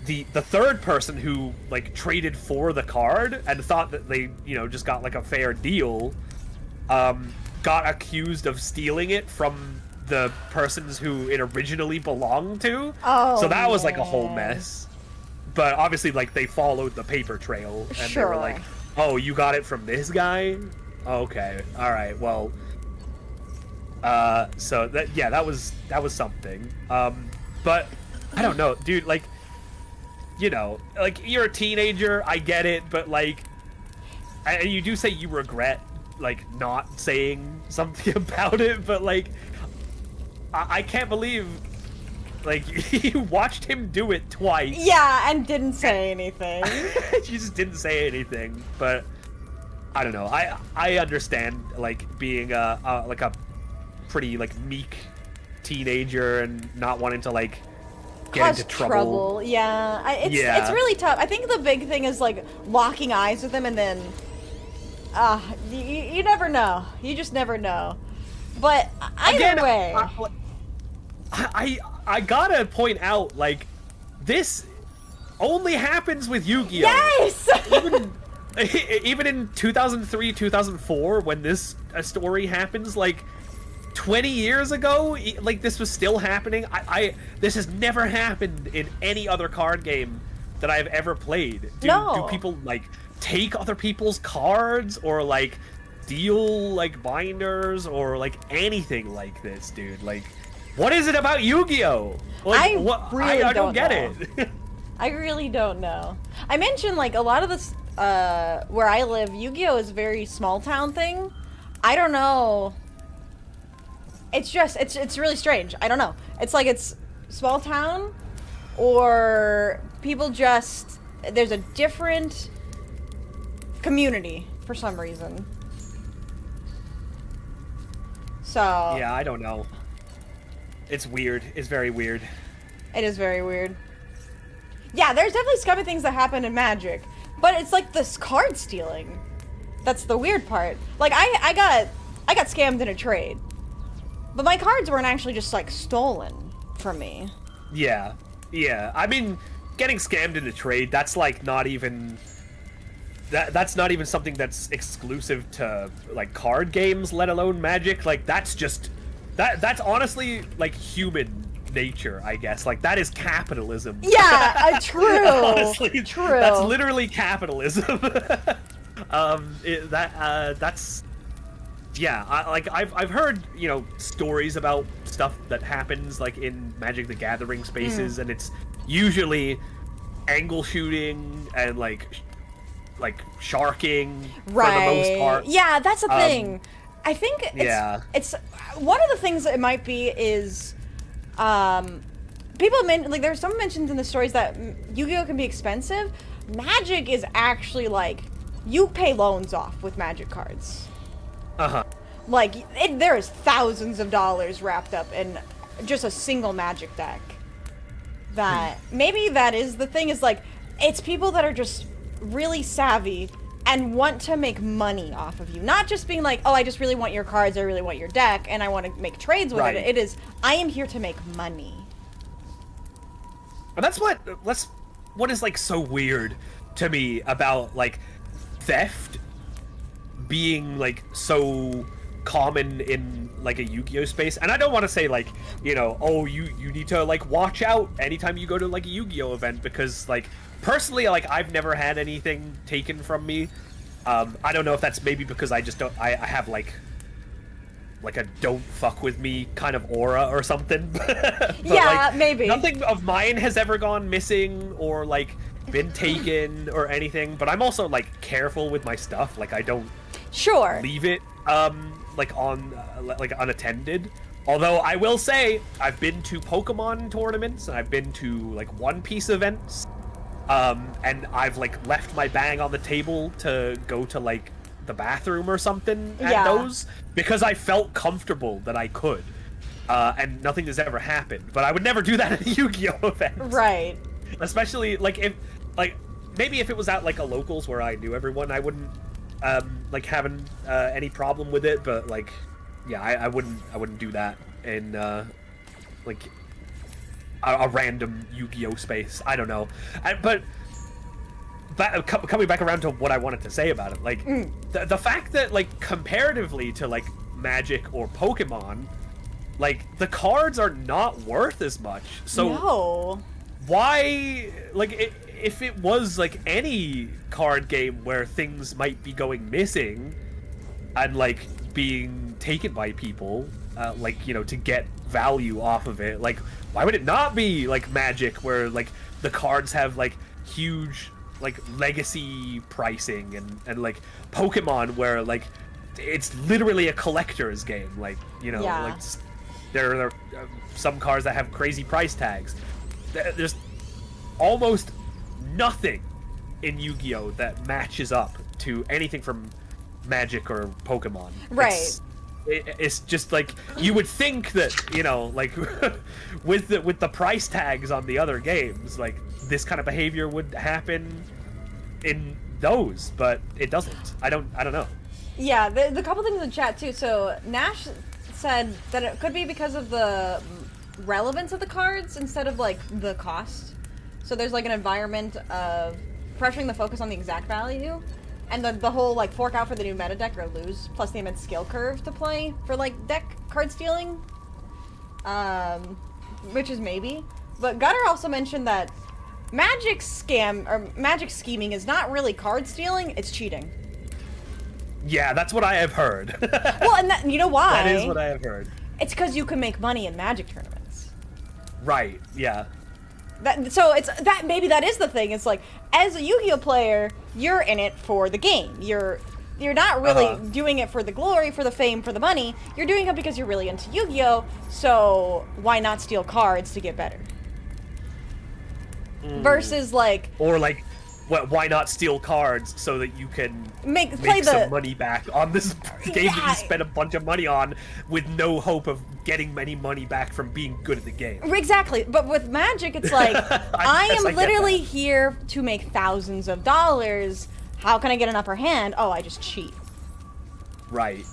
the third person who, like, traded for the card and thought that they, you know, just got, like, a fair deal, got accused of stealing it from the persons who it originally belonged to. Oh, so that was, like, a man. whole mess. But obviously, like, they followed the paper trail, and Sure. they were like, oh, you got it from this guy? Okay, alright, well... so, that was something. But, I don't know, dude, like, you know, like, you're a teenager, I get it, but, like, and you do say you regret, like, not saying something about it, but, like, I can't believe... Like, you watched him do it twice. Yeah, and didn't say anything. You just didn't say anything, but I don't know. I understand, like, being like a pretty, like, meek teenager and not wanting to, like, get into trouble. Yeah, it's really tough. I think the big thing is, like, locking eyes with him and then you never know. You just never know. But either way, I gotta point out, like, this only happens with Yu-Gi-Oh! Yes! Even in 2003, 2004, when this story happens, like, 20 years ago, like, this was still happening. This has never happened in any other card game that I've ever played. Do people, like, take other people's cards, or, like, steal, like, binders, or, like, anything like this, dude? Like, What is it about Yu-Gi-Oh? Like, I don't get it. I really don't know. I mentioned, like, a lot of this, where I live, Yu-Gi-Oh is a very small town thing. I don't know. It's just, it's really strange. I don't know. It's like it's small town, or people just, there's a different community for some reason. So. Yeah, I don't know. It's weird. It's very weird. It is very weird. Yeah, there's definitely scummy things that happen in Magic, but it's like this card stealing. That's the weird part. Like I got scammed in a trade, but my cards weren't actually just like stolen from me. Yeah, yeah. I mean, getting scammed in a trade, that's like not even that's not even something that's exclusive to like card games, let alone Magic. Like that's just that's honestly like human nature, I guess. Like that is capitalism. Yeah, true. Honestly, true. That's literally capitalism. That's yeah. I've heard, you know, stories about stuff that happens like in Magic the Gathering spaces, and it's usually angle shooting and like sharking for the most part. Yeah, that's the thing. I think it's one of the things that it might be is people like there's some mentions in the stories that Yu-Gi-Oh can be expensive. Magic is actually like you pay loans off with Magic cards. Like there is thousands of dollars wrapped up in just a single Magic deck. That maybe that is the thing, is like it's people that are just really savvy and want to make money off of you. Not just being like, oh, I just really want your cards, I really want your deck, and I want to make trades with it. It is, I am here to make money. And that's what is like so weird to me about like theft being like so common in like a Yu-Gi-Oh space. And I don't want to say like, you know, oh, you need to like watch out anytime you go to like a Yu-Gi-Oh event, because like personally, like I've never had anything taken from me. I don't know if that's maybe because I just don't, I have like a don't fuck with me kind of aura or something. But, yeah, like, maybe. Nothing of mine has ever gone missing or like been taken or anything, but I'm also like careful with my stuff. Like I don't leave it like unattended. Although I will say I've been to Pokemon tournaments and I've been to like One Piece events, and I've like left my bag on the table to go to like the bathroom or something at those, because I felt comfortable that I could, and nothing has ever happened. But I would never do that at a Yu-Gi-Oh event, right? Especially like if maybe if it was at like a locals where I knew everyone, I wouldn't like having any problem with it. But like yeah, I wouldn't do that in like a random Yu-Gi-Oh space. I don't know. But coming back around to what I wanted to say about it, like the fact that like comparatively to like Magic or Pokemon, like the cards are not worth as much. So why, like if it was like any card game where things might be going missing and like being taken by people, like, you know, to get value off of it, like why would it not be like Magic, where like the cards have like huge like legacy pricing, and like Pokemon where like it's literally a collector's game, like, you know, like there are some cards that have crazy price tags. There's almost nothing in Yu-Gi-Oh that matches up to anything from Magic or Pokemon. Right. It's just like you would think that, you know, like with the price tags on the other games, like this kind of behavior would happen in those, but it doesn't. I don't know. Yeah, the couple things in the chat too. So Nash said that it could be because of the relevance of the cards instead of like the cost. So there's like an environment of pressuring the focus on the exact value, and the whole like fork out for the new meta deck or lose, plus the immense skill curve to play for like deck card stealing, which is maybe. But Gutter also mentioned that Magic scheming is not really card stealing, it's cheating. Yeah, that's what I have heard. Well, and you know why? That is what I have heard. It's because you can make money in Magic tournaments. Right, yeah. So it's that maybe that is the thing. It's like, as a Yu-Gi-Oh player, you're in it for the game. You're not really doing it for the glory, for the fame, for the money. You're doing it because you're really into Yu-Gi-Oh, so why not steal cards to get better? Versus like... Or like, why not steal cards so that you can make some money back on this game that you spent a bunch of money on with no hope of getting any money back from being good at the game. Exactly, but with Magic, it's like, I am literally here to make thousands of dollars. How can I get an upper hand? Oh, I just cheat. Right.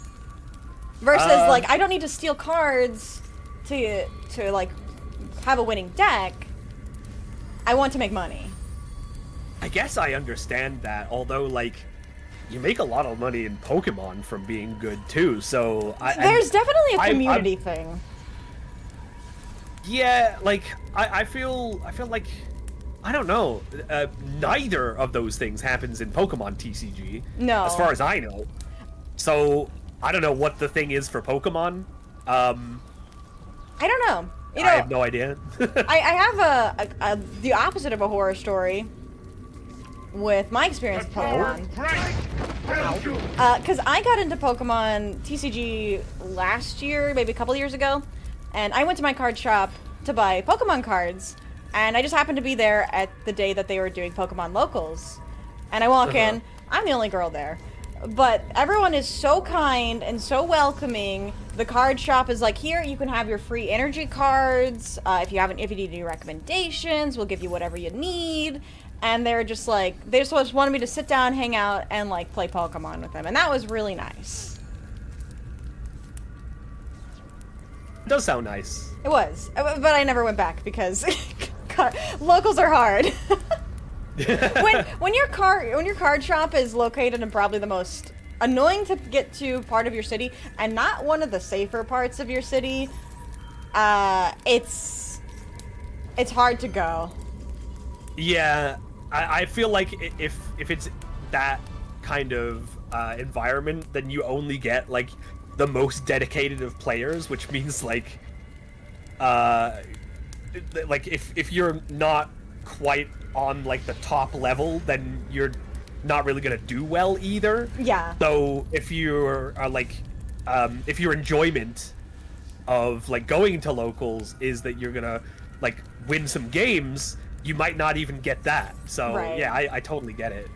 Versus, like, I don't need to steal cards to like, have a winning deck. I want to make money. I guess I understand that, although, like, you make a lot of money in Pokemon from being good, too, so... There's definitely a community thing. Yeah, like, I feel like... I don't know. Neither of those things happens in Pokemon TCG. No. As far as I know. So, I don't know what the thing is for Pokemon. I don't know. You know, I have no idea. I have the opposite of a horror story with my experience with Pokemon. Because I got into Pokemon TCG last year, maybe a couple years ago, and I went to my card shop to buy Pokemon cards, and I just happened to be there at the day that they were doing Pokemon Locals. And I walk in, I'm the only girl there. But everyone is so kind and so welcoming. The card shop is like, here, you can have your free energy cards. If you need any recommendations, we'll give you whatever you need. And they're just like, they just wanted me to sit down, hang out, and like play Pokemon with them. And that was really nice. It does sound nice. It was. But I never went back because locals are hard. when your card shop is located in probably the most annoying to get to part of your city and not one of the safer parts of your city, it's hard to go. Yeah, I feel like if it's that kind of environment, then you only get like the most dedicated of players, which means like if you're not quite on like the top level, then you're not really gonna do well either. Yeah. So if you're if your enjoyment of like going to locals is that you're gonna like win some games, you might not even get that. So yeah, I totally get it.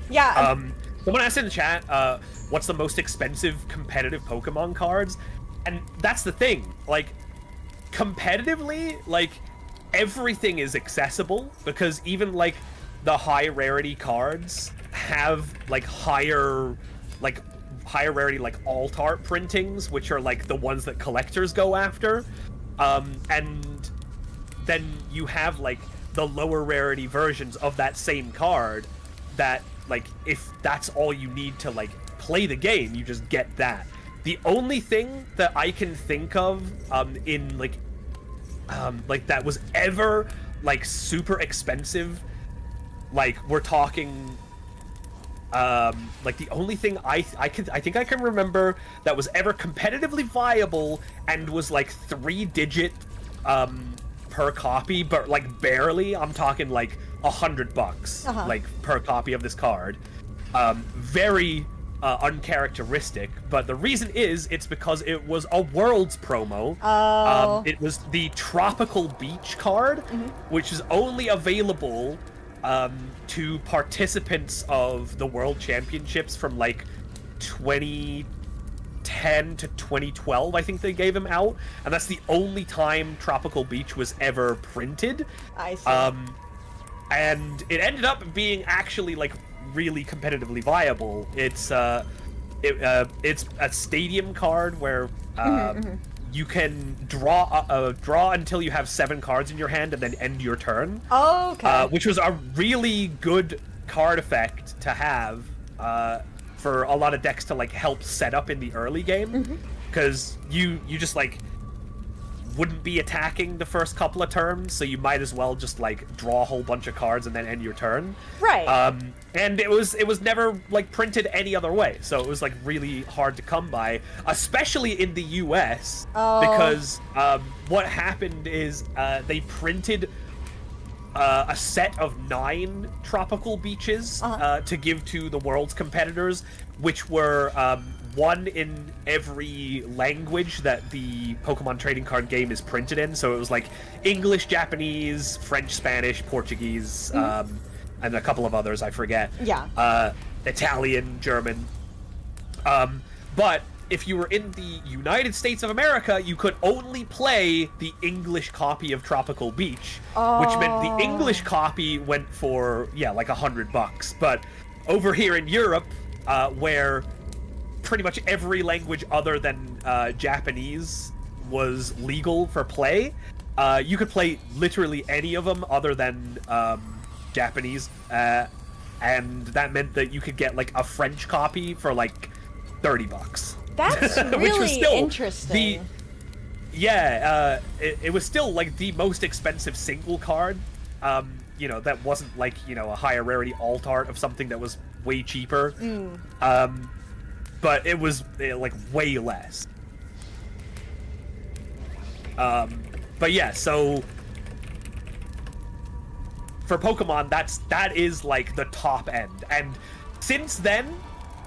Yeah. Someone asked in the chat, what's the most expensive competitive Pokemon cards? And that's the thing, like competitively, like everything is accessible because even like the high rarity cards have like higher rarity like alt art printings, which are like the ones that collectors go after. And then you have like the lower rarity versions of that same card that like if that's all you need to like play the game, you just get that. The only thing that I can think of in like that was ever like super expensive, like we're talking like the only thing I think I can remember that was ever competitively viable and was like 3-digit per copy, but like barely, I'm talking like $100 like per copy of this card. Very uncharacteristic, but the reason is it's because it was a Worlds promo. It was the Tropical Beach card, which is only available to participants of the World Championships from like 2010 to 2012, I think they gave him out, and that's the only time Tropical Beach was ever printed. I see. And it ended up being actually like really competitively viable. It's a stadium card where you can draw until you have 7 cards in your hand and then end your turn. Oh, okay. Which was a really good card effect to have for a lot of decks to like help set up in the early game, because you just like wouldn't be attacking the first couple of turns, so you might as well just like draw a whole bunch of cards and then end your turn. Right. And it was never like printed any other way, so it was like really hard to come by, especially in the US, because what happened is they printed a set of 9 tropical beaches to give to the world's competitors, which were one in every language that the Pokemon trading card game is printed in. So it was like English, Japanese, French, Spanish, Portuguese, and a couple of others I forget. Yeah. Italian, German. But if you were in the United States of America, you could only play the English copy of Tropical Beach, which meant the English copy went for, yeah, like $100. But over here in Europe, where pretty much every language other than Japanese was legal for play, you could play literally any of them other than Japanese, and that meant that you could get like a French copy for like $30. That's really which was still interesting. It was still like the most expensive single card. You know, that wasn't like, you know, a higher rarity alt art of something that was way cheaper. But it was like way less. But yeah, so for Pokemon, that is like the top end. And since then,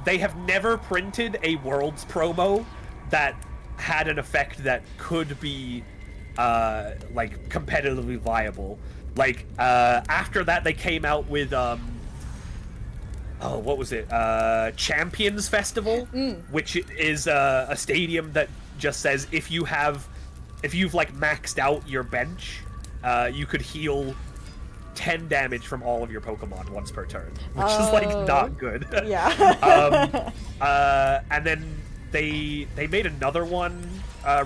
they have never printed a Worlds promo that had an effect that could be like competitively viable. Like after that, they came out with what was it? Champions Festival, which is a stadium that just says if you've like maxed out your bench, you could heal 10 damage from all of your Pokemon once per turn, which is like not good. Yeah. And then they made another one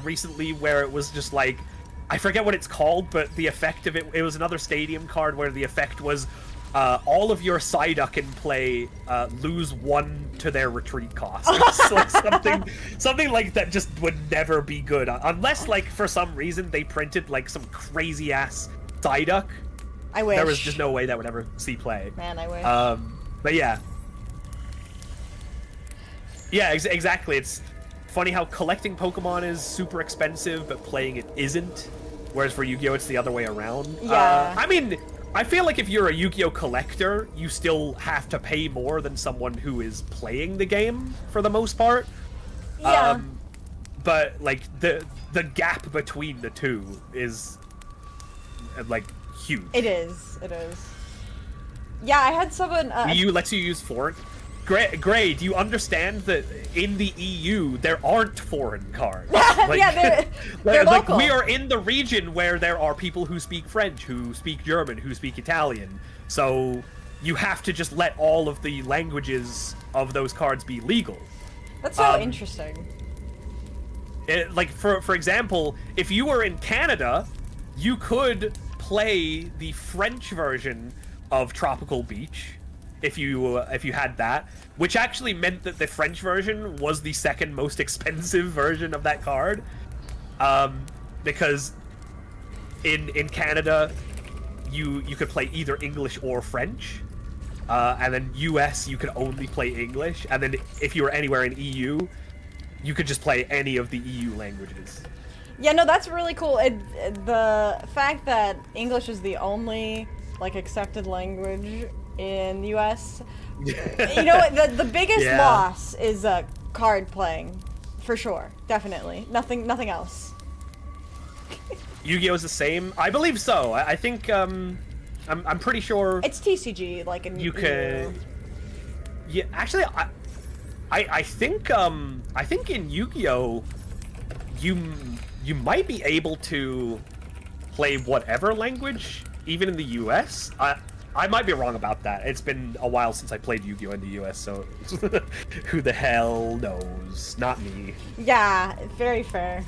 recently where it was just like, I forget what it's called, but the effect of it was another stadium card where the effect was all of your Psyduck in play lose 1 to their retreat cost. It's like something like that just would never be good unless like for some reason they printed like some crazy ass Psyduck. I wish. There was just no way that would ever see play. Man, I wish. But yeah. Yeah, exactly. It's funny how collecting Pokemon is super expensive, but playing it isn't. Whereas for Yu-Gi-Oh, it's the other way around. Yeah. I mean, I feel like if you're a Yu-Gi-Oh collector, you still have to pay more than someone who is playing the game for the most part. Yeah. But like the gap between the two is like huge. It is. It is. Yeah, I had someone. EU lets you use foreign. Gray, do you understand that in the EU there aren't foreign cards? Like, yeah, they're local. Like we are in the region where there are people who speak French, who speak German, who speak Italian. So you have to just let all of the languages of those cards be legal. That's so interesting. Like for example, if you were in Canada, you could play the French version of Tropical Beach. If you had that, which actually meant that the French version was the second most expensive version of that card, because in Canada you could play either English or French, and then US you could only play English, and then if you were anywhere in EU, you could just play any of the EU languages. Yeah, no, that's really cool. The fact that English is the only like accepted language in the US, you know, the biggest loss is card playing, for sure, definitely. Nothing else. Yu-Gi-Oh is the same, I believe so. I think I'm pretty sure it's TCG, like in you could. Yeah, actually, I think in Yu-Gi-Oh you might be able to play whatever language, even in the US. I might be wrong about that. It's been a while since I played Yu-Gi-Oh in the US, so who the hell knows? Not me. Yeah, very fair.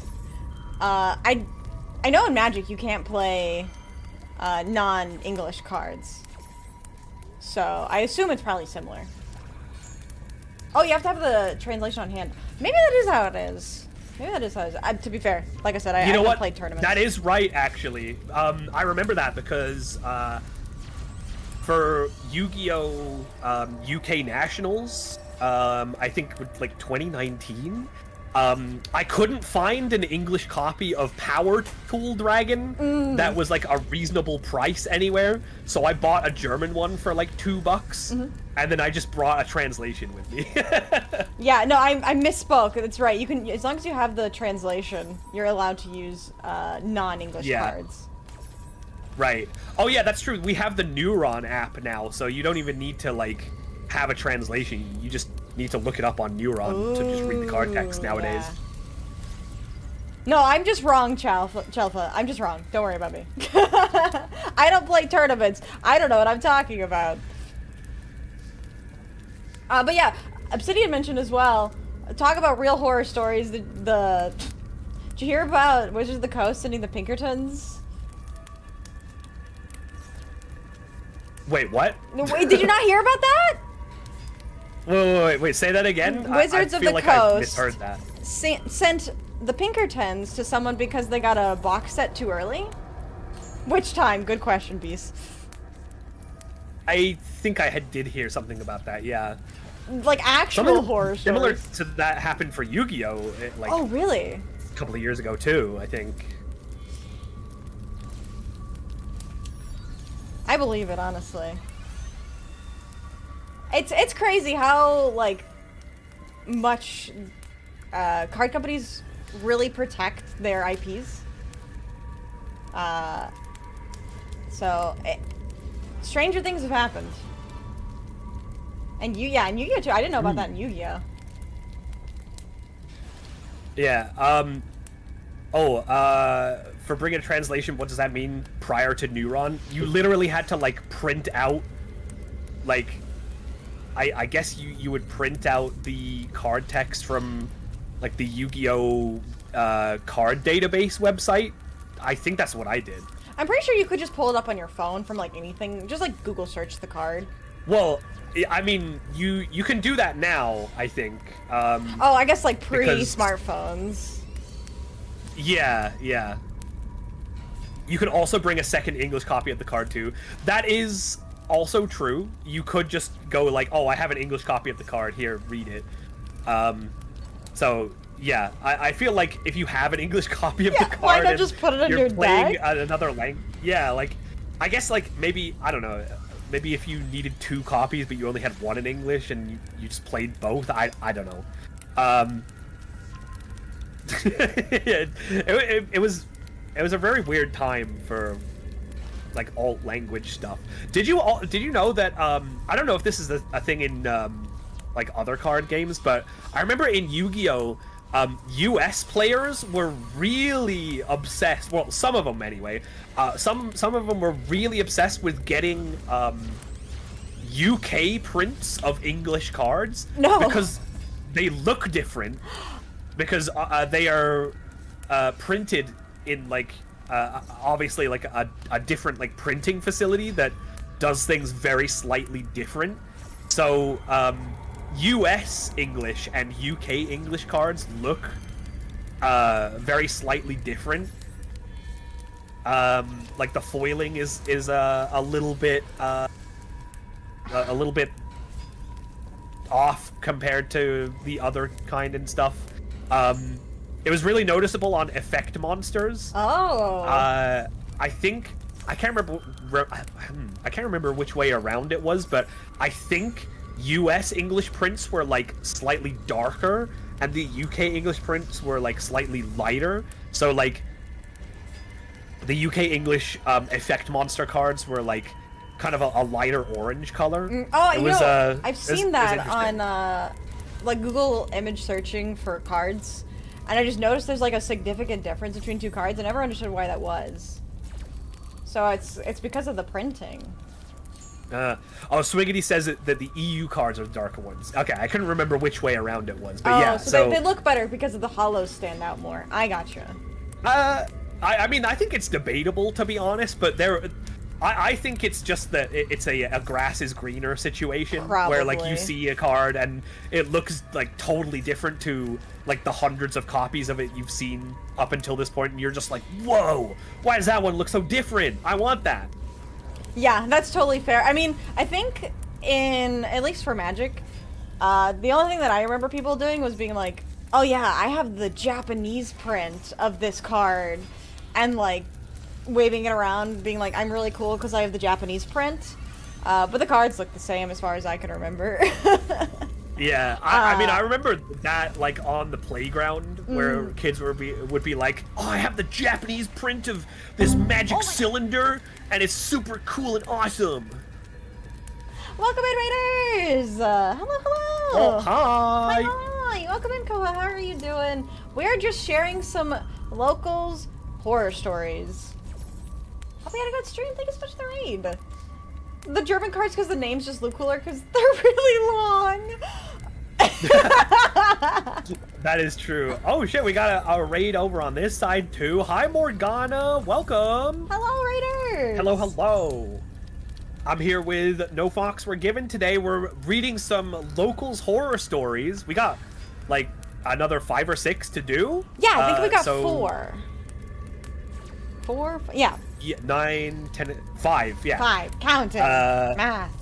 I know in Magic you can't play non-English cards, so I assume it's probably similar. Oh, you have to have the translation on hand. Maybe that is how it is. Maybe that is how it is. To be fair, like I said, I you know haven't what? played tournaments. That is right, actually. I remember that because for Yu-Gi-Oh! UK Nationals, I think like 2019, I couldn't find an English copy of Power Tool Dragon that was like a reasonable price anywhere, so I bought a German one for like $2, and then I just brought a translation with me. Yeah, no, I misspoke. That's right. You can, as long as you have the translation, you're allowed to use non-English cards. Right. Oh yeah, that's true. We have the Neuron app now, so you don't even need to like have a translation. You just need to look it up on Neuron to just read the card text nowadays. Yeah. No, I'm just wrong, Chelfa. I'm just wrong. Don't worry about me. I don't play tournaments. I don't know what I'm talking about. But yeah, Obsidian mentioned as well. Talk about real horror stories. Did you hear about Wizards of the Coast sending the Pinkertons? Wait, what? Wait, did you not hear about that? Wait, say that again? Wizards I of feel the like Coast I misheard that. Sent the Pinkertons to someone because they got a box set too early? Which time? Good question, Beast. I think I did hear something about that, yeah. Like actual horror stories. Similar to that happened for Yu-Gi-Oh! Like, oh, really? A couple of years ago, too, I think. I believe it, honestly. It's crazy how, like, much card companies really protect their IPs. Stranger things have happened. And and Yu-Gi-Oh! Too. I didn't know about that in Yu-Gi-Oh! Yeah, for bringing a translation, what does that mean prior to Neuron? You literally had to, like, print out, like, I guess you would print out the card text from, like, the Yu-Gi-Oh! Card database website. I think that's what I did. I'm pretty sure you could just pull it up on your phone from, like, anything. Just, like, Google search the card. Well, I mean, you can do that now, I think. Oh, I guess, like, pre-smartphones. Yeah. You could also bring a second English copy of the card, too. That is also true. You could just go like, oh, I have an English copy of the card. Here, read it. So, yeah. I feel like if you have an English copy of the card, why not just put it in your deck? You're playing another language. Yeah, like, I guess, like, maybe, I don't know, maybe if you needed 2 copies, but you only had 1 in English, and you just played both, I don't know. It was a very weird time for, like, alt language stuff. Did you know that I don't know if this is a thing in like other card games, but I remember in Yu-Gi-Oh! US players were really obsessed. Well, some of them anyway. Some of them were really obsessed with getting UK prints of English cards. No. Because they look different. Because they are printed in, like, obviously, like, a different, like, printing facility that does things very slightly different. So, US English and UK English cards look very slightly different. Like, the foiling is a little bit off compared to the other kind and stuff. It was really noticeable on Effect Monsters. Oh. I think I can't remember which way around it was, but I think US English prints were, like, slightly darker, and the UK English prints were, like, slightly lighter. So, like, the UK English Effect Monster cards were, like, kind of a lighter orange color. I've seen that on like Google image searching for cards, and I just noticed there's, like, a significant difference between 2 cards. I never understood why that was. So it's because of the printing. Swiggity says that the EU cards are the darker ones. Okay, I couldn't remember which way around it was, but yeah. So they look better because of the hollows stand out more. I gotcha. I mean, I think it's debatable, to be honest, but I think it's just that it's a grass is greener situation. Probably. Where, like, you see a card and it looks, like, totally different to, like, the hundreds of copies of it you've seen up until this point, and you're just like, whoa, why does that one look so different? I want that. Yeah, that's totally fair. I mean, I think at least for Magic, the only thing that I remember people doing was being like, oh yeah, I have the Japanese print of this card, and, like, waving it around, being like, I'm really cool because I have the Japanese print. But the cards look the same as far as I can remember. Yeah, I mean, I remember that, like, on the playground where kids would be like, oh, I have the Japanese print of this magic cylinder, and it's super cool and awesome. Welcome in, Raiders! Hello. Oh, hi! Hi! Welcome in, Koha. How are you doing? We're just sharing some locals horror stories. Hope you had a good stream. Thank you so much for the raid. The German cards, because the names just look cooler, because they're really long. That is true. Oh shit, we got a raid over on this side too. Hi Morgana, welcome. Hello, Raiders. Hello, hello. I'm here with nofoxweregiven. Today we're reading some locals horror stories. We got like another 5 or 6 to do. Yeah, I think we got 4. 4? Yeah. Yeah, 9, 10, 5. Yeah. 5. Counting. Math.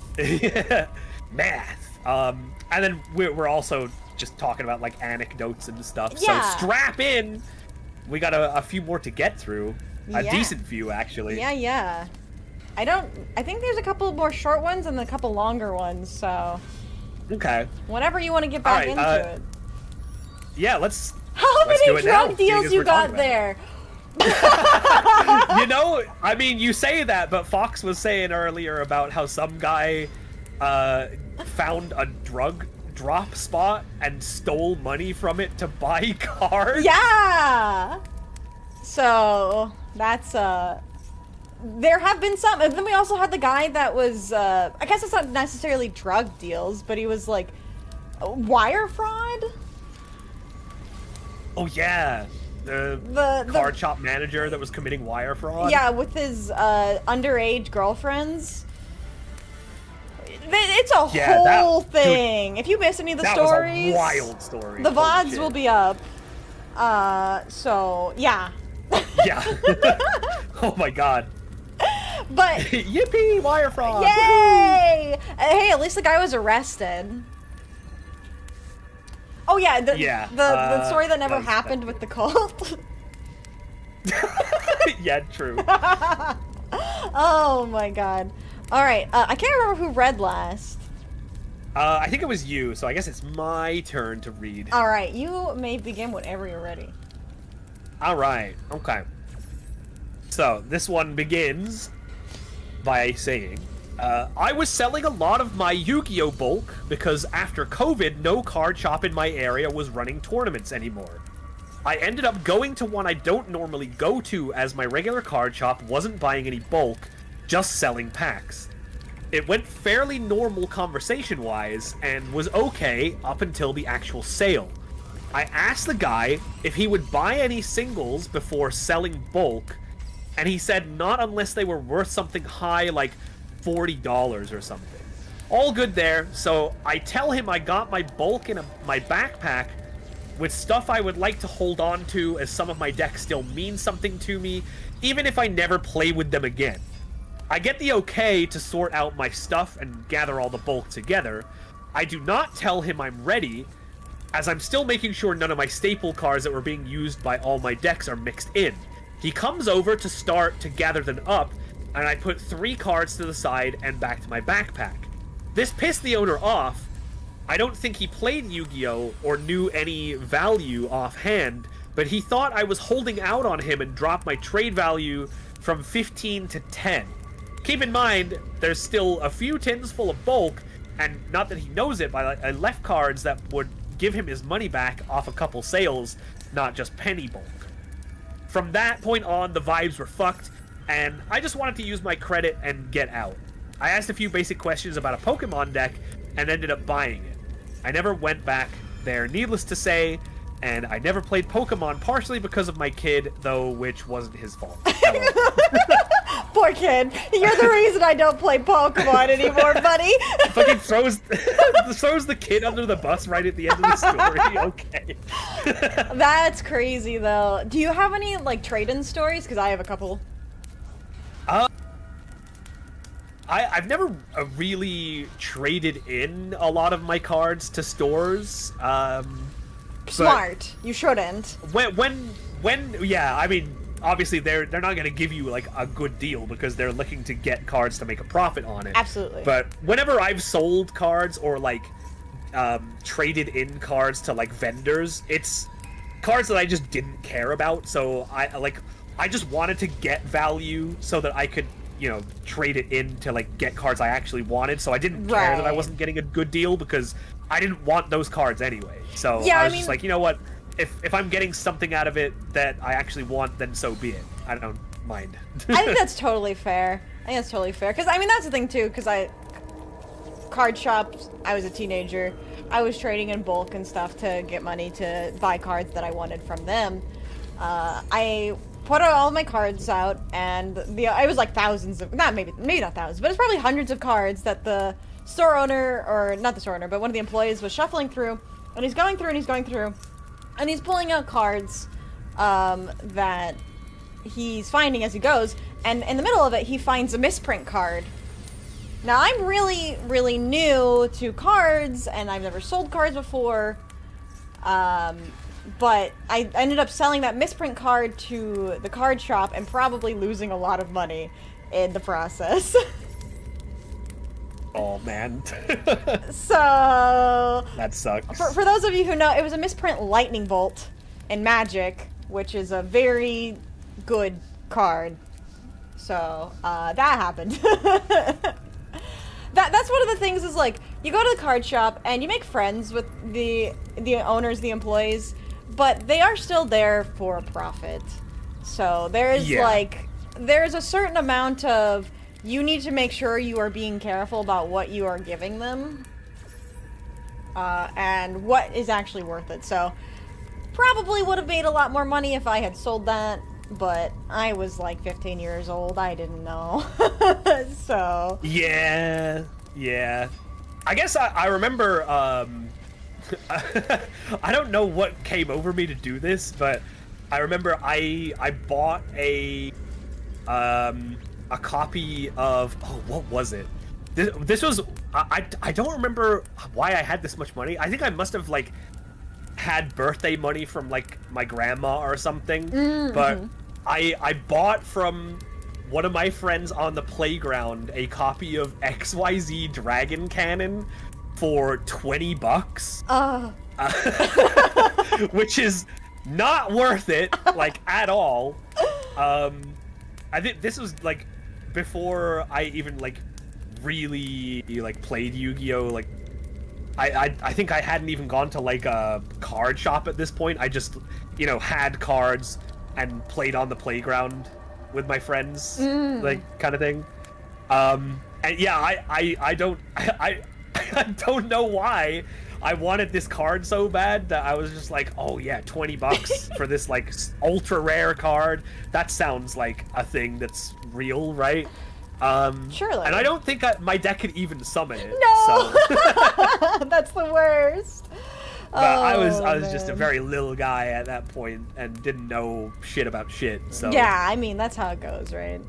Math. And then we're also just talking about like anecdotes and stuff. Yeah. So strap in. We got a few more to get through. A decent few, actually. Yeah. I think there's a couple more short ones and a couple longer ones. So. Okay. Whenever you want to get back into it. Yeah, let's. How let's many drug deals you got there? You know, I mean, you say that, but Fox was saying earlier about how some guy found a drug drop spot and stole money from it to buy cars. Yeah. So that's there have been some, and then we also had the guy that was I guess it's not necessarily drug deals, but he was like wire fraud. Oh yeah. The card shop manager that was committing wire fraud. Yeah, with his underage girlfriends. It's a whole thing. Dude, if you miss any of the stories, was a wild story. The VODs will be up. So yeah. Yeah. Oh my god. But yippee, wire fraud! Yay! Hey, at least the guy was arrested. Oh yeah, the story that never happened with the cult. Yeah, true. Oh my god. Alright, I can't remember who read last. I think it was you, so I guess it's my turn to read. Alright, you may begin whenever you're ready. Alright, okay. So, this one begins by saying, I was selling a lot of my Yu-Gi-Oh! Bulk because after COVID, no card shop in my area was running tournaments anymore. I ended up going to one I don't normally go to as my regular card shop wasn't buying any bulk, just selling packs. It went fairly normal conversation-wise and was okay up until the actual sale. I asked the guy if he would buy any singles before selling bulk, and he said not unless they were worth something high like $40 or something. All good there, so I tell him I got my bulk in my backpack with stuff I would like to hold on to as some of my decks still mean something to me, even if I never play with them again. I get the okay to sort out my stuff and gather all the bulk together. I do not tell him I'm ready, as I'm still making sure none of my staple cards that were being used by all my decks are mixed in. He comes over to start to gather them up, and I put 3 cards to the side and back to my backpack. This pissed the owner off. I don't think he played Yu-Gi-Oh! Or knew any value offhand, but he thought I was holding out on him and dropped my trade value from 15 to 10. Keep in mind, there's still a few tins full of bulk, and not that he knows it, but I left cards that would give him his money back off a couple sales, not just penny bulk. From that point on, the vibes were fucked, and I just wanted to use my credit and get out. I asked a few basic questions about a Pokemon deck, and ended up buying it. I never went back there, needless to say, and I never played Pokemon, partially because of my kid, though, which wasn't his fault. Poor poor kid. You're the reason I don't play Pokemon anymore, buddy. Fucking throws the kid under the bus right at the end of the story. Okay. That's crazy, though. Do you have any, like, trade-in stories? Because I have a couple. I've never really traded in a lot of my cards to stores. Smart. You shouldn't. Yeah, I mean, obviously they're not gonna give you like a good deal because they're looking to get cards to make a profit on it. Absolutely. But whenever I've sold cards or like traded in cards to like vendors, it's cards that I just didn't care about. So I just wanted to get value so that I could, you know, trade it in to like get cards I actually wanted. So I didn't care that I wasn't getting a good deal because I didn't want those cards anyway. So yeah, I was just like, you know what? If I'm getting something out of it that I actually want, then so be it. I don't mind. I think that's totally fair. Because, I mean, that's the thing, too, because card shops, I was a teenager. I was trading in bulk and stuff to get money to buy cards that I wanted from them. I put all my cards out, and it was like thousands of, maybe not thousands, but it's probably hundreds of cards that the store owner, or not the store owner, but one of the employees was shuffling through, and he's going through, and he's pulling out cards that he's finding as he goes, and in the middle of it, he finds a misprint card. Now, I'm really, really new to cards, and I've never sold cards before, but I ended up selling that misprint card to the card shop and probably losing a lot of money in the process. Oh, man. So... That sucks. For those of you who know, it was a misprint Lightning Bolt in Magic, which is a very good card. So, that happened. That's one of the things is, like, you go to the card shop and you make friends with the owners, the employees, but they are still there for a profit. So, there's, there's a certain amount of... You need to make sure you are being careful about what you are giving them, and what is actually worth it. So, probably would have made a lot more money if I had sold that, but I was like 15 years old. I didn't know. So. Yeah. I guess I remember, I don't know what came over me to do this, but I remember I bought a copy of, what was it? This was, I don't remember why I had this much money. I think I must have, like, had birthday money from, like, my grandma or something. Mm-hmm. But I bought from one of my friends on the playground a copy of XYZ Dragon Cannon for $20. Which is not worth it, like, at all. I think this was, like, before I even, like, really, like, played Yu-Gi-Oh! Like, I think I hadn't even gone to, like, a card shop at this point. I just, you know, had cards and played on the playground with my friends, like, kind of thing. And yeah, I don't know why I wanted this card so bad that I was just like, oh yeah, $20 for this, like, ultra rare card. That sounds like a thing that's real, right? Surely. And I don't think my deck could even summon it. No! So. That's the worst. But I was just a very little guy at that point and didn't know shit about shit, so. Yeah, I mean, that's how it goes, right?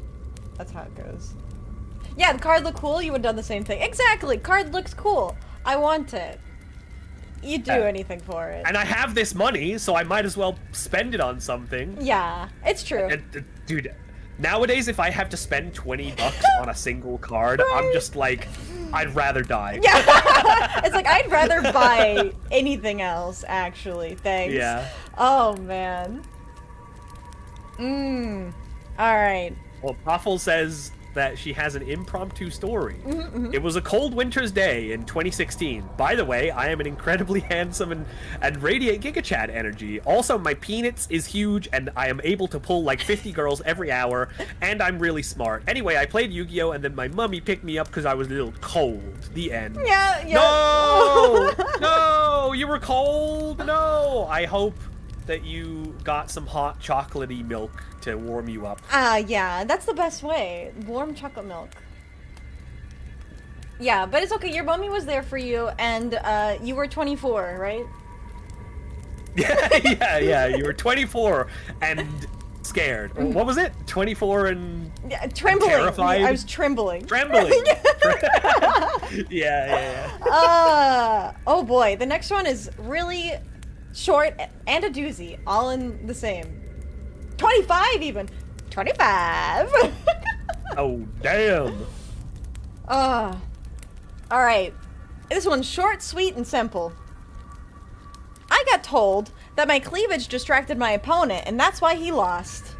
That's how it goes. Yeah, the card looked cool, you would have done the same thing. Exactly, card looks cool. I want it. You'd do anything for it. And I have this money, so I might as well spend it on something. Yeah, it's true. And, dude, nowadays, if I have to spend $20 on a single card, right. I'm just like, I'd rather die. Yeah, it's like, I'd rather buy anything else, actually. Thanks. Yeah. Oh, man. Alright. Well, Poffle says that she has an impromptu story. It was a cold winter's day in 2016. By the way, I am an incredibly handsome and radiate GigaChad energy. Also, my penis is huge and I am able to pull like 50 girls every hour, and I'm really smart. Anyway, I played Yu-Gi-Oh! And then my mummy picked me up because I was a little cold. The end. Yeah. No! No! You were cold? No! I hope that you got some hot chocolatey milk to warm you up. Yeah, that's the best way. Warm chocolate milk. Yeah, but it's okay. Your mommy was there for you, and you were 24, right? Yeah. You were 24 and scared. What was it? 24 and trembling. Terrified? I was trembling. Trembling. Yeah. Oh boy, the next one is really short and a doozy, all in the same. 25 even. 25. Oh damn. All right. This one's short, sweet, and simple. I got told that my cleavage distracted my opponent, and that's why he lost.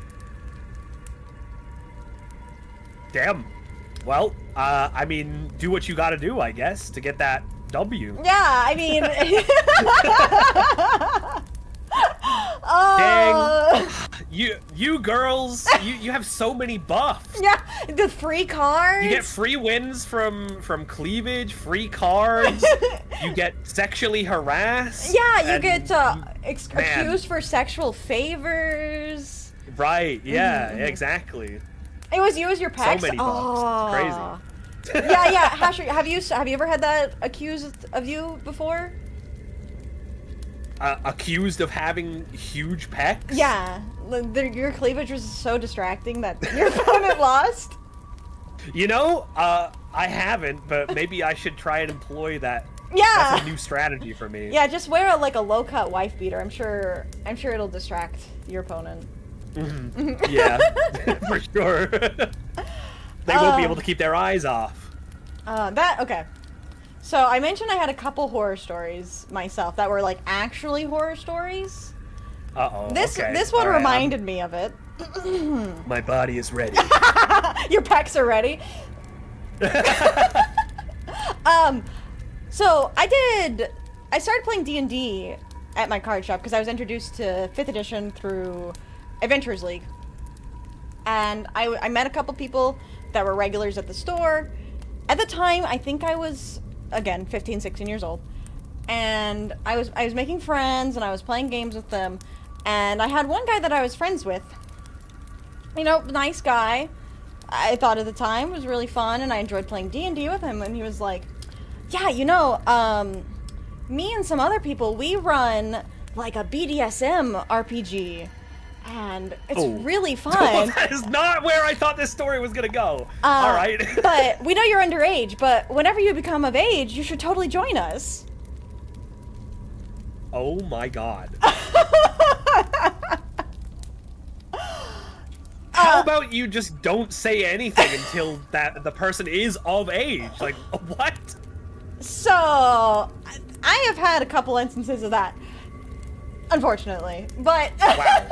Damn. Well, I mean, do what you gotta do, I guess, to get that W. Yeah, I mean... Dang. You girls, you have so many buffs. Yeah, the free cards. You get free wins from cleavage, free cards. You get sexually harassed. Yeah, you get accused for sexual favors. Right, yeah, exactly. It was you as your pecs? So many buffs. It's crazy. Yeah. Hasher, have you ever had that accused of you before? Accused of having huge pecs? Yeah. Your cleavage was so distracting that your opponent lost. You know, I haven't, but maybe I should try and employ that. Yeah. That's a new strategy for me. Yeah, just wear a low-cut wife beater. I'm sure it'll distract your opponent. Mm-hmm. Yeah, for sure. They won't be able to keep their eyes off. Okay. So I mentioned I had a couple horror stories myself that were actually horror stories. Uh-oh. This one all right, reminded me of it. My body is ready. Your pecs are ready. So I started playing D&D at my card shop because I was introduced to 5th edition through Adventurers League. And I met a couple people that were regulars at the store. At the time, I think I was, again, 15, 16 years old. And I was making friends, and I was playing games with them. And I had one guy that I was friends with. You know, nice guy. I thought at the time it was really fun, and I enjoyed playing D&D with him. And he was like, yeah, you know, me and some other people, we run, a BDSM RPG. And it's really fun. Oh, that is not where I thought this story was gonna go. All right. But we know you're underage, but whenever you become of age, you should totally join us. Oh my god. How about you just don't say anything until the person is of age? What? So, I have had a couple instances of that. Unfortunately. But... Wow.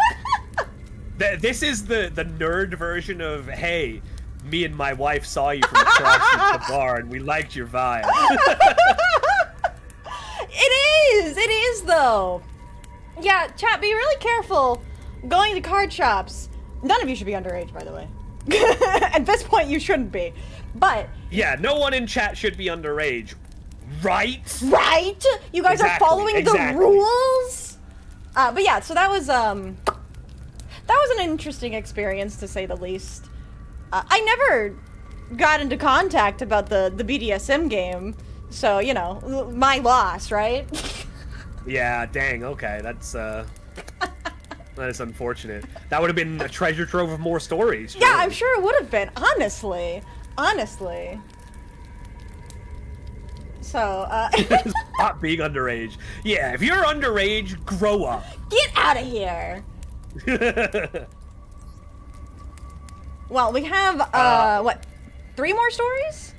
This is the nerd version of, hey, me and my wife saw you from across the bar and we liked your vibe. It is though. Yeah, chat, be really careful going to card shops. None of you should be underage, by the way. At this point, you shouldn't be. But... Yeah, no one in chat should be underage. Right? Right? You guys are following the rules? But yeah, so that was an interesting experience, to say the least. I never got into contact about the BDSM game, so, you know, my loss, right? Yeah, dang, okay, that's, that is unfortunate. That would have been a treasure trove of more stories. Yeah, I'm sure it would have been, honestly. So, Not being underage. Yeah, if you're underage, grow up. Get out of here! Well, we have, what, 3 more stories?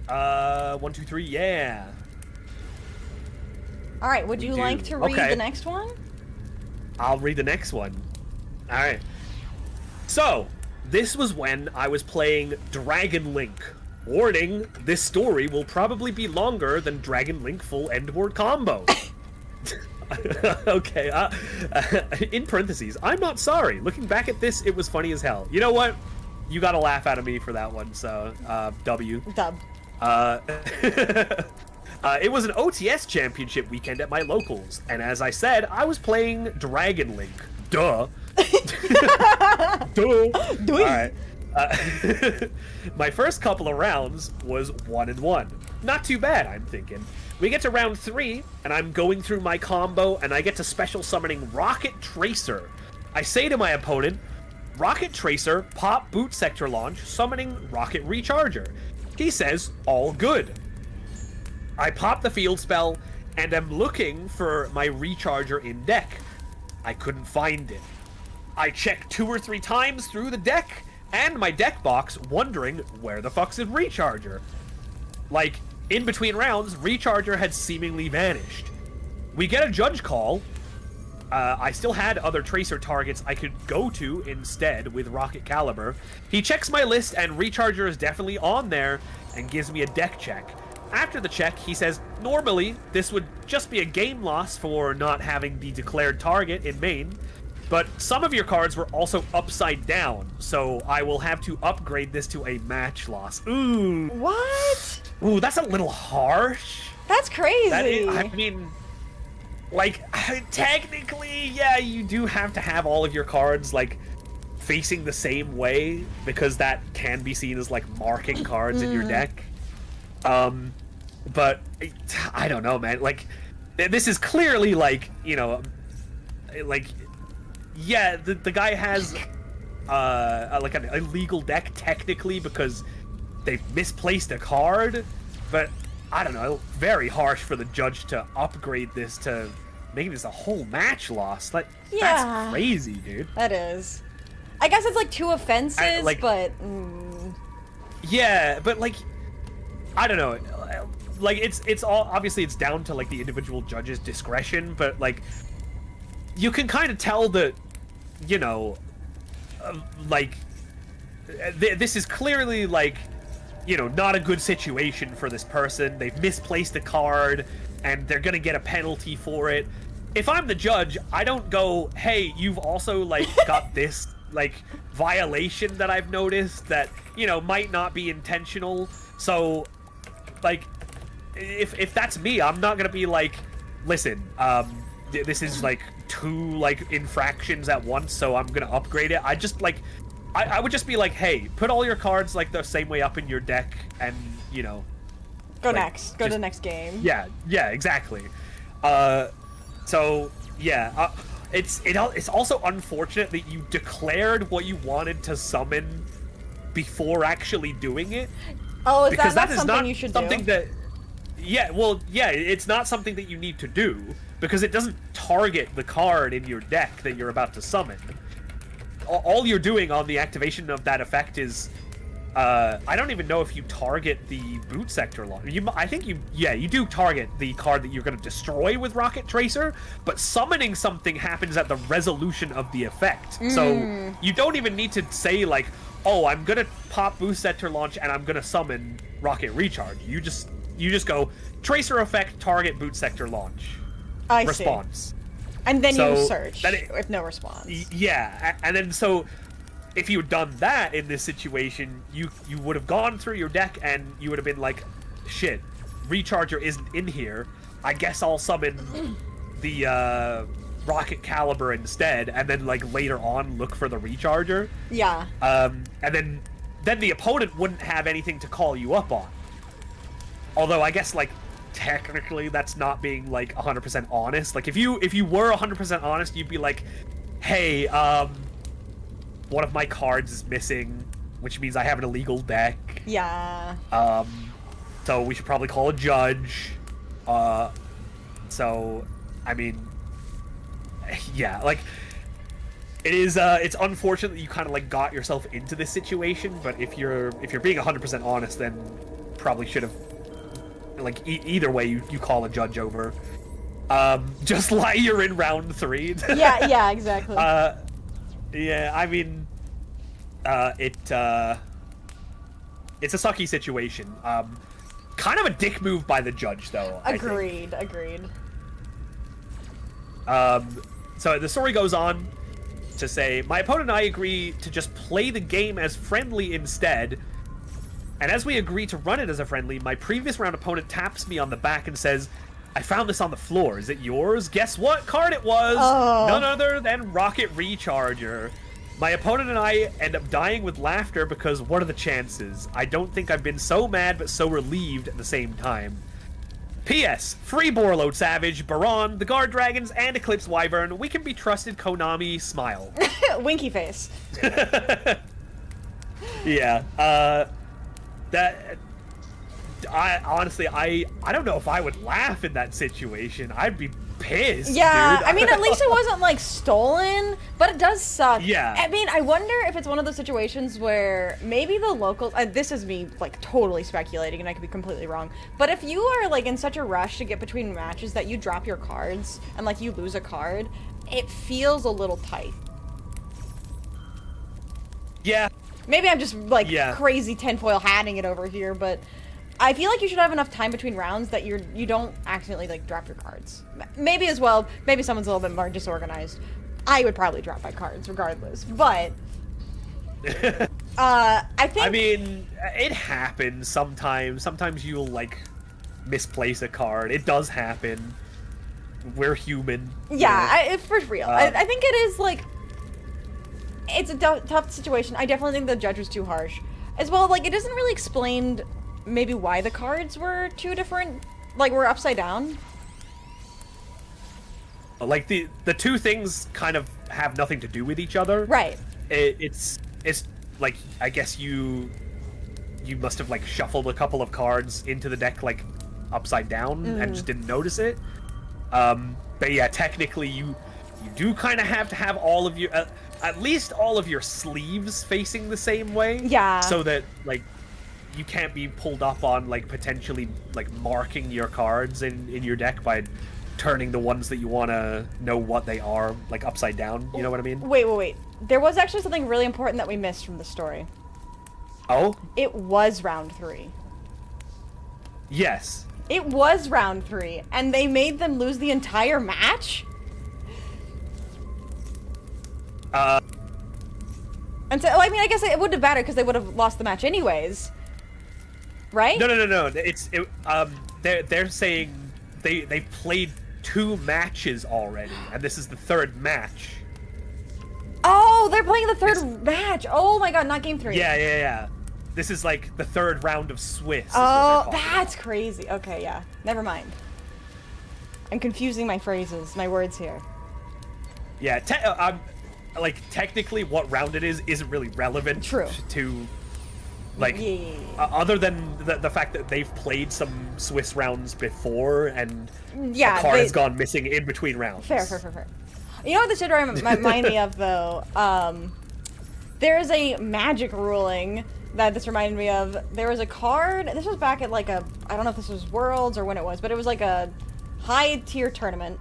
1, 2, 3, yeah. Alright, would you like to read the next one? I'll read the next one. Alright. So, this was when I was playing Dragon Link. Warning, this story will probably be longer than Dragon Link full endboard combo. Okay, in parentheses, I'm not sorry. Looking back at this, it was funny as hell. You know what? You got a laugh out of me for that one, so, W. Dub. It was an OTS championship weekend at my locals, and as I said, I was playing Dragon Link. Duh. Duh. All right. My first couple of rounds was 1-1. Not too bad, I'm thinking. We get to round 3, and I'm going through my combo, and I get to special summoning Rocket Tracer. I say to my opponent, Rocket Tracer, pop boot sector launch, summoning Rocket Recharger. He says, all good. I pop the field spell, and am looking for my Recharger in deck. I couldn't find it. I checked 2 or 3 times through the deck, and my deck box, wondering where the fuck's his Recharger. Like, in between rounds, Recharger had seemingly vanished. We get a judge call. I still had other Tracer targets I could go to instead with Rocket Caliber. He checks my list, and Recharger is definitely on there, and gives me a deck check. After the check, he says, normally, this would just be a game loss for not having the declared target in main, but some of your cards were also upside down, so I will have to upgrade this to a match loss. Ooh. What? Ooh, that's a little harsh. That's crazy. That is, I mean, like, technically, yeah, you do have to have all of your cards, like, facing the same way, because that can be seen as, like, marking cards in your deck. But I don't know, man. Like, this is clearly, like, you know, like, yeah, the guy has like an illegal deck technically because they've misplaced a card, but I don't know, very harsh for the judge to upgrade this to making this a whole match loss. Like, Yeah. that's crazy, dude. That is. I guess it's like 2 offenses, like- but Yeah, but like, I don't know. Like, it's all obviously it's down to like the individual judge's discretion, but like, you can kind of tell that, you know, like, this is clearly like, you know, not a good situation for this person. They've misplaced a card, and they're gonna get a penalty for it. If I'm the judge, I don't go, hey, you've also like got this like violation that I've noticed that, you know, might not be intentional. So, like, if that's me, I'm not gonna be like, listen, this is like 2 like infractions at once, so I'm gonna upgrade it. I just like, I would just be like, hey, put all your cards like the same way up in your deck, and you know, go like, next. Go to the next game. Yeah, exactly. So yeah, it's also unfortunate that you declared what you wanted to summon before actually doing it. Oh, is because that is something not you should something do? that, yeah, well, yeah, it's not something that you need to do because it doesn't target the card in your deck that you're about to summon. All you're doing on the activation of that effect is, I don't even know if you target the boot sector launch. I think you do target the card that you're going to destroy with Rocket Tracer, but summoning something happens at the resolution of the effect. So you don't even need to say like, oh, I'm going to pop boot sector launch and I'm going to summon Rocket Recharge. You just go Tracer effect, target boot sector launch. I response. see. And then So you search it- with no response. Yeah, and then so if you had done that in this situation, you would have gone through your deck and you would have been like, shit, Recharger isn't in here. I guess I'll summon the Rocket Caliber instead, and then like later on look for the Recharger. Yeah. And then the opponent wouldn't have anything to call you up on. Although I guess like technically that's not being like 100% honest. Like if you were 100% honest, you'd be like, hey, one of my cards is missing, which means I have an illegal deck. Yeah. So we should probably call a judge. So I mean, yeah, like it is. It's unfortunate that you kind of like got yourself into this situation. But if you're being 100% honest, then probably should have. Like either way, you call a judge over. Just like you're in round 3. yeah, exactly. Yeah, I mean, it's a sucky situation. Kind of a dick move by the judge, though. Agreed. So the story goes on to say, my opponent and I agree to just play the game as friendly instead. And as we agree to run it as a friendly, my previous round opponent taps me on the back and says, I found this on the floor. Is it yours? Guess what card it was? Oh. None other than Rocket Recharger. My opponent and I end up dying with laughter because what are the chances? I don't think I've been so mad but so relieved at the same time. P.S. Free Borload Savage, Baron, the Guard Dragons, and Eclipse Wyvern. We can be trusted, Konami. Smile. Winky face. Yeah. I honestly, I don't know if I would laugh in that situation. I'd be pissed. Yeah, dude. I mean, at least it wasn't like stolen, but it does suck. Yeah. I mean, I wonder if it's one of those situations where maybe the locals. This is me like totally speculating, and I could be completely wrong. But if you are like in such a rush to get between matches that you drop your cards and like you lose a card, it feels a little tight. Yeah. Maybe I'm just like crazy tinfoil hatting it over here, but I feel like you should have enough time between rounds that you don't accidentally like drop your cards. Maybe as well, maybe someone's a little bit more disorganized. I would probably drop my cards regardless, but I think. I mean, it happens sometimes. Sometimes you'll like misplace a card. It does happen. We're human. Yeah, for real. I think it is like. It's a tough situation. I definitely think the judge was too harsh. As well, like, it doesn't really explain maybe why the cards were two different, like, were upside down. Like, the two things kind of have nothing to do with each other. Right. It's like, I guess you must have, like, shuffled a couple of cards into the deck, like, upside down and just didn't notice it. But yeah, technically, you do kind of have to have all of your... at least all of your sleeves facing the same way. Yeah. So that, like, you can't be pulled up on, like, potentially, like, marking your cards in your deck by turning the ones that you want to know what they are, like, upside down. You know what I mean? Wait. There was actually something really important that we missed from the story. Oh? It was round 3. Yes. It was round 3, and they made them lose the entire match? And so, I mean, I guess it wouldn't have mattered because they would have lost the match anyways, right? No. They're saying they played 2 matches already, and this is the 3rd match. Oh, they're playing the 3rd match. Oh my god, not game 3. Yeah. This is like the 3rd round of Swiss. Oh, that's crazy. Okay, yeah. Never mind. I'm confusing my phrases, my words here. Yeah, like, technically what round it is isn't really relevant. True. To, like, other than the fact that they've played some Swiss rounds before and a card has gone missing in between rounds. Fair. You know what this should remind me of, though? There is a magic ruling that this reminded me of. There was a card, this was back at, like, I don't know if this was Worlds or when it was, but it was like a high-tier tournament.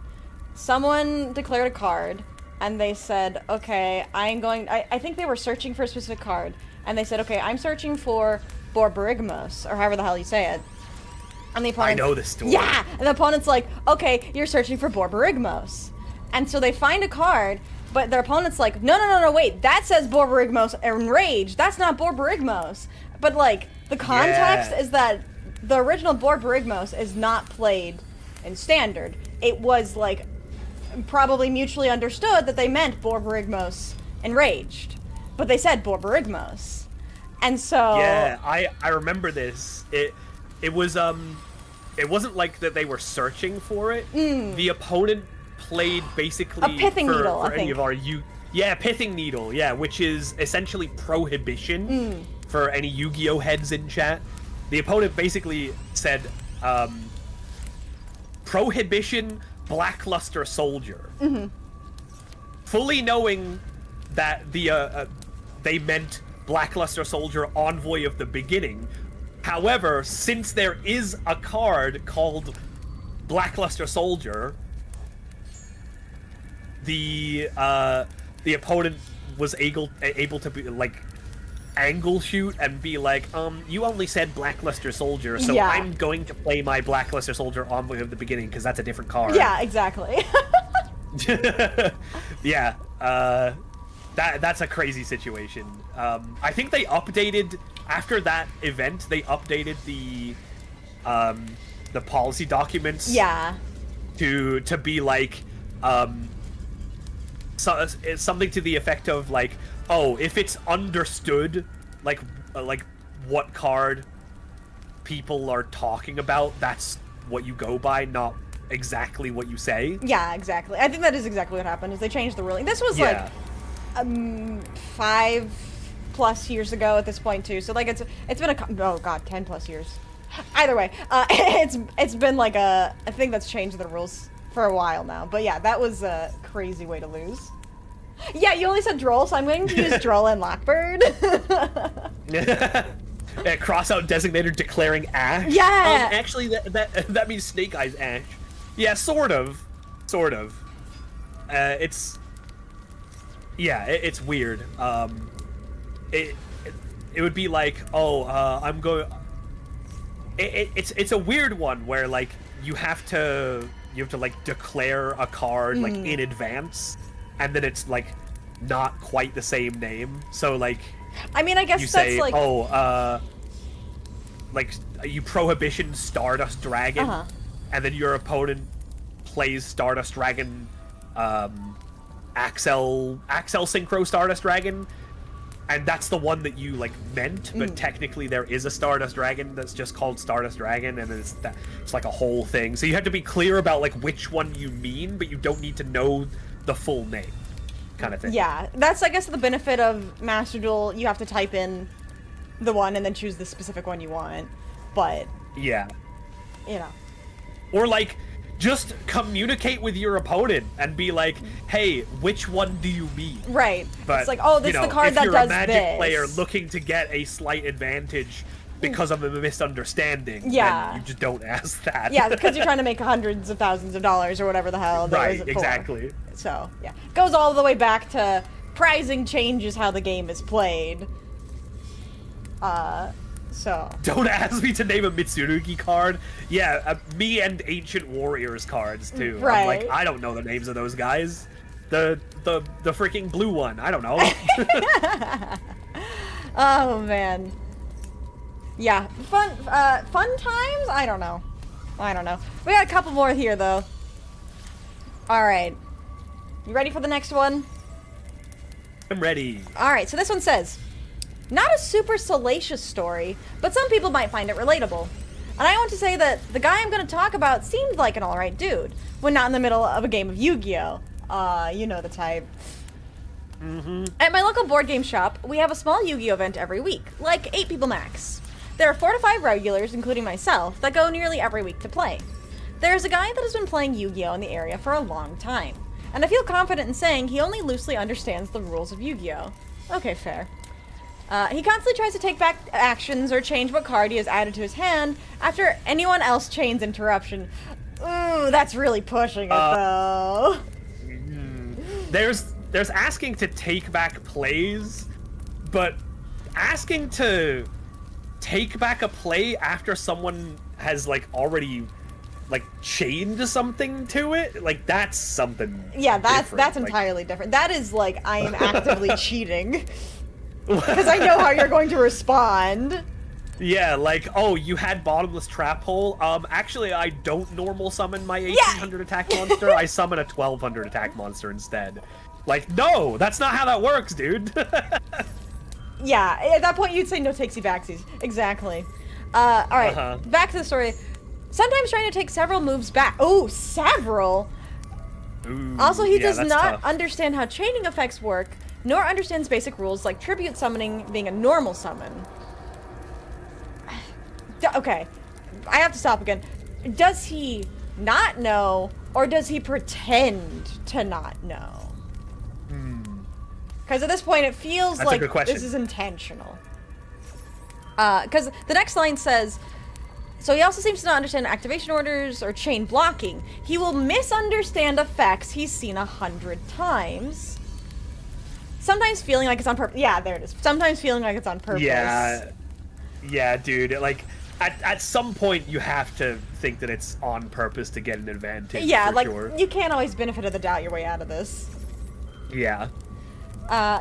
Someone declared a card, and they said, okay, I think they were searching for a specific card, and they said, okay, I'm searching for Borborygmos, or however the hell you say it. And the opponent, I know this story. Yeah! And the opponent's like, okay, you're searching for Borborygmos. And so they find a card, but their opponent's like, no, wait, that says Borborygmos Enraged. That's not Borborygmos. But, like, the context is that the original Borborygmos is not played in Standard. It was, like, probably mutually understood that they meant Borborygmos Enraged. But they said Borborygmos. And so... Yeah, I remember this. It was, it wasn't like that they were searching for it. The opponent played basically... A pithing needle, for I any think. of our... Yeah, pithing needle, yeah, which is essentially prohibition for any Yu-Gi-Oh! Heads in chat. The opponent basically said, prohibition... Blackluster Soldier. Fully knowing that they meant Blackluster Soldier, Envoy of the Beginning. However, since there is a card called Blackluster Soldier, the opponent was able to be like angle shoot and be like, you only said Blackluster Soldier, so I'm going to play my Blackluster Soldier Envoy of the Beginning because that's a different card. Yeah, exactly. Yeah, that's a crazy situation. I think they updated after that event, they updated the policy documents. Yeah. To be like, something to the effect of like, oh, if it's understood, like what card people are talking about, that's what you go by, not exactly what you say. Yeah, exactly. I think that is exactly what happened. Is they changed the ruling. This was like 5+ years ago at this point too. So like it's been 10+ years. Either way, it's been like a thing that's changed the rules for a while now. But yeah, that was a crazy way to lose. Yeah, you only said Droll, so I'm going to use Droll and Lockbird. Yeah, cross out designator declaring Ash. Yeah. Actually, that means Snake Eyes Ash. Yeah, sort of. It's weird. It would be like, oh, I'm going. It's a weird one where like you have to like declare a card like in advance, and then it's like not quite the same name. So like, I mean, I guess you that's say, like, like you Prohibition Stardust Dragon, and then your opponent plays Stardust Dragon, Axel Synchro Stardust Dragon. And that's the one that you like meant, but technically there is a Stardust Dragon that's just called Stardust Dragon, and it's like a whole thing. So you have to be clear about like which one you mean, but you don't need to know the full name, kind of thing. Yeah, that's I guess the benefit of Master Duel. You have to type in the one and then choose the specific one you want. But yeah, you know, or like just communicate with your opponent and be like, hey, which one do you mean? Right. But, it's like, oh, this is the card that does this. If you're a Magic player looking to get a slight advantage because of a misunderstanding, then you just don't ask that. Yeah, because you're trying to make hundreds of thousands of dollars or whatever the hell there is it for. Exactly. So, yeah. Goes all the way back to pricing changes how the game is played. So. Don't ask me to name a Mitsurugi card. Yeah, me and Ancient Warriors cards too. Right. I'm like, I don't know the names of those guys. The freaking blue one. I don't know. Oh man. Yeah, fun times. I don't know. We got a couple more here though. All right. You ready for the next one? I'm ready. All right. So this one says. Not a super salacious story, but some people might find it relatable. And I want to say that the guy I'm going to talk about seemed like an alright dude, when not in the middle of a game of Yu-Gi-Oh! You know the type. At my local board game shop, we have a small Yu-Gi-Oh! Event every week, like 8 people max. There are 4 to 5 regulars, including myself, that go nearly every week to play. There's a guy that has been playing Yu-Gi-Oh! In the area for a long time, and I feel confident in saying he only loosely understands the rules of Yu-Gi-Oh! Okay, fair. He constantly tries to take back actions or change what card he has added to his hand after anyone else chains interruption. Ooh, that's really pushing it, though. There's asking to take back plays, but asking to take back a play after someone has, like, already, like, chained something to it, like, that's something Yeah, that's like, entirely different. That is, like, I am actively cheating. Because I know how you're going to respond. Yeah, like, oh, you had Bottomless Trap Hole? Actually, I don't normal summon my 1800 attack monster. I summon a 1200 attack monster instead. Like, no, that's not how that works, dude. Yeah, at that point you'd say no takesy backsies. Exactly. Alright, back to the story. Sometimes trying to take several moves back. Oh, several? Ooh, also, he does not tough. understand how chaining effects work, nor understands basic rules like tribute summoning being a normal summon. Okay, I have to stop again. Does he not know, or does he pretend to not know? Because at this point it feels That's like a good question. this is intentional. Because the next line says, so he also seems to not understand activation orders or chain blocking. He will misunderstand effects he's seen 100 times. Sometimes feeling like it's on purpose. Yeah, there it is. Sometimes feeling like it's on purpose. Yeah, dude. Like, at some point, you have to think that it's on purpose to get an advantage. Yeah, for like, sure. you can't always benefit of the doubt your way out of this. Yeah.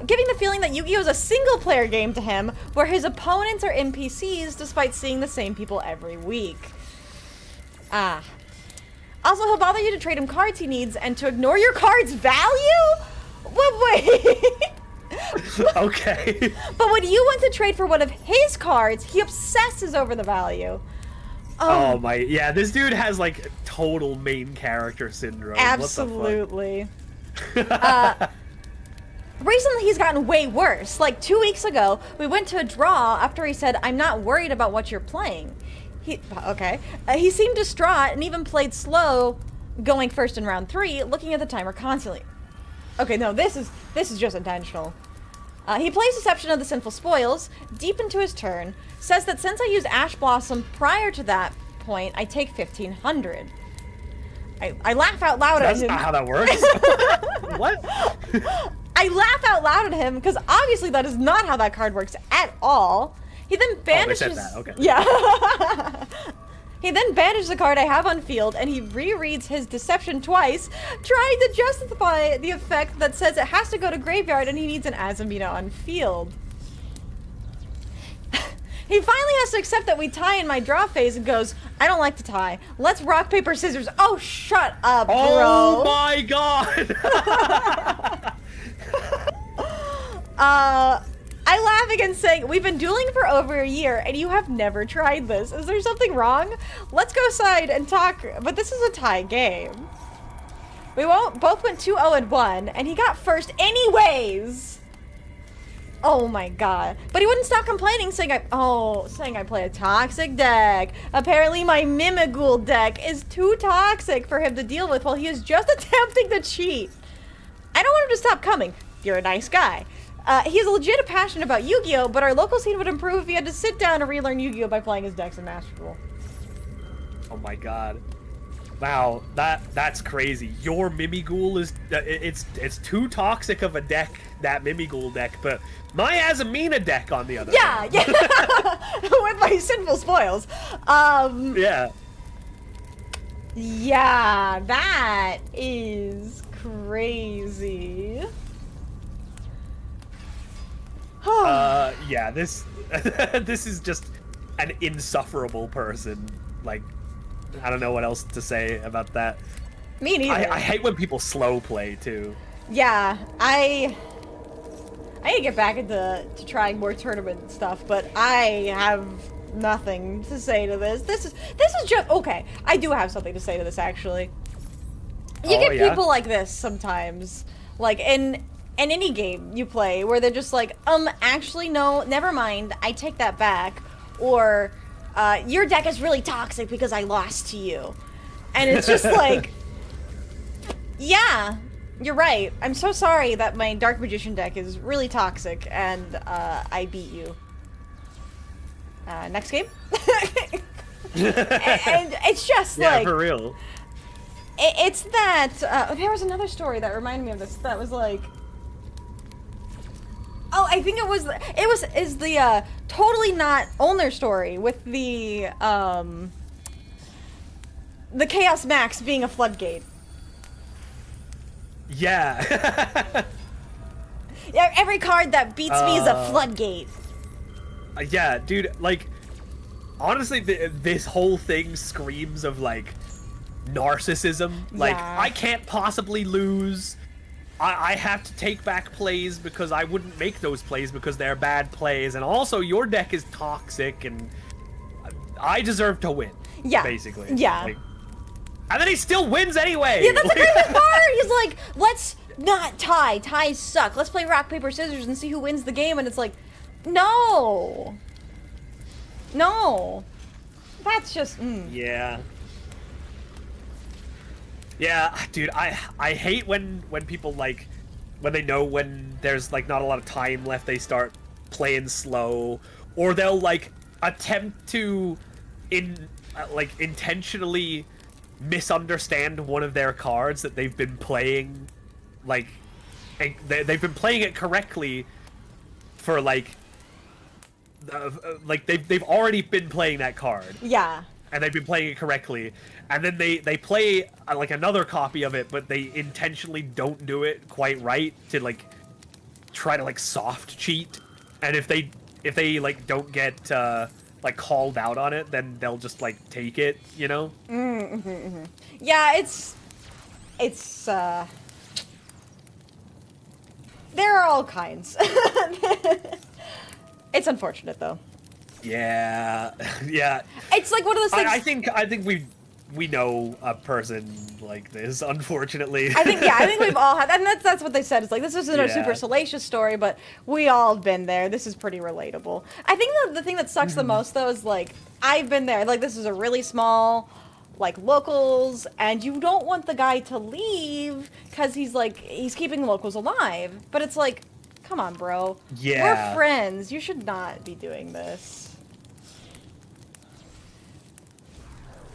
giving the feeling that Yu-Gi-Oh! Is a single-player game to him, where his opponents are NPCs despite seeing the same people every week. Also, he'll bother you to trade him cards he needs and to ignore your card's value? Wait. Okay. But when you want to trade for one of his cards, he obsesses over the value. Oh my, yeah, this dude has like total main character syndrome. Absolutely. Recently, he's gotten way worse. Like 2 weeks ago, we went to a draw after he said, "I'm not worried about what you're playing." He seemed distraught and even played slow, going first in round 3, looking at the timer constantly. Okay, no, this is just intentional. He plays Deception of the Sinful Spoils deep into his turn, says that since I used Ash Blossom prior to that point, I take 1,500. I laugh out loud at him. That's not how that works. What? I laugh out loud at him because obviously that is not how that card works at all. He then banishes. Oh, they said that. Okay. Yeah. He then banishes the card I have on field, and he rereads his Deception twice, trying to justify the effect that says it has to go to graveyard and he needs an Azamina on field. He finally has to accept that we tie in my draw phase and goes, "I don't like to tie. Let's rock, paper, scissors." Oh, shut up, bro. Oh my god! I laugh again saying, "We've been dueling for over a year and you have never tried this. Is there something wrong? Let's go aside and talk, but this is a tie game." We both went 2-0-1 and he got first anyways. Oh my god. But he wouldn't stop complaining, saying I play a toxic deck. Apparently my Mimighoul deck is too toxic for him to deal with while he is just attempting to cheat. I don't want him to stop coming. You're a nice guy. He's legit passionate about Yu-Gi-Oh, but our local scene would improve if he had to sit down and relearn Yu-Gi-Oh by playing his decks in Master Duel. Oh my god. Wow, that's crazy. Your Mimighoul is it's too toxic of a deck, that Mimighoul deck, but my Azamina deck on the other hand. Yeah. With my Sinful Spoils. Yeah. Yeah, that is crazy. Yeah, this is just an insufferable person. Like, I don't know what else to say about that. Me neither. I hate when people slow play too. Yeah, I need to get back into trying more tournament stuff, but I have nothing to say to this. This is just okay. I do have something to say to this actually. You get people like this sometimes, like in any game you play, where they're just like, actually no, never mind, I take that back, or your deck is really toxic because I lost to you, and it's just like, yeah, you're right. I'm so sorry that my Dark Magician deck is really toxic and I beat you. Next game. and it's just like, for real. It's that there was another story that reminded me of this that was like, oh, I think it was the totally not owner story with the Chaos Max being a floodgate. Yeah. Yeah, every card that beats me is a floodgate. Yeah, dude, like, honestly, this whole thing screams of, like, narcissism. Like, Yeah. I can't possibly lose. I have to take back plays because I wouldn't make those plays because they're bad plays. And also, your deck is toxic and I deserve to win. Yeah. Basically. Yeah. Like, and then he still wins anyway! Yeah, that's the crazy part! He's like, let's not tie. Ties suck. Let's play rock, paper, scissors and see who wins the game. And it's like, no. No. That's just, Yeah. Yeah, dude, I hate when people, like, when they know when there's, like, not a lot of time left, they start playing slow, or they'll, like, attempt to, intentionally misunderstand one of their cards that they've been playing, like, they've been playing it correctly for, like they've already been playing that card. yeah. And they've been playing it correctly, and then they play like another copy of it, but they intentionally don't do it quite right to like try to like soft cheat, and if they like don't get like called out on it, then they'll just like take it, you know? Yeah, it's there are all kinds. It's unfortunate though. Yeah, yeah. It's like one of those things. I think we know a person like this, unfortunately. I think we've all had, and that's what they said. It's like, this isn't a super salacious story, but we all have been there. This is pretty relatable. I think the thing that sucks the most though is like, I've been there. Like, this is a really small, like, locals, and you don't want the guy to leave because he's keeping locals alive. But it's like, come on, bro. Yeah. We're friends. You should not be doing this.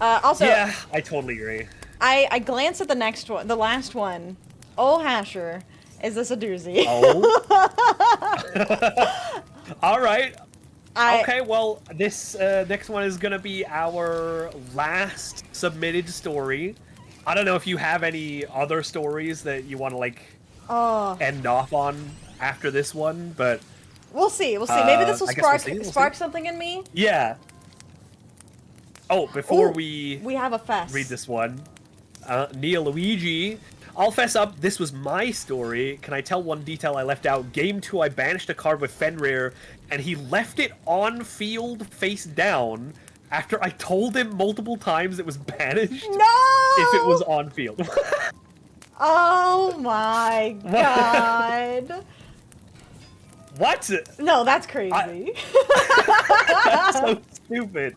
Also, yeah, I totally agree. I glanced at the next one, the last one. Oh, Hasher, is this a doozy? Oh. All right. Okay, well, this next one is gonna be our last submitted story. I don't know if you have any other stories that you want to like end off on after this one, but we'll see. We'll see. Maybe this will spark see. something in me. Yeah. Oh, before we have a fest. Read this one. Nia Luigi. I'll fess up, this was my story. Can I tell one detail I left out? Game 2, I banished a card with Fenrir, and he left it on field face down after I told him multiple times it was banished. No! If it was on field. Oh my god. What? No, that's crazy. That's so stupid.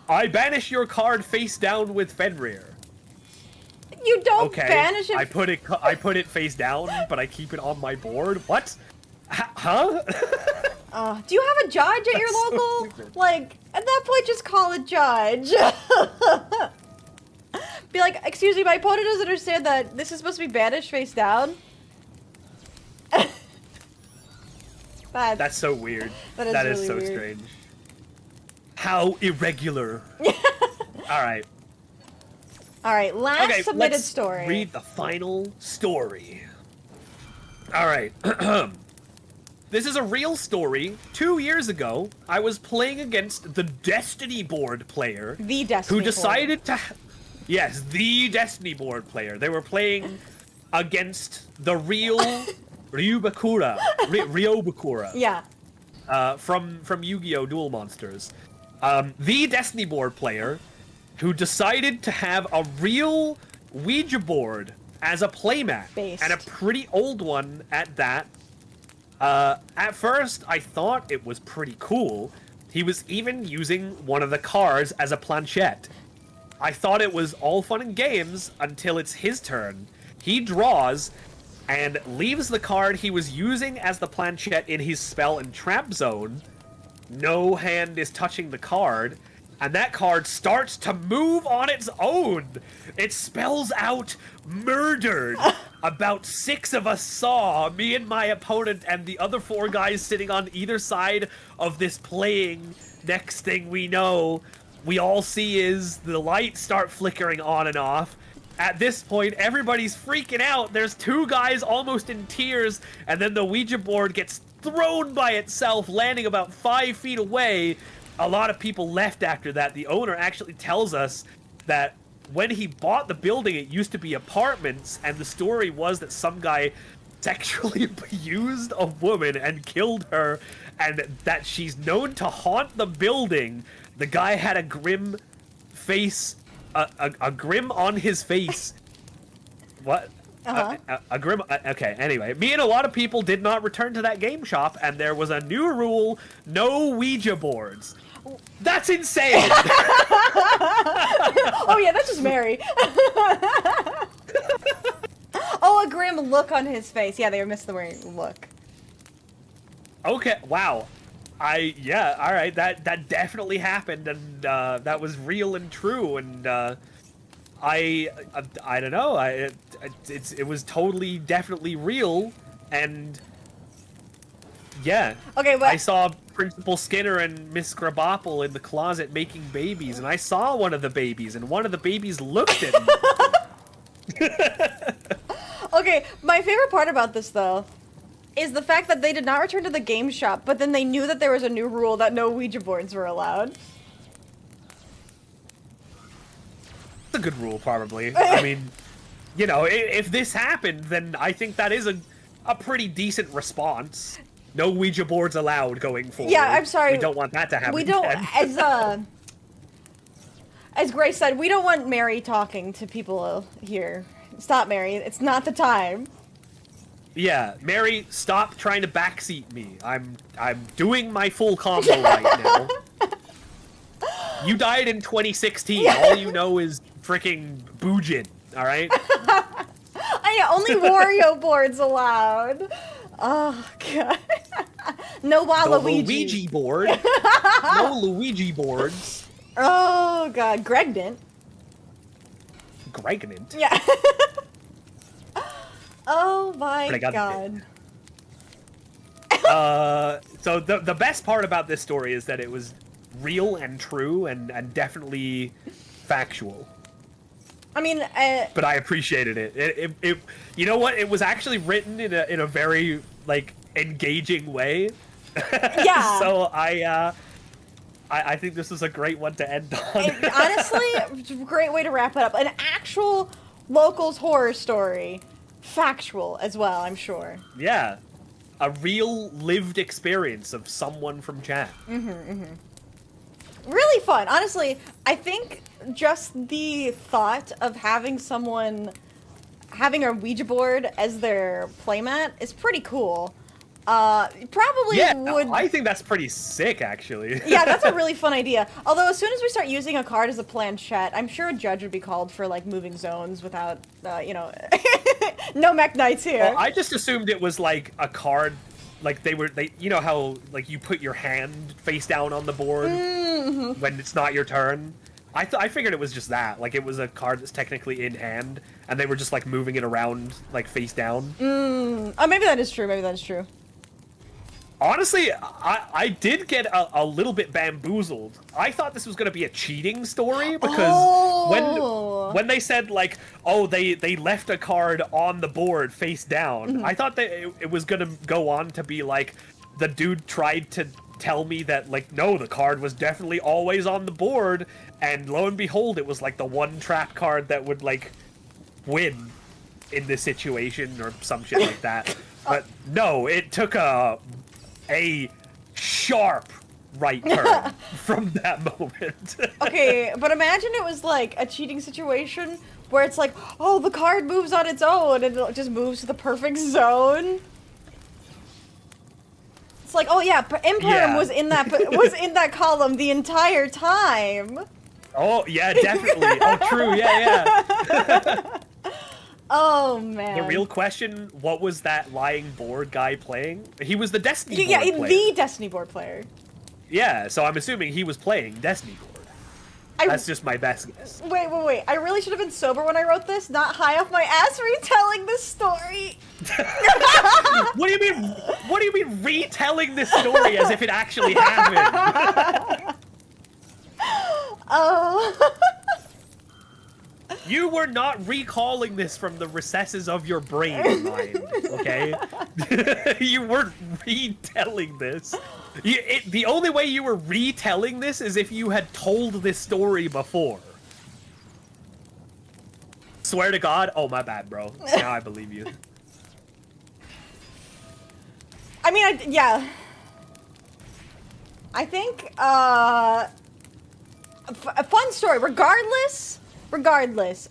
I banish your card face down with Fenrir. You don't banish it. I put it face down, but I keep it on my board. What? Huh? Do you have a judge at your local? So like, at that point, just call a judge. Be like, excuse me, my opponent doesn't understand that this is supposed to be banished face down. That's so weird. That is really so weird. Strange. How irregular. Alright. Alright, last submitted story. Read the final story. Alright. This is a real story. 2 years ago, I was playing against the Destiny board player. The Destiny who decided to... Yes, the Destiny board player. They were playing against the real Ryobakura. Ryobakura. Yeah. From Yu-Gi-Oh! Duel Monsters. The Destiny board player who decided to have a real Ouija board as a playmat. And a pretty old one at that. At first, I thought it was pretty cool. He was even using one of the cards as a planchette. I thought it was all fun and games until it's his turn. He draws and leaves the card he was using as the planchette in his spell and trap zone. No hand is touching the card, and that card starts to move on its own. It spells out murdered. About 6 of us saw, me and my opponent and the other 4 guys sitting on either side of this playing. Next thing we know, we all see is the lights start flickering on and off. At this point, everybody's freaking out. There's 2 guys almost in tears, and then the Ouija board gets thrown by itself, landing about 5 feet away. A lot of people left after that. The owner actually tells us that when he bought the building, it used to be apartments, and the story was that some guy sexually abused a woman and killed her, and that she's known to haunt the building. The guy had a grim face, a grim on his face. What? A grim... okay, anyway. Me and a lot of people did not return to that game shop, and there was a new rule, no Ouija boards. That's insane! Oh yeah, that's just Mary. Oh, a grim look on his face. Yeah, they missed the word look. Okay, wow. Yeah, alright, that definitely happened, and that was real and true, and I don't know, it was totally, definitely real, and yeah. Okay, but I saw Principal Skinner and Miss Grabopple in the closet making babies, and I saw one of the babies, and one of the babies looked at me. Okay, my favorite part about this, though, is the fact that they did not return to the game shop, but then they knew that there was a new rule that no Ouija boards were allowed. It's a good rule, probably. I mean, you know, if this happened, then I think that is a pretty decent response. No Ouija boards allowed going forward. Yeah, I'm sorry. We don't want that to happen. We don't, as Grace said, we don't want Mary talking to people here. Stop, Mary. It's not the time. Yeah, Mary, stop trying to backseat me. I'm doing my full combo right now. You died in 2016. All you know is freaking Boojin, all right? Only Wario boards allowed. Oh, God. No Waluigi. No Luigi board. No Luigi boards. Oh, God. Gregnant. Gregnant? Yeah. Oh, my God. So the best part about this story is that it was real and true and definitely factual. I mean, but I appreciated it. It you know what? It was actually written in a very like engaging way. Yeah. So I think this was a great one to end on. Honestly, it's a great way to wrap it up. An actual locals horror story, factual as well, I'm sure. Yeah, a real lived experience of someone from chat. Really fun. Honestly, I think just the thought of having someone having a Ouija board as their playmat is pretty cool. Probably would... I think that's pretty sick, actually. Yeah, that's a really fun idea. Although, as soon as we start using a card as a planchette, I'm sure a judge would be called for, like, moving zones without, you know... No mech knights here. Well, I just assumed it was, like, a card... Like, you know how, like, you put your hand face down on the board when it's not your turn? I figured it was just that. Like, it was a card that's technically in hand, and they were just, like, moving it around, like, face down. Oh, maybe that is true. Maybe that is true. Honestly, I did get a little bit bamboozled. I thought this was going to be a cheating story, because when they said, like, oh, they left a card on the board face down, I thought that it was going to go on to be, like, the dude tried to tell me that, like, no, the card was definitely always on the board, and lo and behold, it was, like, the one trap card that would, like, win in this situation, or some shit like that. But no, it took a sharp right turn from that moment. Okay, but imagine it was like a cheating situation where it's like, oh, the card moves on its own and it just moves to the perfect zone. It's like, oh yeah, Imperm was in that column the entire time. Oh yeah, definitely. Oh true, yeah. Oh, man. The real question, what was that lying board guy playing? He was the Destiny board player. Yeah, the Destiny board player. Yeah, so I'm assuming he was playing Destiny board. That's just my best guess. Wait. I really should have been sober when I wrote this, not high off my ass retelling this story. What do you mean retelling this story as if it actually happened? Oh... You were not recalling this from the recesses of your brain, mind, okay? You weren't retelling this. The only way you were retelling this is if you had told this story before. Swear to God. Oh, my bad, bro. Now I believe you. I mean, yeah. I think, a fun story. Regardless,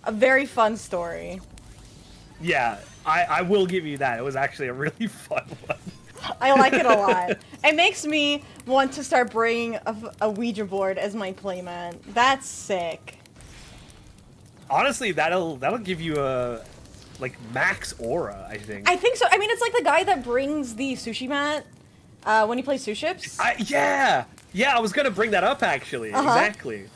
a very fun story. Yeah, I will give you that. It was actually a really fun one. I like it a lot. It makes me want to start bringing a Ouija board as my playmat. That's sick. Honestly, that'll give you a, like, max aura, I think. I think so. I mean, it's like the guy that brings the sushi mat when he plays Suships. Yeah, I was gonna bring that up, actually. Exactly.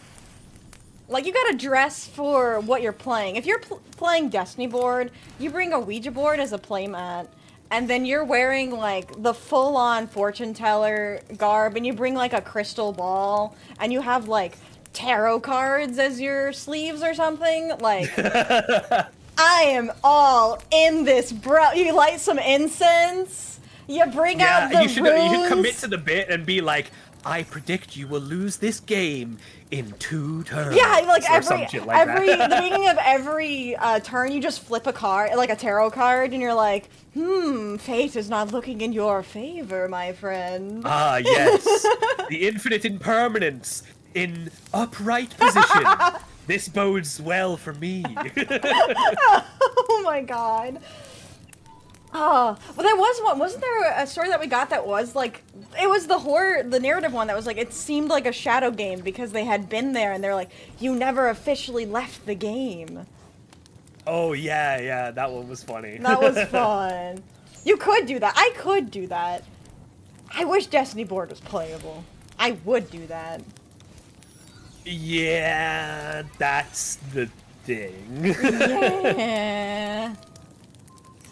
Like, you gotta dress for what you're playing. If you're playing Destiny board, you bring a Ouija board as a playmat, and then you're wearing, like, the full-on fortune teller garb, and you bring, like, a crystal ball, and you have, like, tarot cards as your sleeves or something. Like, I am all in this, bro. You light some incense, You bring out the you should commit to the bit and be like, I predict you will lose this game in 2 turns. Yeah, like the beginning of every turn, you just flip a card, like a tarot card, and you're like, fate is not looking in your favor, my friend. Ah, yes. The infinite impermanence in upright position. This bodes well for me. Oh my god. Oh, well, there was one. Wasn't there a story that we got that was like, it was the narrative one that was like, it seemed like a shadow game because they had been there and they're like, you never officially left the game. Oh, yeah, that one was funny. That was fun. You could do that. I could do that. I wish Destiny board was playable. I would do that. Yeah, that's the thing. Yeah.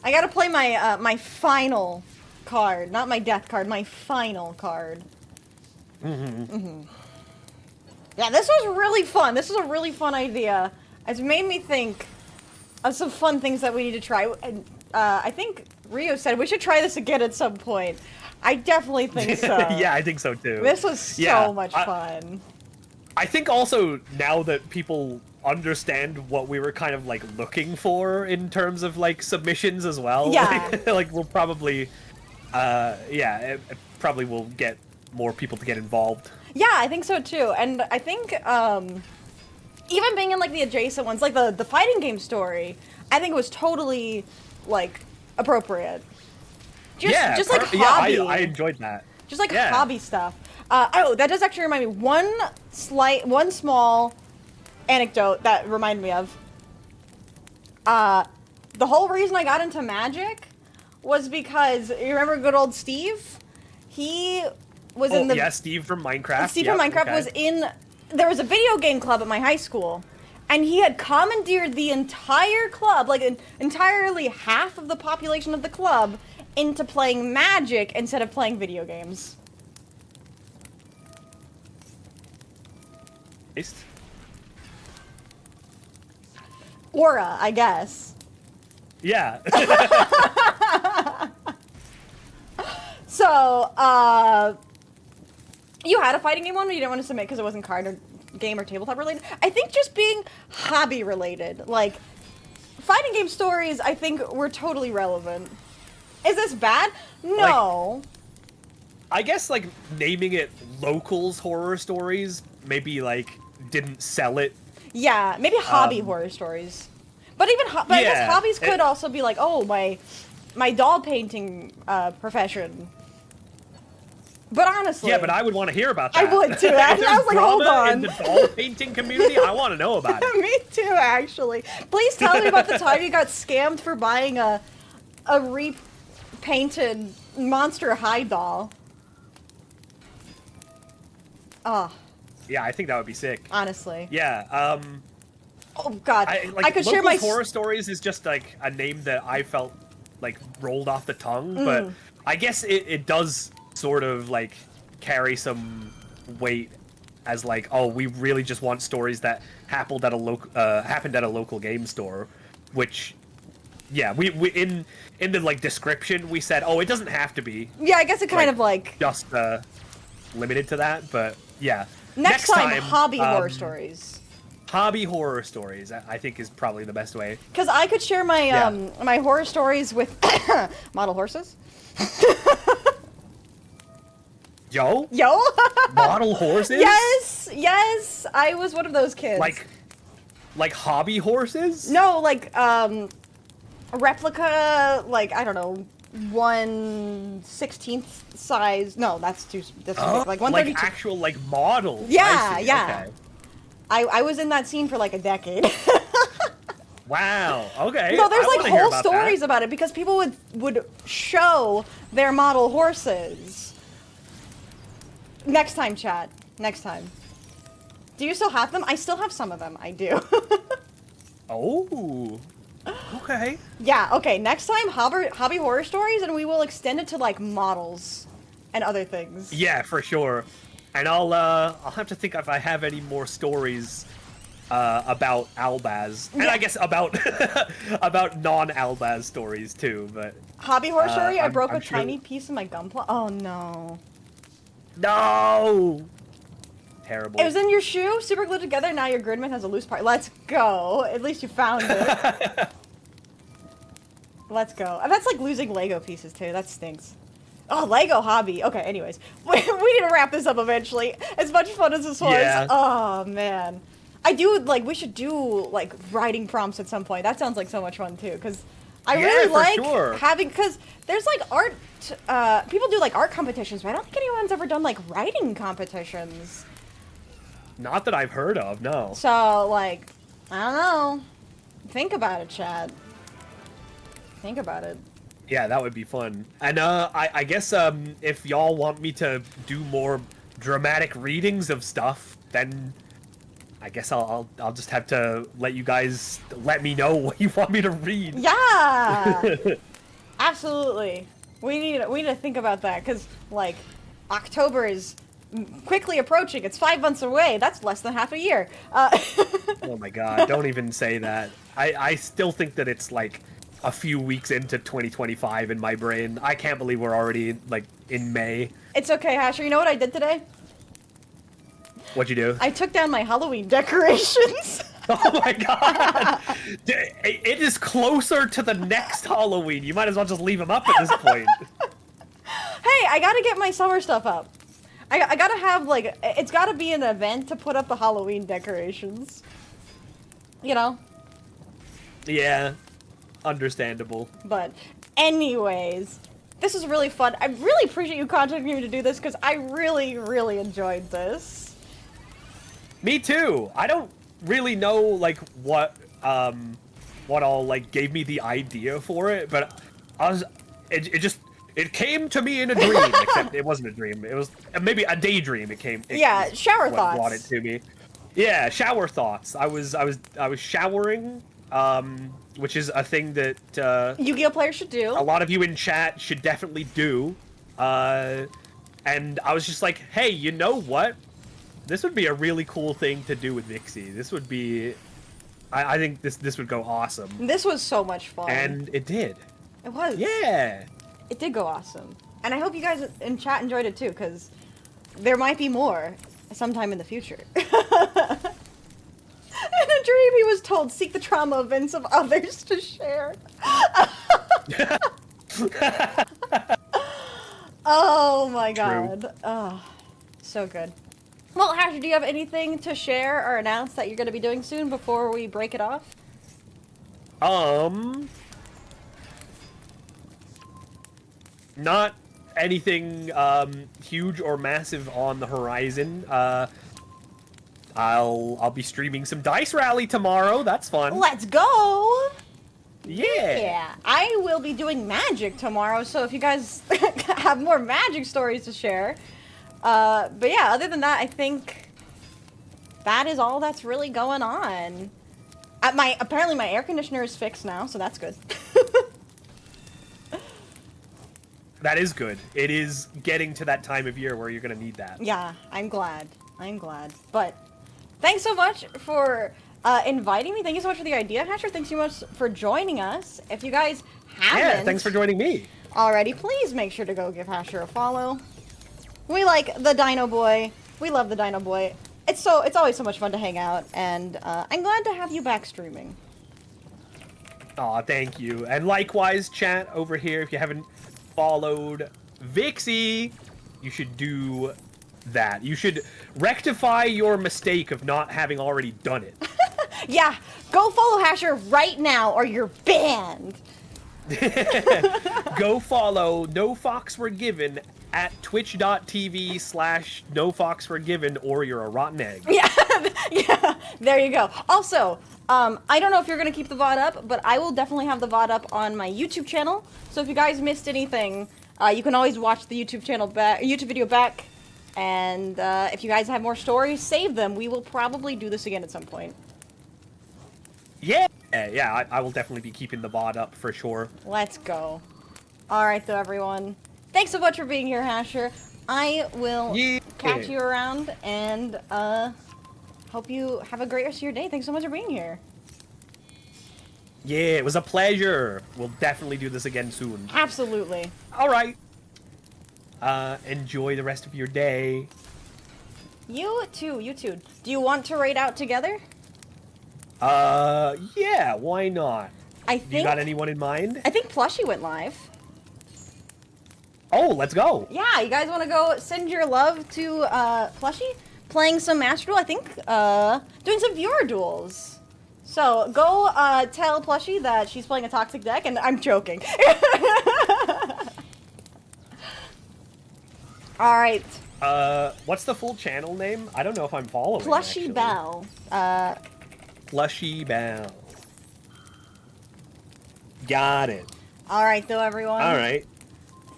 I gotta play my my final card, not my death card, my final card. Yeah, this was really fun. This was a really fun idea. It's made me think of some fun things that we need to try. And I think Rio said we should try this again at some point. I definitely think so. Yeah, I think so too. This was so much fun. I think also now that people understand what we were kind of like looking for in terms of like submissions as well. Yeah. Like we'll probably, it probably will get more people to get involved. Yeah, I think so too. And I think even being in like the adjacent ones, like the fighting game story, I think it was totally like appropriate. Just like hobby. Yeah, I enjoyed that. Just like hobby stuff. Oh, that does actually remind me. One small anecdote that reminded me of. The whole reason I got into Magic was because, you remember good old Steve? He was in the... Yeah, Steve from Minecraft. Steve from Minecraft was in... There was a video game club at my high school, and he had commandeered the entire club, like entirely half of the population of the club, into playing Magic instead of playing video games. Aura, I guess. Yeah. So, you had a fighting game one, but you didn't want to submit because it wasn't card or game or tabletop related. I think just being hobby related, like fighting game stories, I think were totally relevant. Is this bad? No. Like, I guess like naming it locals horror stories maybe like didn't sell it. Yeah, maybe hobby horror stories. But even I guess hobbies could also be like, oh, my doll painting profession. But honestly, yeah, but I would want to hear about that. I would too. I was like, hold on. In the doll painting community, I want to know about it. Me too, actually. Please tell me about the time you got scammed for buying a repainted Monster High doll. Oh. Yeah, I think that would be sick. Honestly. Yeah. Oh God. I could share my horror stories is just like a name that I felt like rolled off the tongue, but I guess it does sort of like carry some weight as like, oh, we really just want stories that happened at a local game store, which, yeah, we in the like description we said, oh, it doesn't have to be. Yeah, I guess it kind of like just limited to that, but yeah. Next time hobby horror stories. Hobby horror stories, I think, is probably the best way. Because I could share my my horror stories with model horses. Yo? Model horses? Yes, I was one of those kids. Like hobby horses? No, like replica, like I don't know, 1/16 size. No, that's too big. Like 1/32. Like actual like model. Yeah. Okay. I was in that scene for like a decade. Wow. Okay. No, there's like whole stories about it because people would show their model horses. Next time, chat. Next time. Do you still have them? I still have some of them. I do. Oh. Okay. Yeah. Okay. Next time, hobby horror stories, and we will extend it to like models and other things. Yeah, for sure. And I'll have to think if I have any more stories about Albaz, and I guess about about non-Albaz stories too. But hobby horse story. I broke I'm a sure... tiny piece of my gunpla. Oh no. No. Terrible. It was in your shoe, super glued together. Now your gridman has a loose part. Let's go. At least you found it. Let's go. And that's like losing Lego pieces too. That stinks. Oh, Lego hobby. Okay, anyways. We need to wrap this up eventually. As much fun as this was. Yeah. Oh, man. I do, like, we should do, like, writing prompts at some point. That sounds like so much fun, too. Because I really like having, because there's, like, art, people do, like, art competitions, but I don't think anyone's ever done, like, writing competitions. Not that I've heard of, no. So, like, I don't know. Think about it, Chad. Think about it. Yeah, that would be fun. And I guess if y'all want me to do more dramatic readings of stuff, then I guess I'll just have to let you guys let me know what you want me to read. Yeah, absolutely. We need to think about that because like October is quickly approaching. It's 5 months away. That's less than half a year. Oh my god! Don't even say that. I still think that it's like a few weeks into 2025 in my brain. I can't believe we're already, like, in May. It's okay, Hasher. You know what I did today? What'd you do? I took down my Halloween decorations. Oh my god! It is closer to the next Halloween. You might as well just leave them up at this point. Hey, I gotta get my summer stuff up. I gotta have, like, it's gotta be an event to put up the Halloween decorations. You know? Yeah. Understandable. But anyways, this was really fun. I really appreciate you contacting me to do this because I really, really enjoyed this. Me too. I don't really know like what all like gave me the idea for it, but it came to me in a dream. Except it wasn't a dream. It was maybe a daydream. Yeah, shower thoughts. Brought it to me. Yeah, shower thoughts. I was showering. Which is a thing that Yu-Gi-Oh players should do. A lot of you in chat should definitely do. And I was just like, hey, you know what? This would be a really cool thing to do with Vixie. This would be... I think this would go awesome. This was so much fun. And it did. It was. Yeah. It did go awesome. And I hope you guys in chat enjoyed it too, because there might be more sometime in the future. In a dream, he was told, seek the trauma events of others to share. Oh my god. Oh, so good. Well, Hasher, do you have anything to share or announce that you're going to be doing soon before we break it off? Not anything huge or massive on the horizon. I'll be streaming some Dice Rally tomorrow. That's fun. Let's go! Yeah. Yeah. I will be doing Magic tomorrow, so if you guys have more Magic stories to share. But yeah, other than that, I think that is all that's really going on. Apparently my air conditioner is fixed now, so that's good. That is good. It is getting to that time of year where you're going to need that. Yeah, I'm glad. I'm glad. But thanks so much for inviting me. Thank you so much for the idea, Hasher. Thanks so much for joining us. If you guys haven't... Yeah, thanks for joining me. Already, please make sure to go give Hasher a follow. We like the Dino Boy. We love the Dino Boy. It's always so much fun to hang out, and I'm glad to have you back streaming. Aw, thank you. And likewise, chat over here, if you haven't followed Vixie, you should do that. You should rectify your mistake of not having already done it. Yeah, go follow Hasher right now or you're banned. Go follow nofoxweregiven at twitch.tv/nofoxweregiven or you're a rotten egg. Yeah, yeah, there you go. Also, I don't know if you're going to keep the VOD up, but I will definitely have the VOD up on my YouTube channel. So if you guys missed anything, you can always watch the YouTube video back. And if you guys have more stories, save them. We will probably do this again at some point. Yeah, I will definitely be keeping the VOD up for sure. Let's go. All right, though, everyone. Thanks so much for being here, Hasher. I will catch you around, and hope you have a great rest of your day. Thanks so much for being here. Yeah, it was a pleasure. We'll definitely do this again soon. Absolutely. All right. Enjoy the rest of your day. You too, you too. Do you want to raid out together? Yeah, why not? I think... You got anyone in mind? I think Plushie went live. Oh, let's go. Yeah, you guys want to go send your love to, Plushie? Playing some Master Duel, I think, doing some viewer duels. So, go, tell Plushie that she's playing a toxic deck, and I'm joking. Alright. What's the full channel name? I don't know if I'm following, Plushie Bell. Plushie Bell. Got it. Alright, though, everyone. Alright.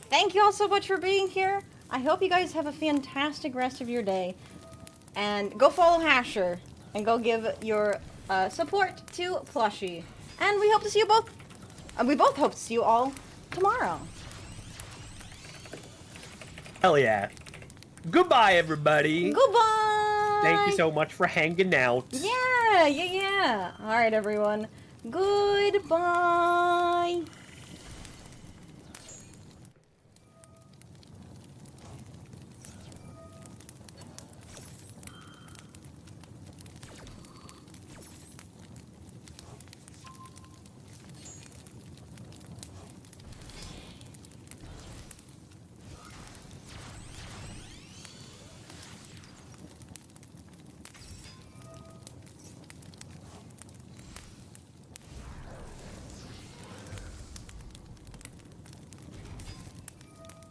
Thank you all so much for being here. I hope you guys have a fantastic rest of your day. And go follow Hasher. And go give your support to Plushie. And we hope to see you both. We both hope to see you all tomorrow. Hell yeah. Goodbye, everybody. Goodbye. Thank you so much for hanging out. Yeah. Alright, everyone. Goodbye.